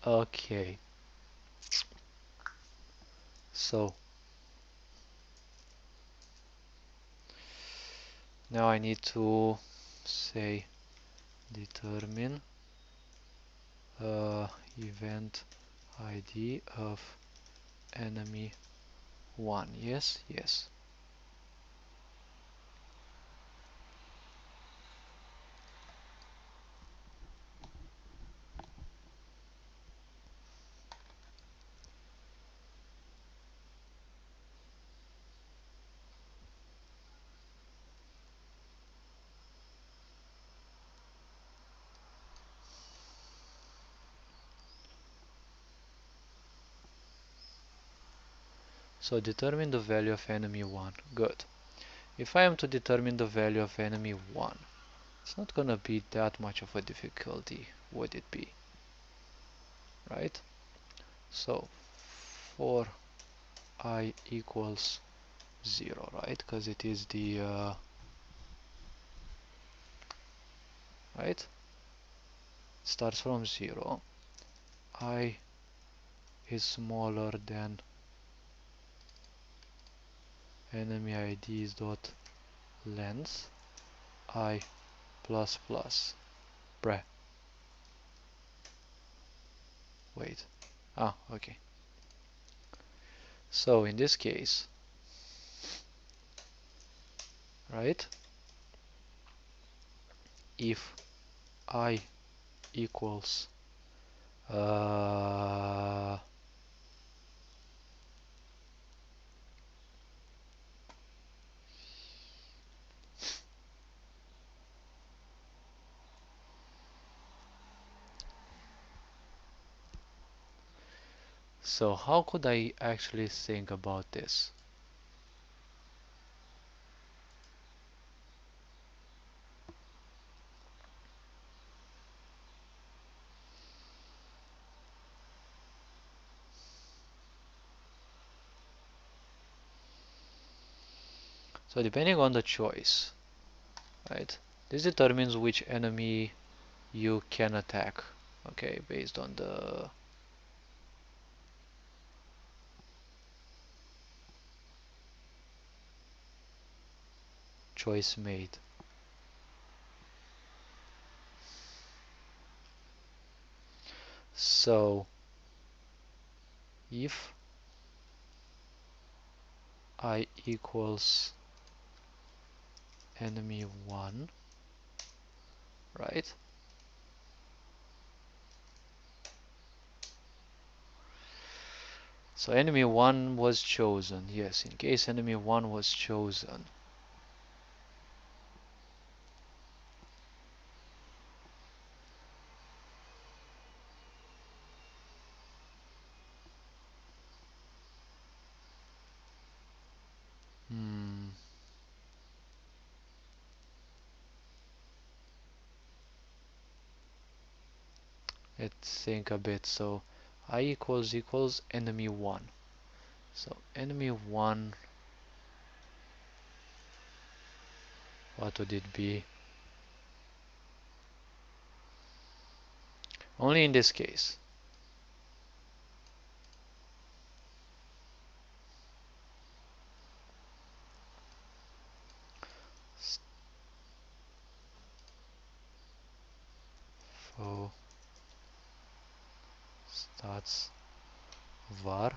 Okay. So now I need to say determine event ID of enemy 1. Yes, yes. So determine the value of enemy 1. Good. If I am to determine the value of enemy 1, it's not gonna be that much of a difficulty, would it be? Right? So for I equals 0, right? Because it is the right? Starts from 0. I is smaller than enemy IDs dot length I plus plus. Bruh. Wait. Ah, okay. So in this case, right? If I equals uh, so how could I actually think about this? So depending on the choice, right? This determines which enemy you can attack, okay, based on the choice made. So if I equals enemy 1, right? So enemy 1 was chosen. Yes, in case enemy 1 was chosen. Let's think a bit. So I equals enemy 1. So enemy 1, what would it be? Only in this case. So stats var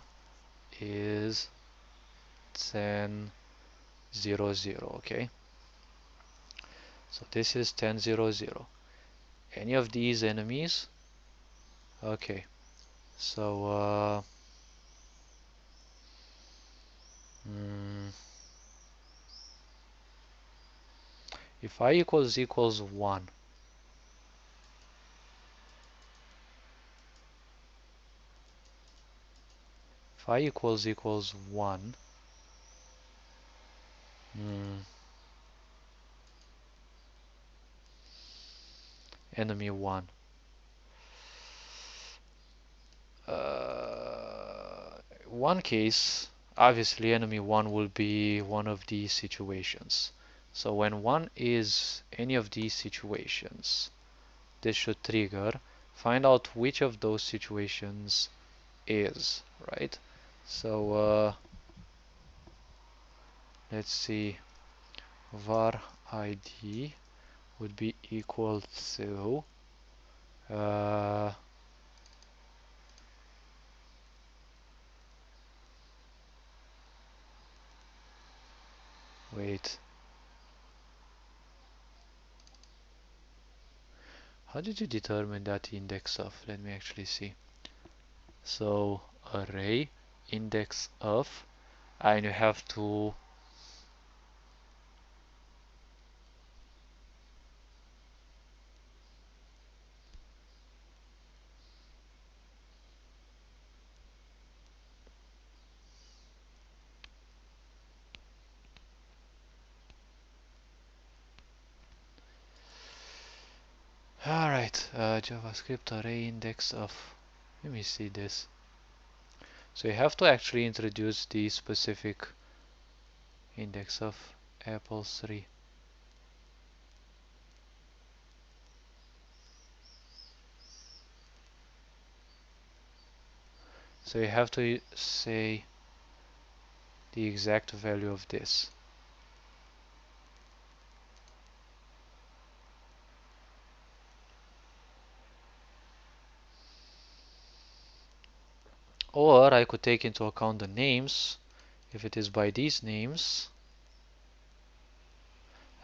is 1000. Okay, so this is 1000. Any of these enemies? Okay, so if I equals 1, if I equals 1, enemy 1. One case, obviously enemy 1 will be one of these situations. So when 1 is any of these situations, this should trigger. Find out which of those situations is, right? So let's see, var id would be equal to wait, how did you determine that index of? Let me actually see. So array index of, and you have to alright, JavaScript array index of, let me see this. So you have to actually introduce the specific index of apple 3. So you have to say the exact value of this. Or I could take into account the names, if it is by these names.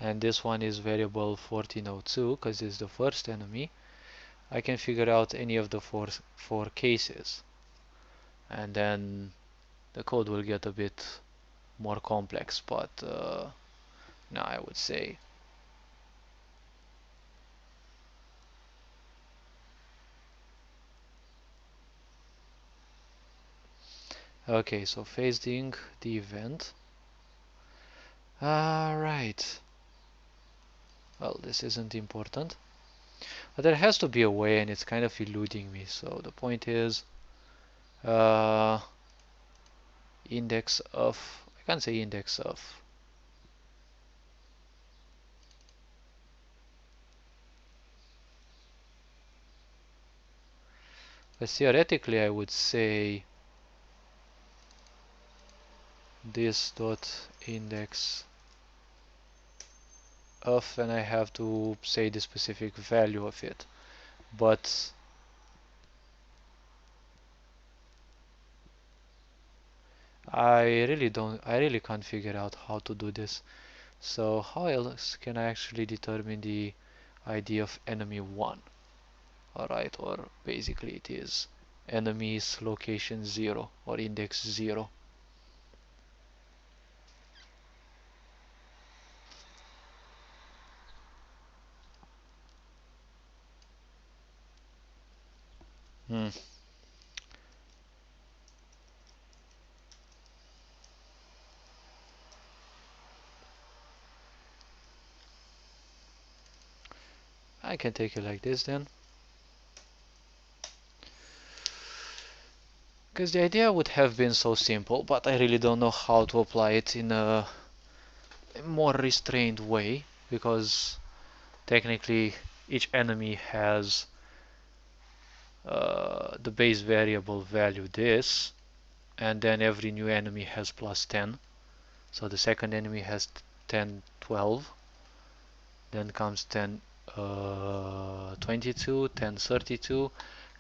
And this one is variable 1402 because it's the first enemy. I can figure out any of the four cases. And then the code will get a bit more complex, but no, I would say okay. So facing the event. Alright, well, this isn't important, but there has to be a way, and it's kind of eluding me. So the point is index of, I can't say index of, but theoretically I would say this dot index of, and I have to say the specific value of it. But I really can't figure out how to do this. So how else can I actually determine the ID of enemy 1? Alright, or basically it is enemy's location 0 or index 0. Hmm. I can take it like this then. Because the idea would have been so simple, but I really don't know how to apply it in a more restrained way, because technically each enemy has the base variable value this, and then every new enemy has plus 10. So the second enemy has 10, 12, then comes 10, 22, 10, 32,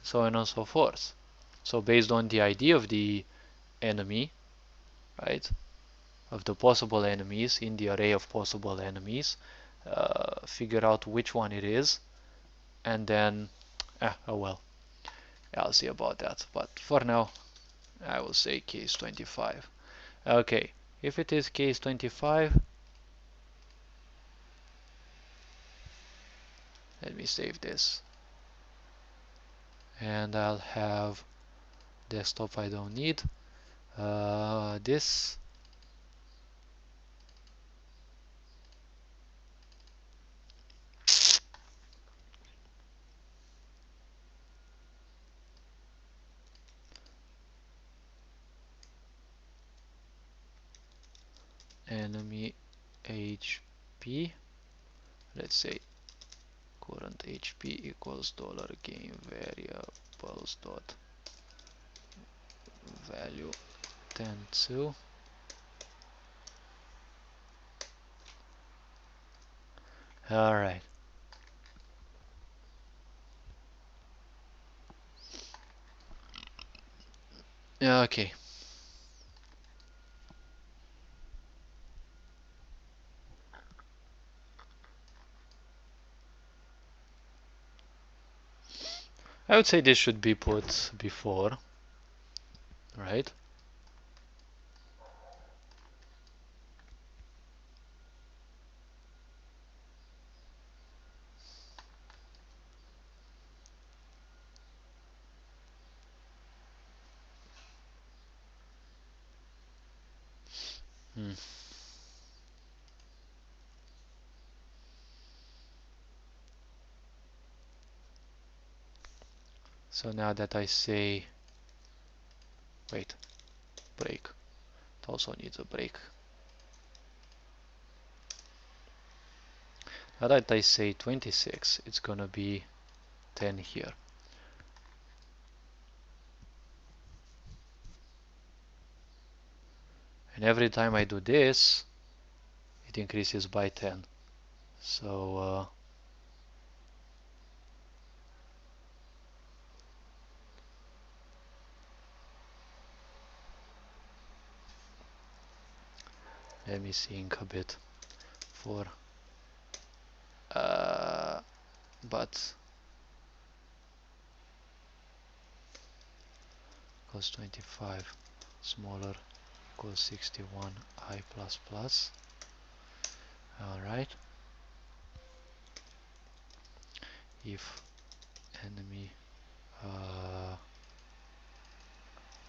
so on and so forth. So based on the ID of the enemy, right, of the possible enemies in the array of possible enemies, figure out which one it is, and then, oh well, I'll see about that. But for now, I will say case 25. Okay, if it is case 25, let me save this. And I'll have desktop I don't need. This enemy HP, let's say current HP equals $game variables dot value 10 to. Alright. Okay. I would say this should be put before, right? Hmm. So now that I say, wait, break, it also needs a break. Now that I say 26, it's gonna be 10 here. And every time I do this, it increases by 10. So let me think a bit for but equals 25 smaller equals 61 I plus plus. Alright, if enemy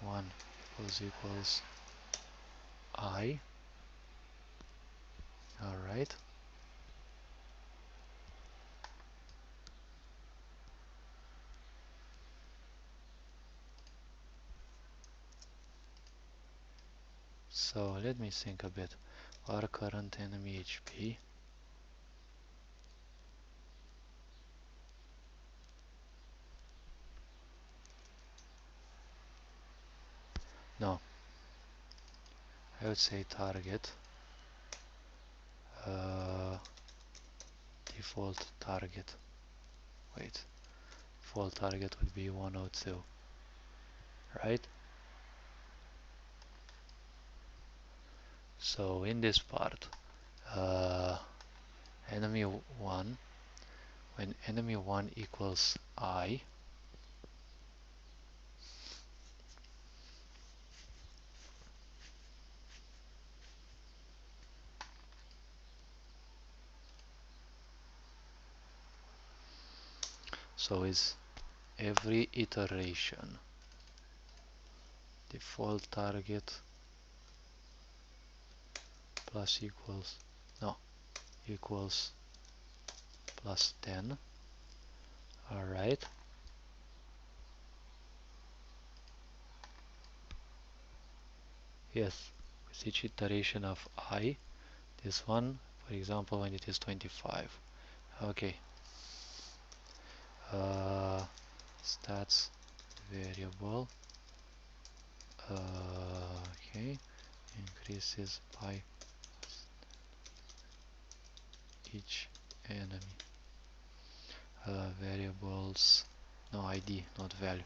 1 equals I. Alright, so let me think a bit. Our current enemy HP, no, I would say target, uh, default target, wait, default target would be 102, right? So in this part, enemy 1, when enemy 1 equals I, so is every iteration default target plus equals, no, equals plus 10. Alright. Yes, with each iteration of I, this one, for example, when it is 25. Okay. Stats variable. Okay. Increases by each enemy. Variables, no ID, not value.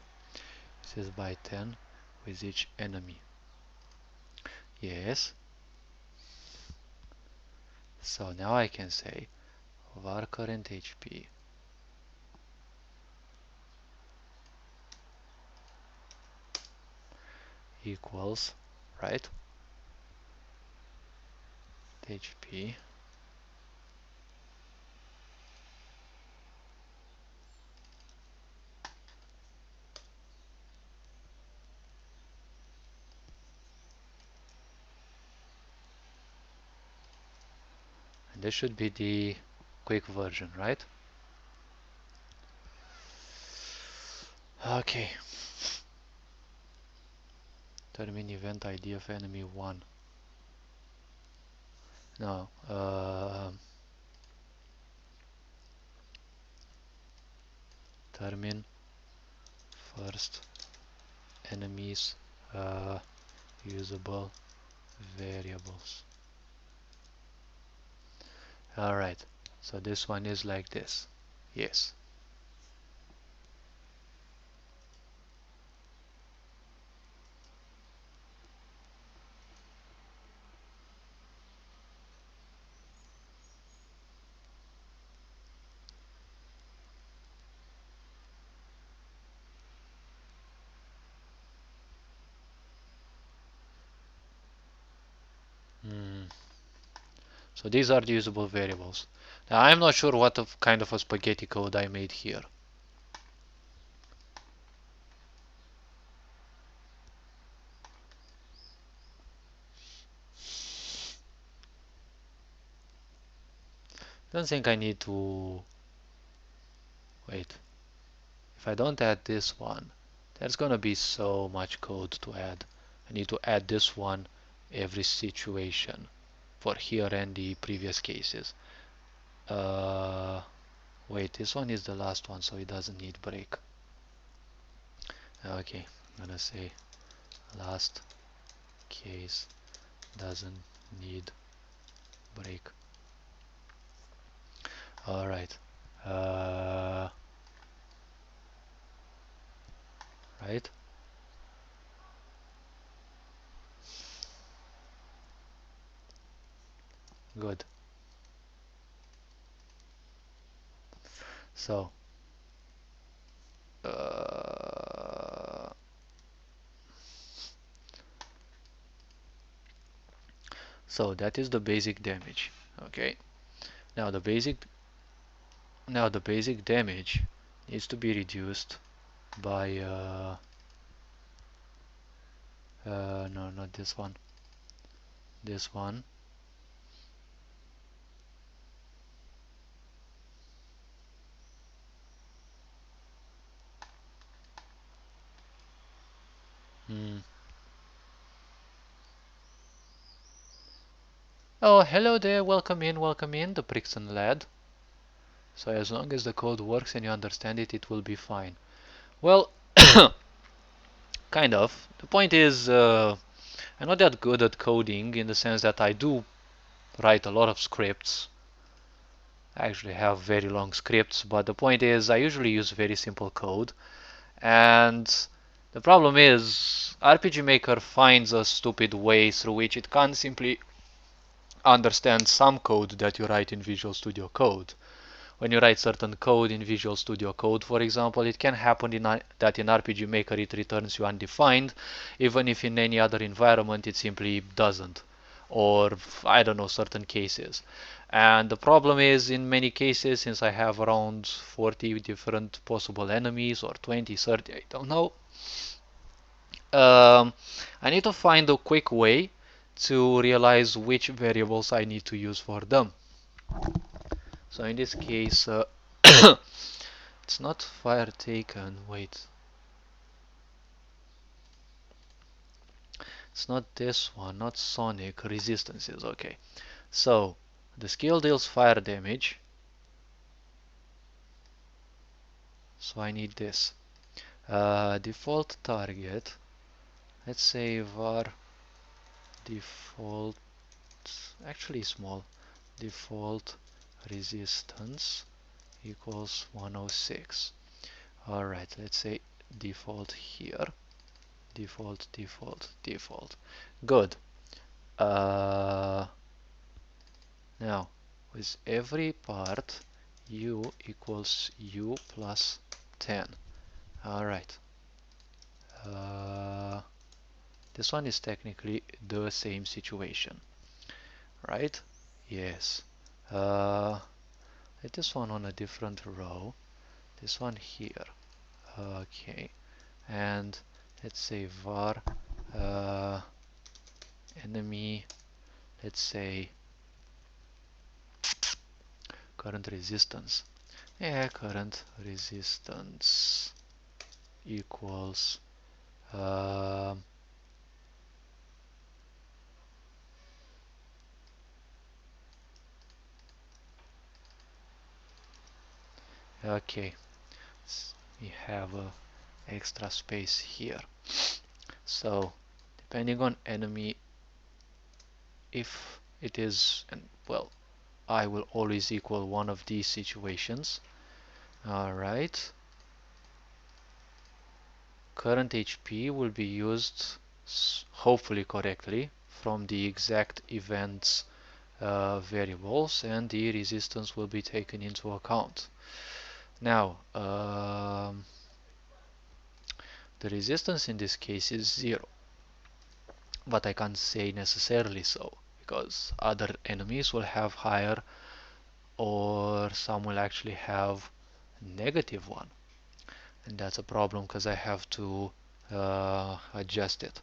This is by 10 with each enemy. Yes. So now I can say var current HP equals, right? HP and this should be the quick version, right? Okay. Determine event ID of enemy 1. No, determine first enemies usable variables. Alright, so this one is like this. Yes. So these are the usable variables. Now I'm not sure what kind of a spaghetti code I made here. Don't think I need to wait. If I don't add this one, there's gonna be so much code to add. I need to add this one every situation for here and the previous cases. Wait, this one is the last one, so it doesn't need break. Okay, I'm gonna say last case doesn't need break. Alright. Right? Good. So, so that is the basic damage. Okay. Now the basic damage needs to be reduced by no, not this one. This one. Oh, hello there, welcome in, the Brixton lad. So as long as the code works and you understand it, it will be fine. Well, kind of. The point is, I'm not that good at coding in the sense that I do write a lot of scripts. I actually have very long scripts, but the point is I usually use very simple code. And the problem is RPG Maker finds a stupid way through which it can't simply understand some code that you write in Visual Studio Code. When you write certain code in Visual Studio Code, for example, it can happen that in RPG Maker it returns you undefined, even if in any other environment it simply doesn't, or I don't know, certain cases. And the problem is, in many cases, since I have around 40 different possible enemies, or 20, 30, I don't know, I need to find a quick way to realize which variables I need to use for them. So in this case, it's not fire taken, wait. It's not this one, not sonic, resistances, okay. So, the skill deals fire damage. So I need this. Default target. Let's say var default, actually small, default resistance equals 106. Alright, let's say default here. Default, default, default. Good. Now, with every part, u equals u plus 10. Alright. This one is technically the same situation, right? Yes. Let this one on a different row. This one here. Okay. And let's say var enemy, let's say current resistance. Yeah, current resistance equals okay, we have a extra space here. So depending on enemy, if it is, and well, I will always equal one of these situations. Alright, current HP will be used hopefully correctly from the exact events variables, and the resistance will be taken into account. Now, the resistance in this case is 0, but I can't say necessarily so, because other enemies will have higher, or some will actually have -1, and that's a problem because I have to adjust it.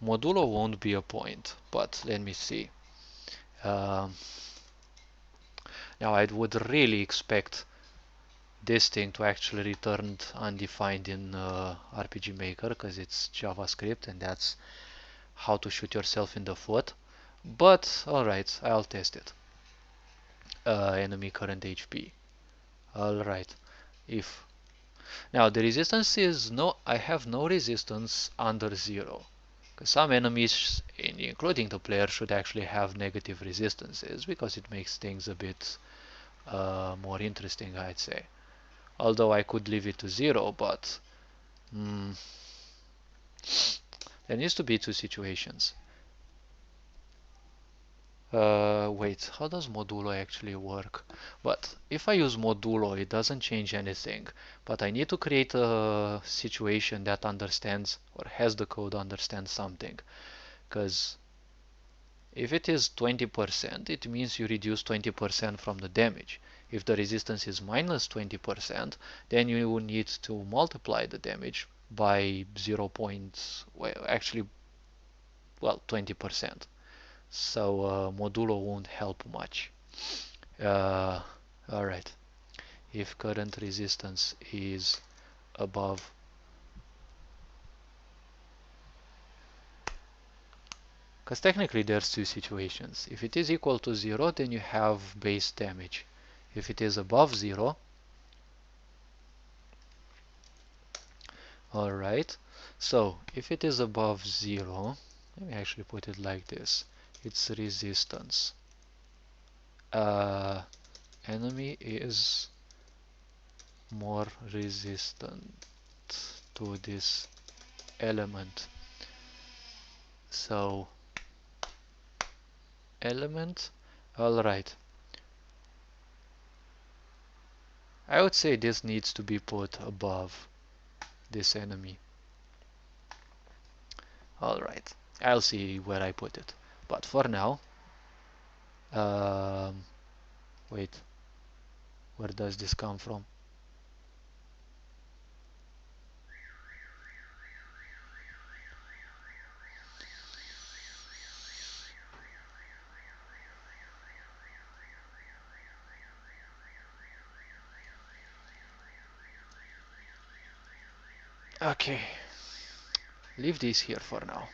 Modulo won't be a point, but let me see. Now I would really expect this thing to actually return undefined in RPG Maker because it's JavaScript and that's how to shoot yourself in the foot. But alright, I'll test it. Enemy current HP. Alright, if now the resistance is no, I have no resistance under 0. Because some enemies, including the player, should actually have negative resistances because it makes things a bit more interesting, I'd say. Although I could leave it to 0, but there needs to be two situations. Wait, how does modulo actually work? But if I use modulo, it doesn't change anything. But I need to create a situation that understands or has the code understand something. Because if it is 20%, it means you reduce 20% from the damage. If the resistance is minus 20%, then you will need to multiply the damage by 0. Well, actually, well, 20%. So modulo won't help much. Alright, if current resistance is above, because technically there's two situations. If it is equal to 0, then you have base damage. If it is above 0, alright, so if it is above 0, let me actually put it like this. It's resistance. Enemy is more resistant to this element. So element, alright. I would say this needs to be put above this enemy. Alright, I'll see where I put it. But for now, um, wait, where does this come from? Okay, leave these here for now.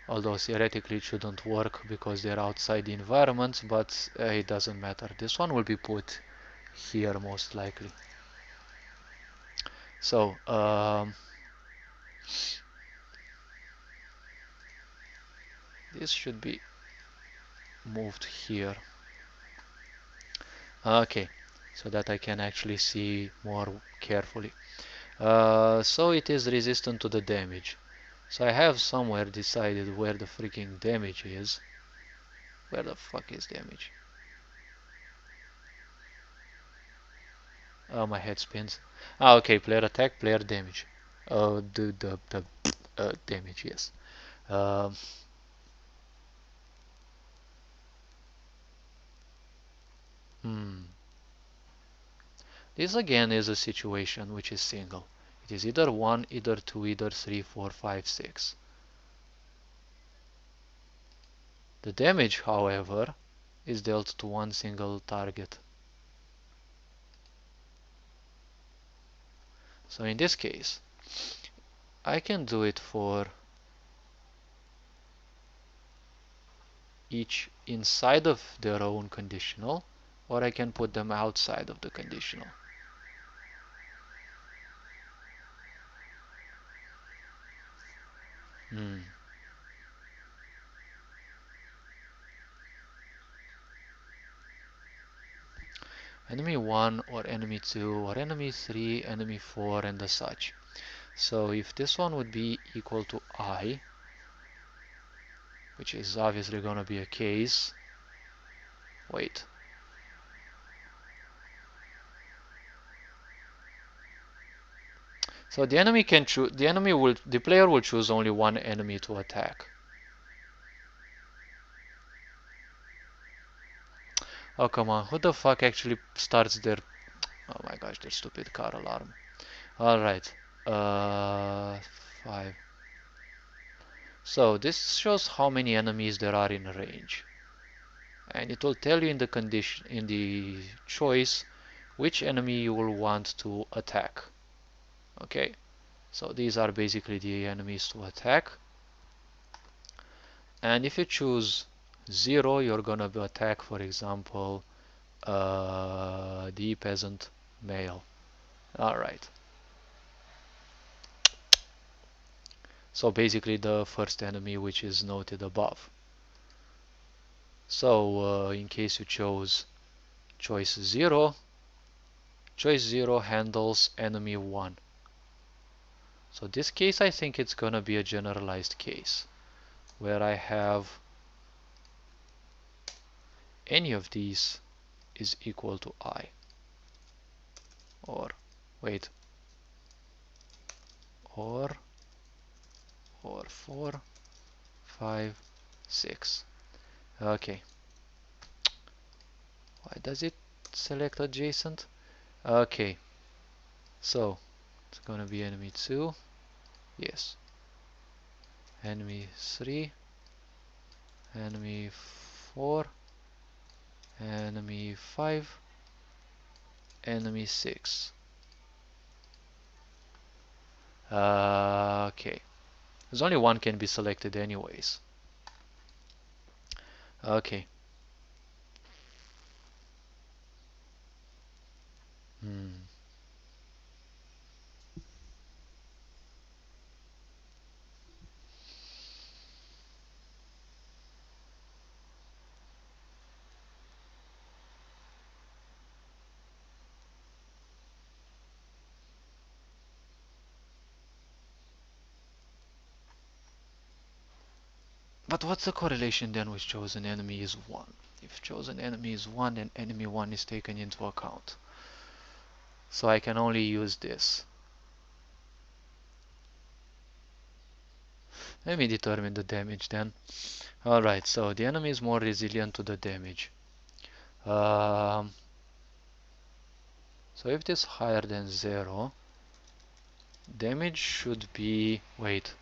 Although theoretically it shouldn't work because they're outside the environment, but it doesn't matter. This one will be put here most likely. So, this should be moved here. Okay, so that I can actually see more carefully. So it is resistant to the damage. So I have somewhere decided where the freaking damage is. Where the fuck is damage? Oh, my head spins. Ah, okay, player attack, player damage. The damage, yes. Um, hmm. This again is a situation which is single. It is either 1, either 2, either 3, 4, 5, 6. The damage, however, is dealt to one single target. So in this case, I can do it for each inside of their own conditional, or I can put them outside of the conditional. Hmm. Enemy 1 or enemy 2 or enemy 3, enemy 4 and the such. So if this one would be equal to I, which is obviously gonna be a case. Wait. So the enemy can choose. The player will choose only one enemy to attack. Oh come on! Who the fuck actually starts their? Oh my gosh! Their stupid car alarm. All right. 5. So this shows how many enemies there are in range, and it will tell you in the condition in the choice which enemy you will want to attack. Okay. So these are basically the enemies to attack. And if you choose 0, you're gonna attack, for example, the peasant male. Alright. So basically the first enemy which is noted above. So in case you chose choice 0, choice 0 handles enemy 1. So this case I think it's gonna be a generalized case where I have any of these is equal to I. Or wait, or 4, 5, 6. Okay. Why does it select adjacent? Okay. So it's gonna be enemy 2. Yes. Enemy 3. Enemy 4. Enemy 5. Enemy 6. Okay. There's only one can be selected anyways. Okay. Hmm. But what's the correlation then with chosen enemy is 1? If chosen enemy is 1, then enemy 1 is taken into account. So I can only use this. Let me determine the damage then. Alright, so the enemy is more resilient to the damage. So if it is higher than 0, damage should be, wait,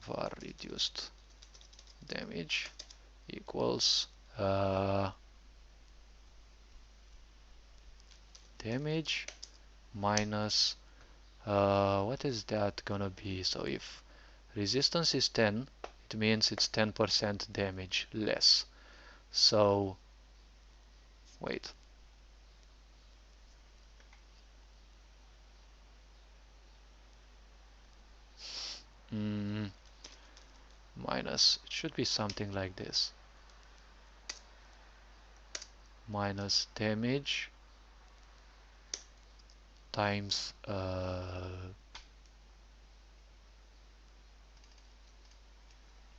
var reduced damage equals damage minus what is that gonna be? So if resistance is 10, it means it's 10% damage less. So wait, minus, it should be something like this, minus damage times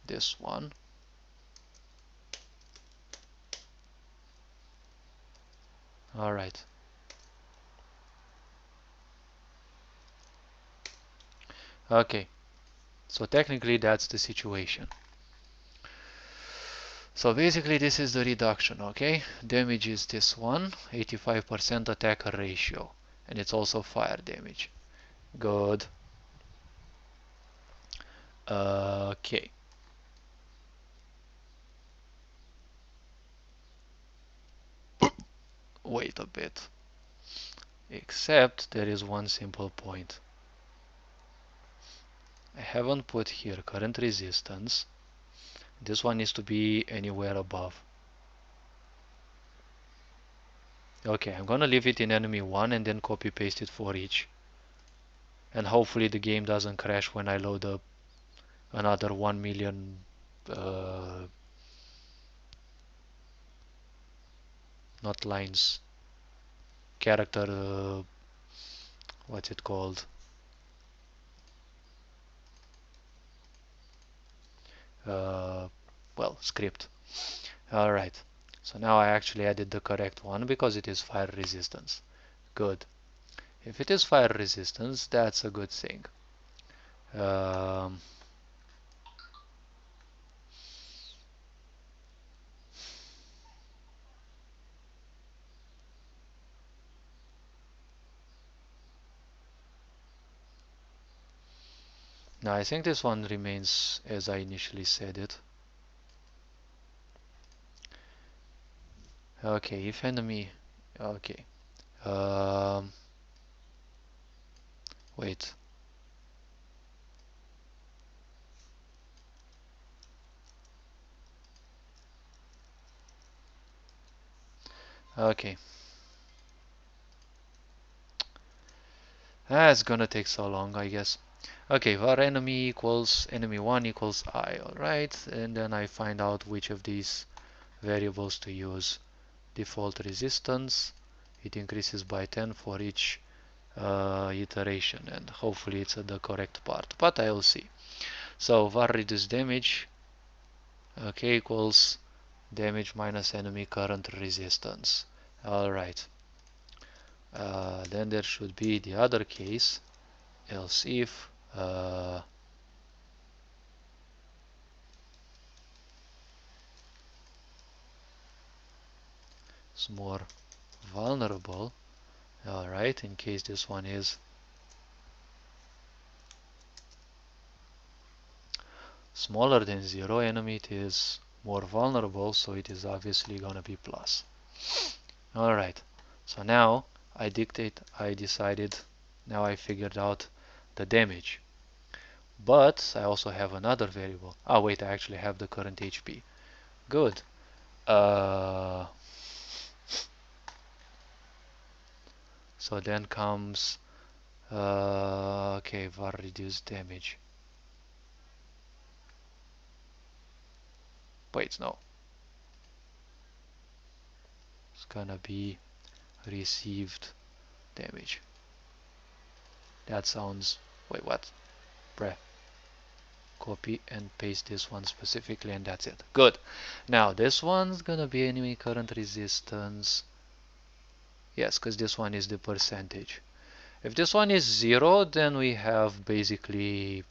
this one. Alright. Okay. So technically that's the situation. So basically this is the reduction, okay? Damage is this one, 85% attacker ratio. And it's also fire damage. Good. Okay. Wait a bit. Except there is one simple point. I haven't put here current resistance. This one needs to be anywhere above. Okay, I'm gonna leave it in enemy 1 and then copy paste it for each. And hopefully the game doesn't crash when I load up another 1 million not lines, character, what's it called? Well, script. Alright, so now I actually added the correct one because it is fire resistance. Good. If it is fire resistance, that's a good thing. Um, Now I think this one remains as I initially said it. Okay, if enemy... Okay. Um, Wait. Okay. It's gonna take so long, I guess. Okay, var enemy equals enemy 1 equals I, alright, and then I find out which of these variables to use. Default resistance, it increases by 10 for each iteration, and hopefully it's the correct part, but I'll see. So var reduce damage, okay, equals damage minus enemy current resistance. Alright, then there should be the other case, else if it's more vulnerable. Alright, in case this one is smaller than 0, enemy it is more vulnerable, so it is obviously gonna be plus. Alright, so now I decided, now I figured out the damage. But I also have another variable. Oh wait, I actually have the current HP. Good. So then comes okay, var reduce damage. Wait, no. It's gonna be received damage. That sounds... Wait, what? Bruh. copy and paste this one specifically, and that's it. Good. Now this one's gonna be enemy current resistance. Yes, because this one is the percentage. If this one is 0, then we have basically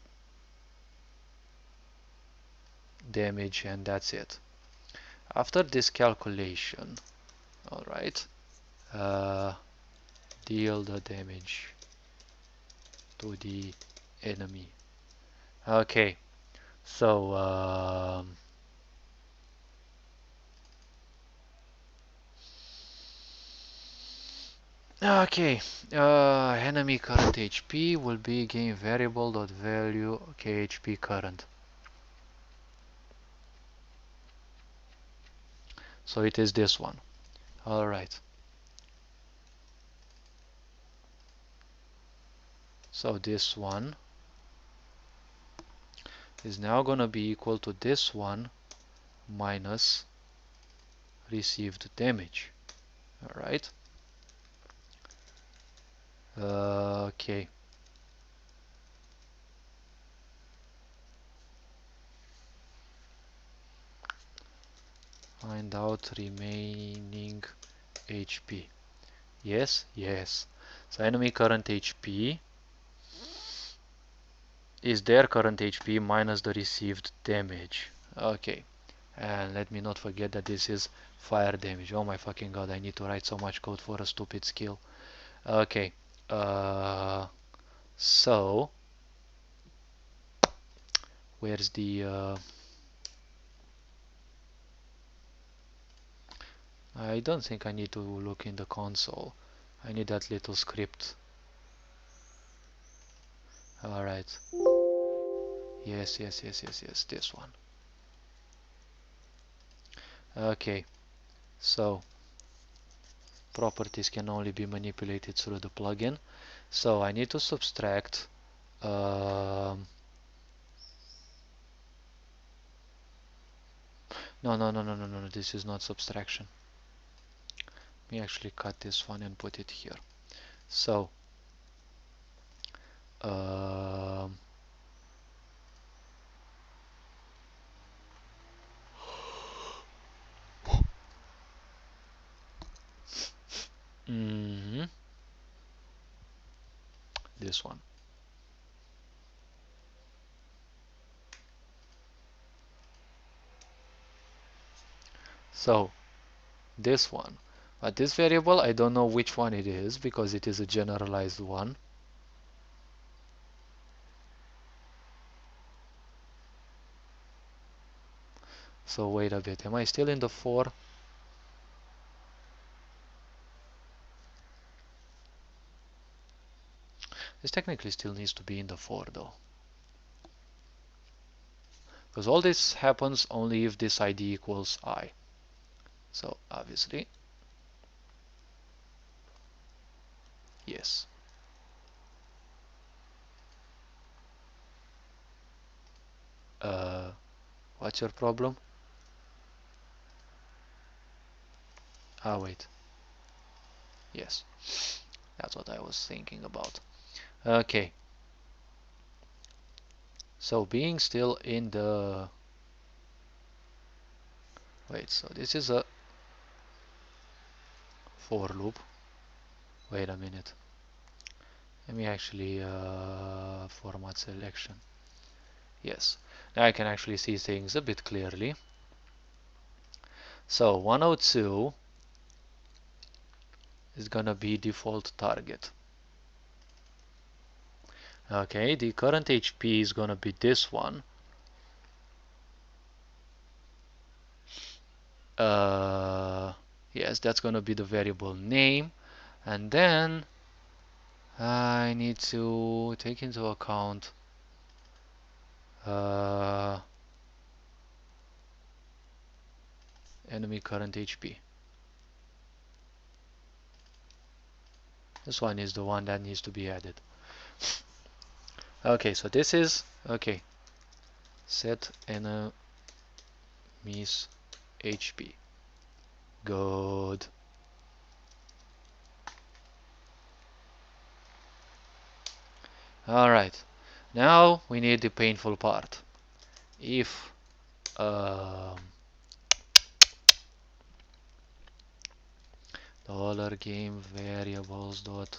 damage, and that's it. After this calculation, alright, deal the damage to the enemy. Okay, so okay, enemy current HP will be game variable dot value. Okay, HP current. So it is this one. All right. So this one is now gonna be equal to this one minus received damage. All right. Okay. Find out remaining HP. Yes, yes. So enemy current HP is their current HP minus the received damage. Okay. And let me not forget that this is fire damage. Oh my fucking god, I need to write so much code for a stupid skill. Okay. So where's the I don't think I need to look in the console. I need that little script. Alright. Yes, yes, yes, yes, yes, this one. Okay, so properties can only be manipulated through the plugin. So I need to subtract no, no, no, no, no, no, this is not subtraction. Let me actually cut this one and put it here. So um, mm-hmm, this one. So this one. But this variable, I don't know which one it is because it is a generalized one. So wait a bit, am I still in the 4? This technically still needs to be in the 4 though. Because all this happens only if this ID equals I. So obviously, yes. What's your problem? Ah, wait. Yes. That's what I was thinking about. Okay. So being still in the... Wait, so this is a for loop. Wait a minute. Let me actually format selection. Yes. Now I can actually see things a bit clearly. So 102 is gonna be default target. Okay, the current HP is gonna be this one. Yes, that's gonna be the variable name, and then I need to take into account enemy current HP. This one is the one that needs to be added. Okay, so this is okay. Set enemy's HP. Good. Alright, now we need the painful part. if dollar game variables dot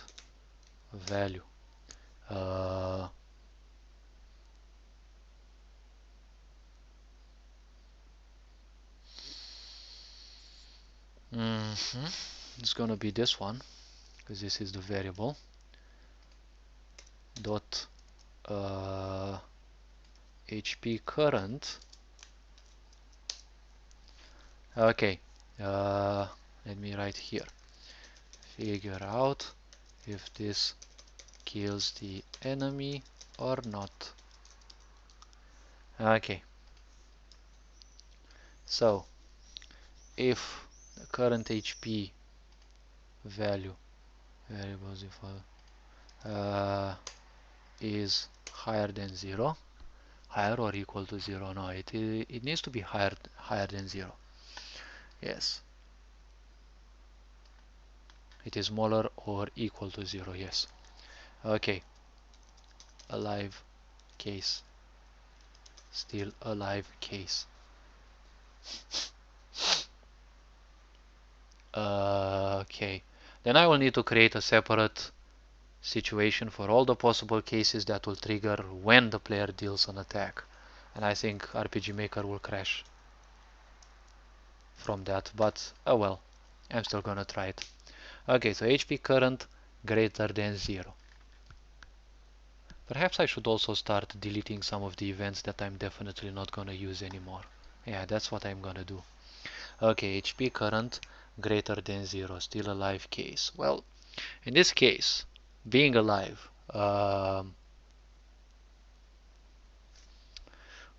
value uh, it's gonna be this one because this is the variable dot HP current. Okay, let me write here, figure out if this kills the enemy or not. Okay, so if the current HP value variables is higher than 0, higher or equal to 0, no, it needs to be higher than 0. Yes, it is smaller or equal to 0. Yes. Okay, alive case, still alive case. Okay, then I will need to create a separate situation for all the possible cases that will trigger when the player deals an attack, and I think RPG Maker will crash from that, but oh well, I'm still gonna try it. Okay, so HP current greater than 0. Perhaps I should also start deleting some of the events that I'm definitely not gonna use anymore. Yeah, that's what I'm gonna do. Okay, HP current greater than 0, still alive case. Well, in this case, being alive,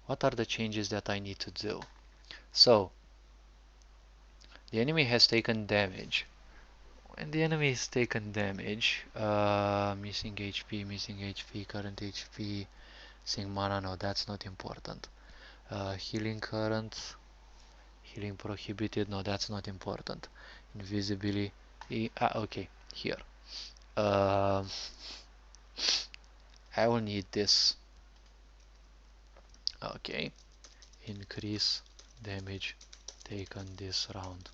what are the changes that I need to do? So, the enemy has taken damage. When the enemy has taken damage, missing HP, current HP, missing mana, no, that's not important. Healing current, healing prohibited, no, that's not important. Invisibility, okay, here. Uh, I will need this. Okay, increase damage taken this round.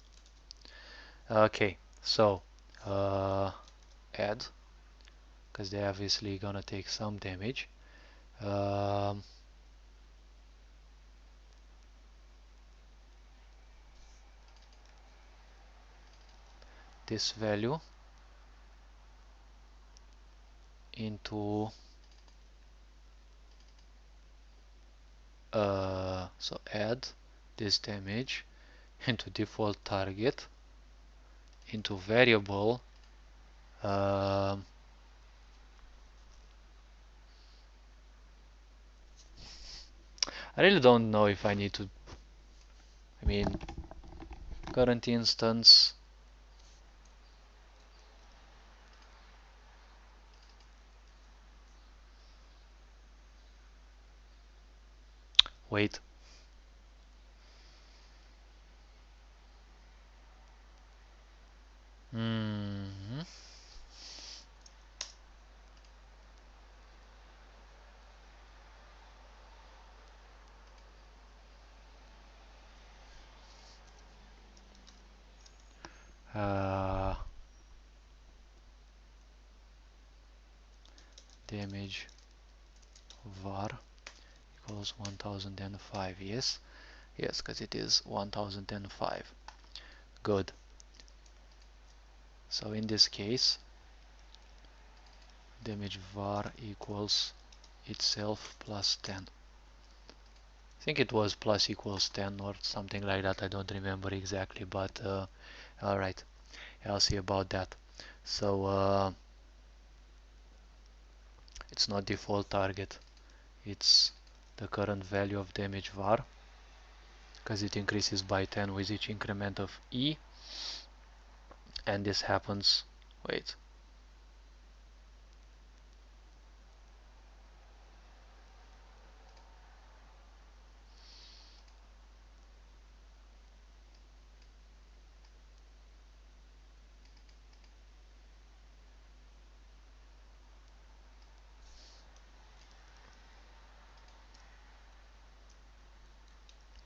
Okay, so add, because they're obviously gonna take some damage. This value into so add this damage into default target into variable I really don't know if I need to. I mean, current instance. Wait. Mm-hmm. Uh, Damage var equals 1005. Yes, yes, because it is 1005. Good. So in this case, damage var equals itself plus 10. I think it was plus equals 10 or something like that. I don't remember exactly, but alright, I'll see about that. So it's not default target, it's the current value of damage var, because it increases by 10 with each increment of E, and this happens, wait,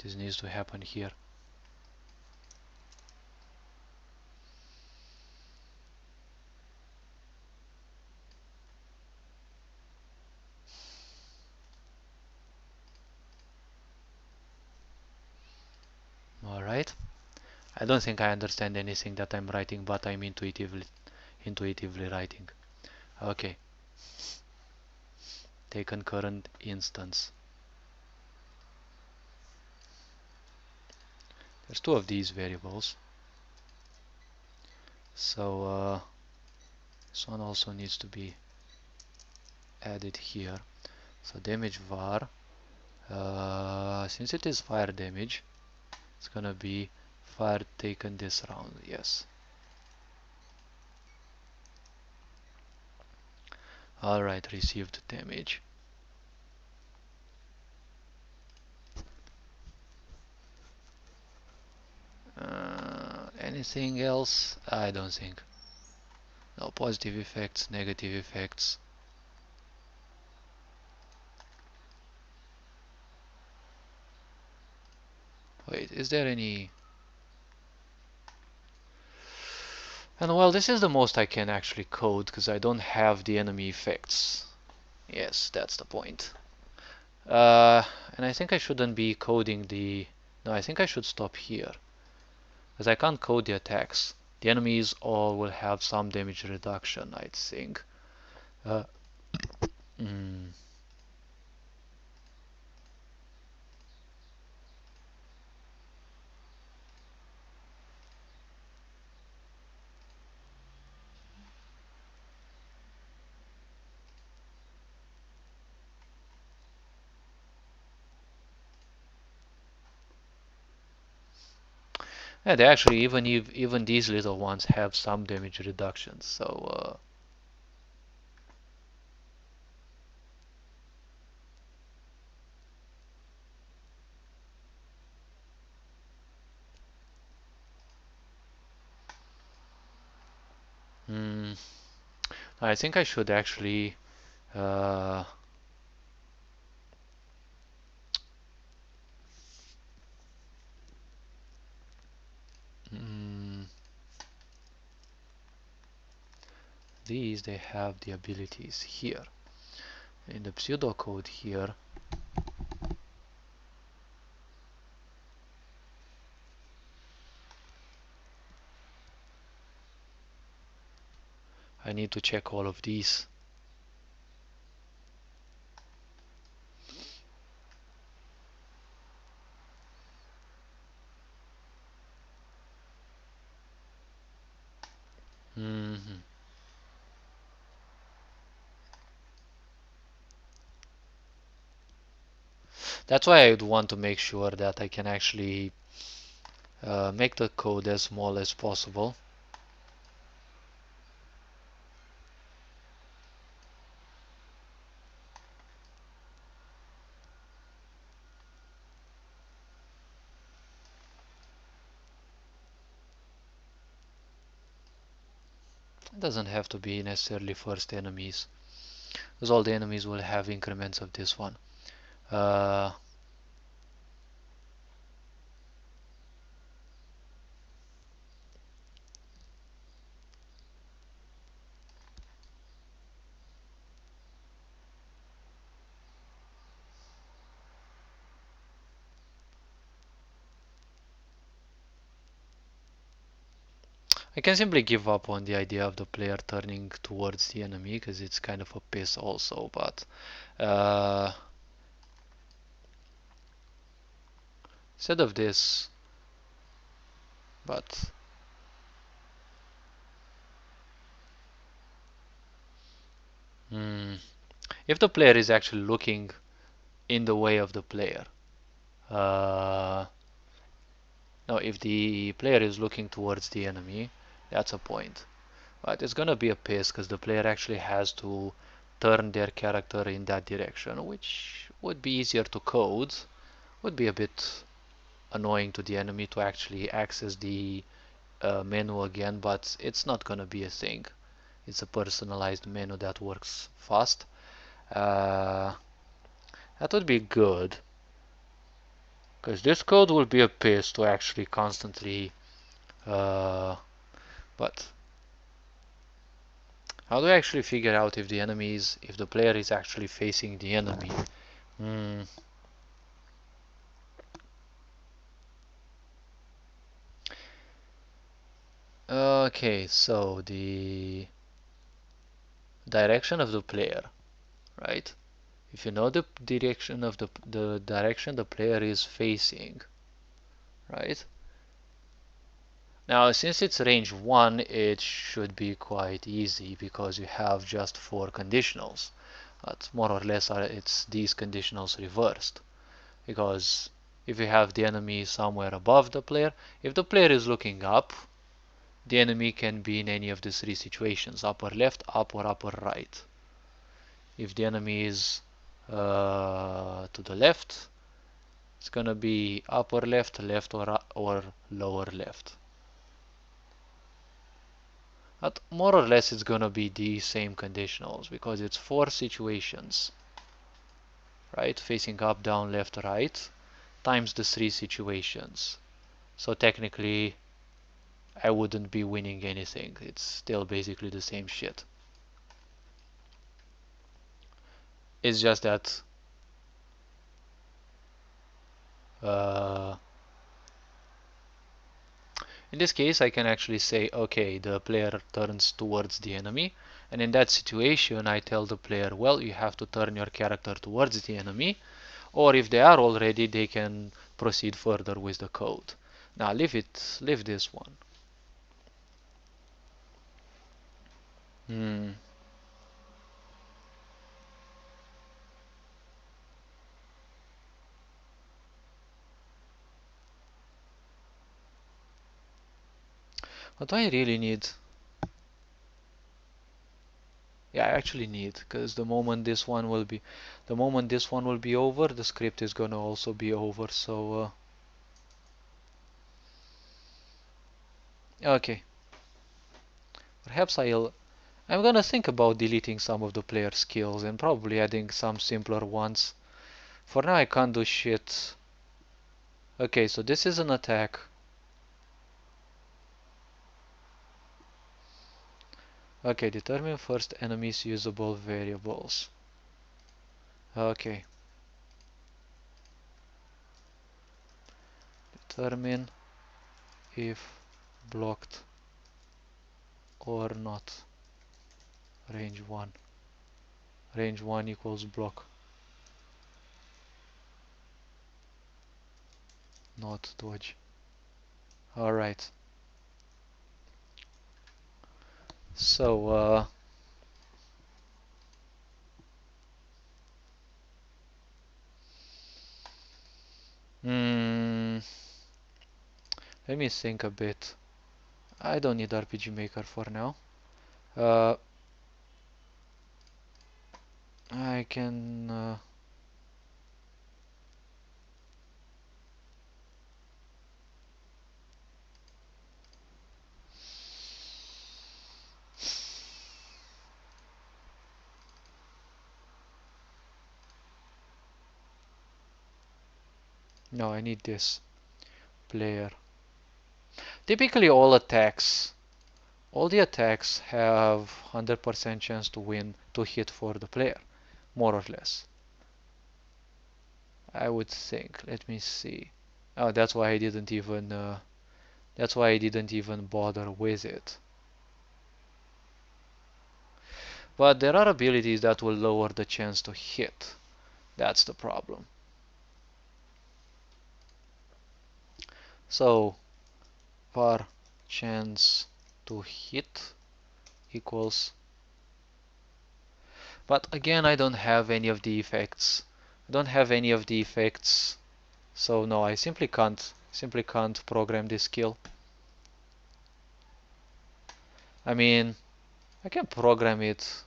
This needs to happen here. Alright. I don't think I understand anything that I'm writing, but I'm intuitively writing. Okay. Taken current instance. There's two of these variables. So this one also needs to be added here. So damage var, since it is fire damage, it's gonna be fire taken this round. Yes. Alright, received damage. Anything else? I don't think. No positive effects, negative effects. Wait, is there any? And well, this is the most I can actually code because I don't have the enemy effects. Yes, that's the point. And I think I shouldn't be coding the... No, I think I should stop here. Because I can't code the attacks. The enemies all will have some damage reduction, I think. Uh, mm. Yeah, they actually, even these little ones have some damage reductions, so... Mm, I think I should actually... Uh, mm, these, they have the abilities here. In the pseudocode here, I need to check all of these. Mm-hmm. That's why I'd want to make sure that I can actually make the code as small as possible. It doesn't have to be necessarily first enemies, because all the enemies will have increments of this one. Uh, I can simply give up on the idea of the player turning towards the enemy, because it's kind of a piss also, but instead of this, but mm, if the player is actually looking in the way of the player, uh, no, if the player is looking towards the enemy, that's a point. But it's gonna be a piss because the player actually has to turn their character in that direction, which would be easier to code, would be a bit annoying to the enemy to actually access the menu again, but it's not gonna be a thing. It's a personalized menu that works fast. Uh, that would be good. Because this code will be a piss to actually constantly but how do I actually figure out if if the player is actually facing the enemy? Okay, so the direction of the player, right? If you know the direction of the direction the player is facing, right? Now, since it's range 1, it should be quite easy because you have just 4 conditionals. But more or less, it's these conditionals reversed. Because if you have the enemy somewhere above the player, if the player is looking up, the enemy can be in any of these 3 situations, upper left, up or upper right. If the enemy is to the left, it's gonna be upper left, left or lower left. But more or less it's gonna be the same conditionals because it's 4 situations, right? Facing up, down, left, right, times the 3 situations. So technically I wouldn't be winning anything. It's still basically the same shit. It's just that in this case I can actually say, okay, the player turns towards the enemy, and in that situation I tell the player, well, you have to turn your character towards the enemy, or if they are already, they can proceed further with the code. Now leave this one. What do I really need? Yeah, I actually need, because the moment this one will be over, the script is gonna also be over. So okay, perhaps I'm gonna think about deleting some of the player skills and probably adding some simpler ones. For now I can't do shit. Okay, so this is an attack. Okay, determine first enemy's usable variables. Okay. Determine if blocked or not. Range 1. Range 1 equals block. Not dodge. Alright. So, let me think a bit. I don't need RPG Maker for now. I can no, I need this player. Typically all the attacks have 100% chance to win, to hit for the player, more or less. I would think. Let me see. Oh, that's why I didn't even bother with it. But there are abilities that will lower the chance to hit. That's the problem. So var chance to hit equals, but again I don't have any of the effects. So no, I simply can't program this skill. I mean, I can program it.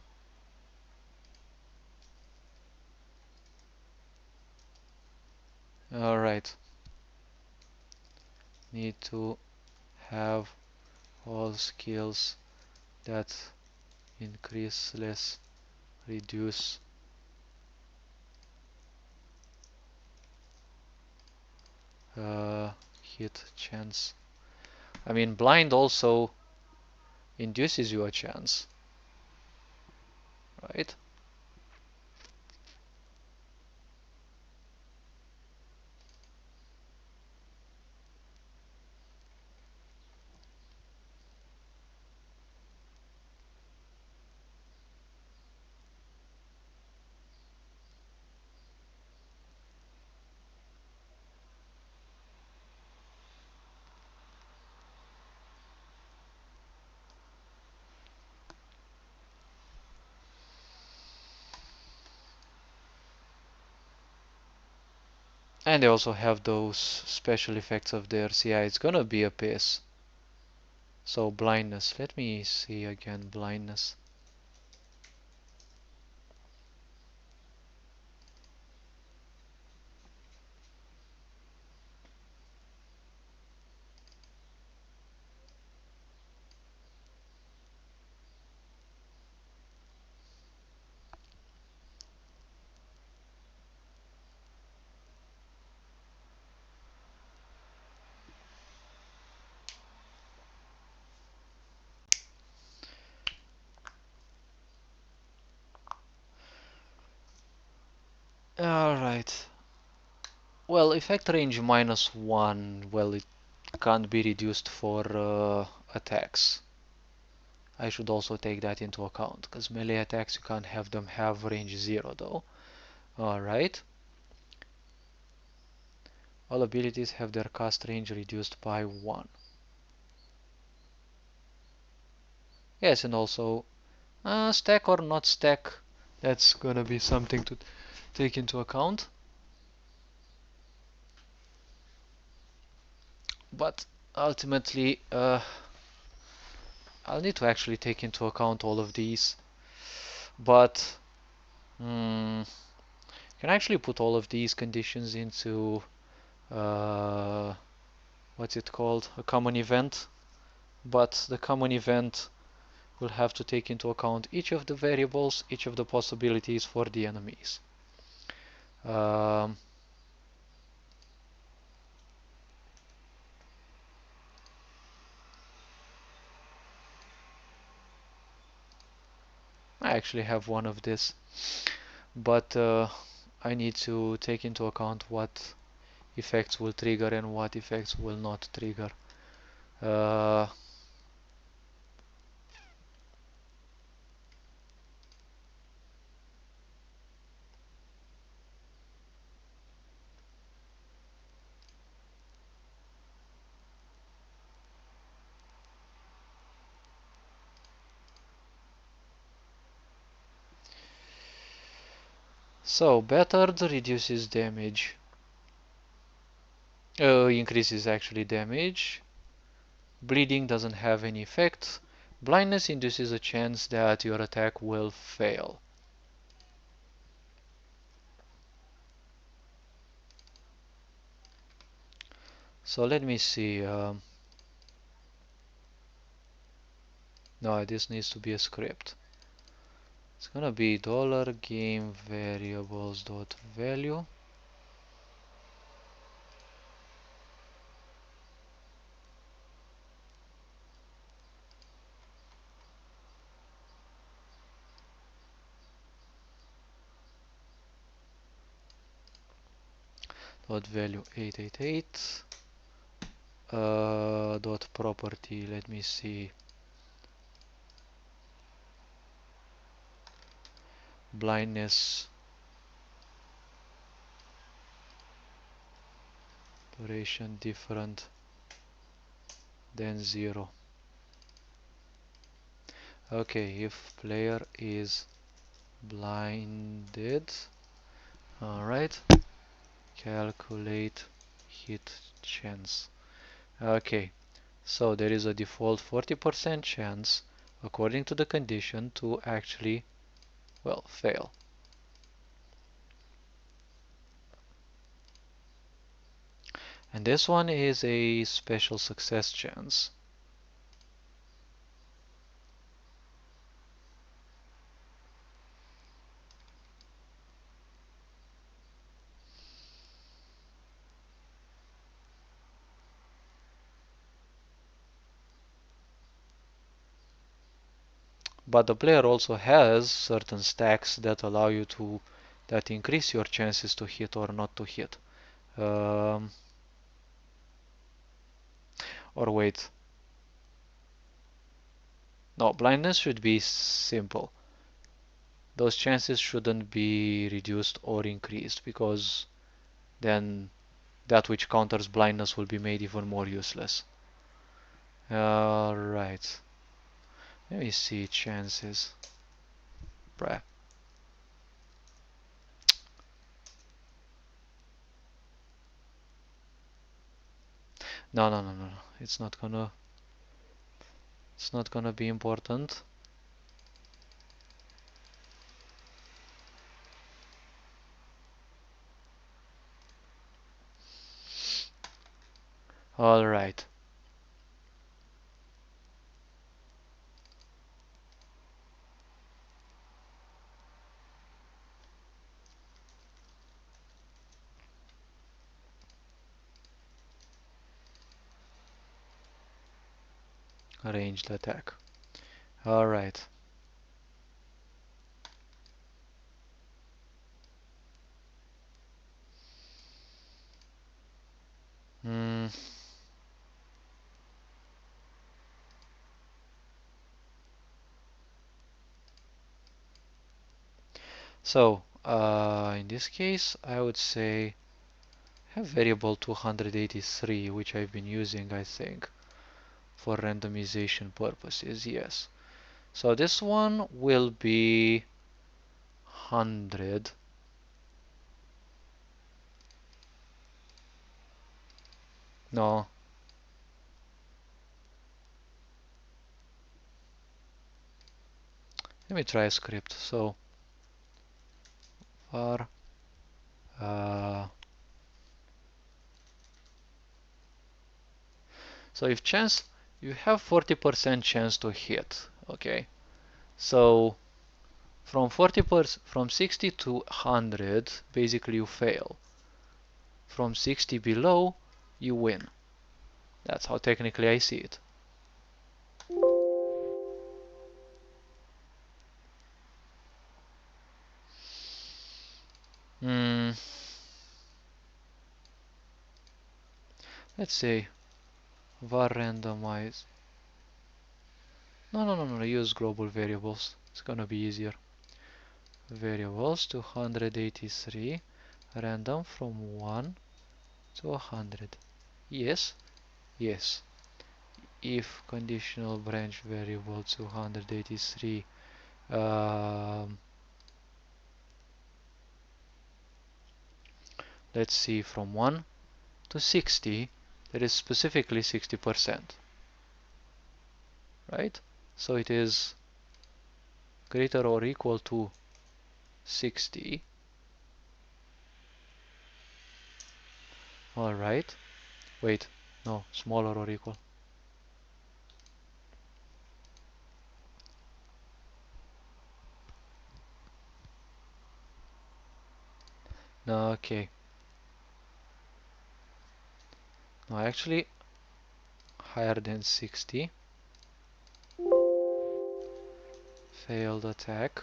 Alright. Need to have all skills that increase less reduce hit chance. I mean, blind also induces you a chance, right? And they also have those special effects of theirs. Yeah, it's gonna be a piss. So blindness. Let me see again. Blindness. Alright. Well, effect range -1. Well, it can't be reduced for attacks. I should also take that into account, because melee attacks you can't have them have range 0 though. Alright. All abilities have their cast range reduced by 1. Yes, and also stack or not stack, that's gonna be something to take into account. But ultimately, I'll need to actually take into account all of these. But can actually put all of these conditions into what's it called? A common event. But the common event will have to take into account each of the variables, each of the possibilities for the enemies. Um, I actually have one of this, but I need to take into account what effects will trigger and what effects will not trigger. Uh, so battered reduces damage, increases actually damage. Bleeding doesn't have any effect. Blindness induces a chance that your attack will fail. So let me see. No, this needs to be a script. It's gonna be $game variables dot value. Dot value 888. Dot property. Let me see. Blindness duration different than 0. Okay, if player is blinded, alright, calculate hit chance. Okay, so there is a default 40% chance according to the condition to actually, well, fail. And this one is a special success chance. But the player also has certain stacks that allow you to that increase your chances to hit or not to hit. Or wait, no, blindness should be simple. Those chances shouldn't be reduced or increased, because then that which counters blindness will be made even more useless. Alright, let me see chances. Bruh. No, no, no, no, no. It's not gonna be important. Alright. Ranged attack. Alright. Hmm. So, in this case, I would say have variable 283, which I've been using, I think, for randomization purposes, yes. So this one will be 100. No, let me try a script. So var so if chance, you have 40% chance to hit, okay? So from 40%, from 60 to 100, basically you fail. From 60 below, you win. That's how technically I see it. Hmm. Let's say var randomize. No, no, no, no. Use global variables. It's gonna be easier. Variables 283, random from 1 to 100. Yes, yes. If conditional branch variable 283, let's see, from 1 to 60, that is specifically 60%, right? So it is greater or equal to 60. Alright. Wait, no, smaller or equal. No, okay. No, actually, higher than 60. Failed attack.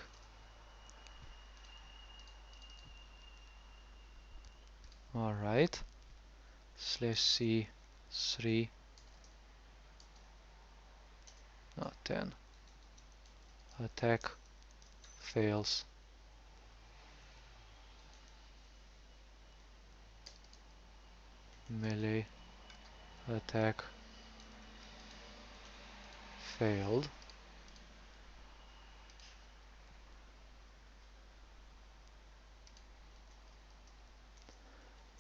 Alright. Slash C 3. Not 10. Attack fails. Melee attack failed.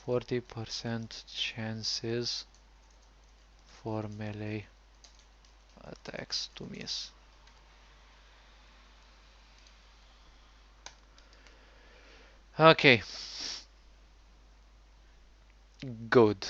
%40 chances for melee attacks to miss. Okay. Good.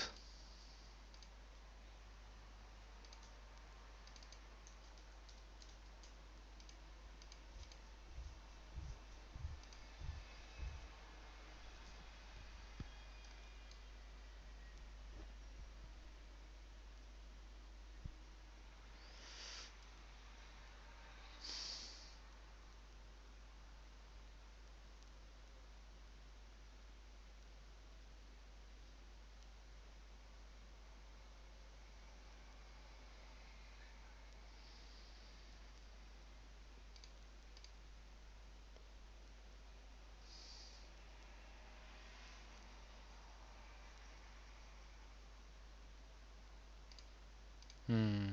Hmm.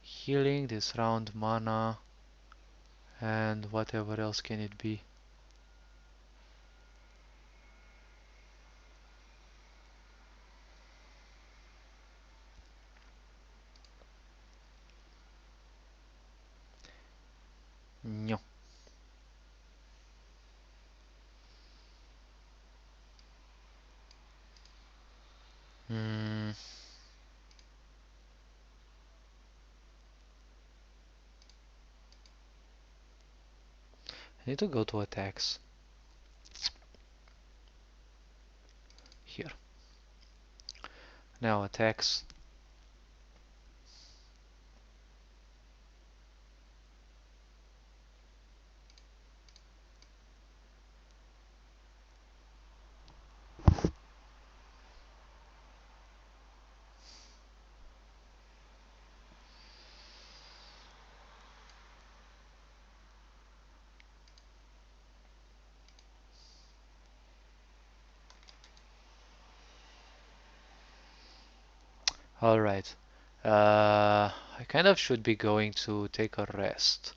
Healing, this round mana, and whatever else can it be? No. Hmm. I need to go to attacks. Here. Now attacks. Alright. I kind of should be going to take a rest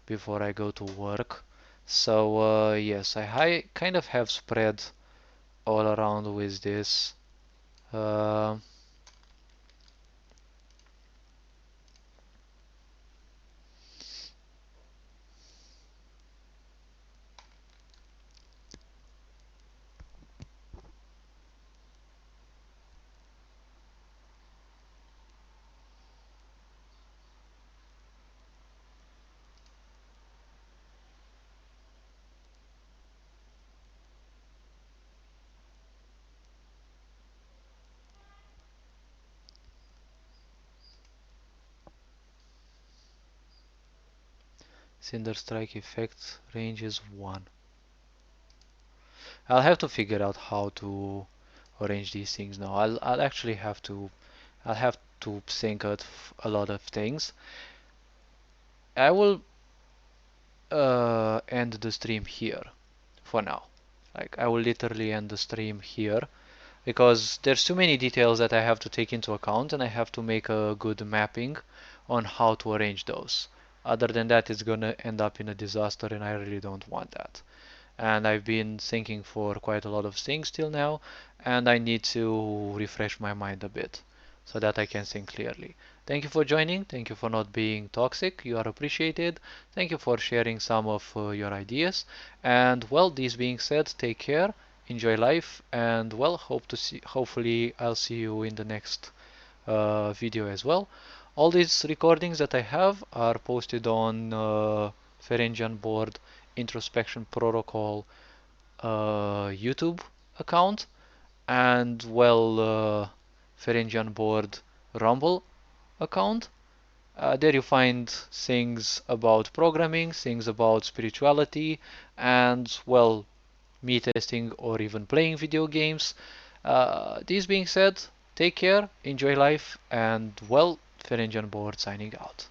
before I go to work. So, yes, I kind of have spread all around with this. Uh, Cinder Strike effect range is 1. I'll have to figure out how to arrange these things now. I'll actually I'll have to think of a lot of things. I will end the stream here for now. Like I will literally end the stream here because there's too many details that I have to take into account and I have to make a good mapping on how to arrange those. Other than that, it's gonna end up in a disaster and I really don't want that. And I've been thinking for quite a lot of things till now, and I need to refresh my mind a bit so that I can think clearly. Thank you for joining. Thank you for not being toxic. You are appreciated. Thank you for sharing some of your ideas. And well, this being said, take care, enjoy life, and well, hopefully I'll see you in the next video as well. All these recordings that I have are posted on Ferengian Board Introspection Protocol YouTube account and well Ferengian Board Rumble account. There you find things about programming, things about spirituality, and well, me testing or even playing video games. This being said, take care, enjoy life, and well, Ferengian Board signing out.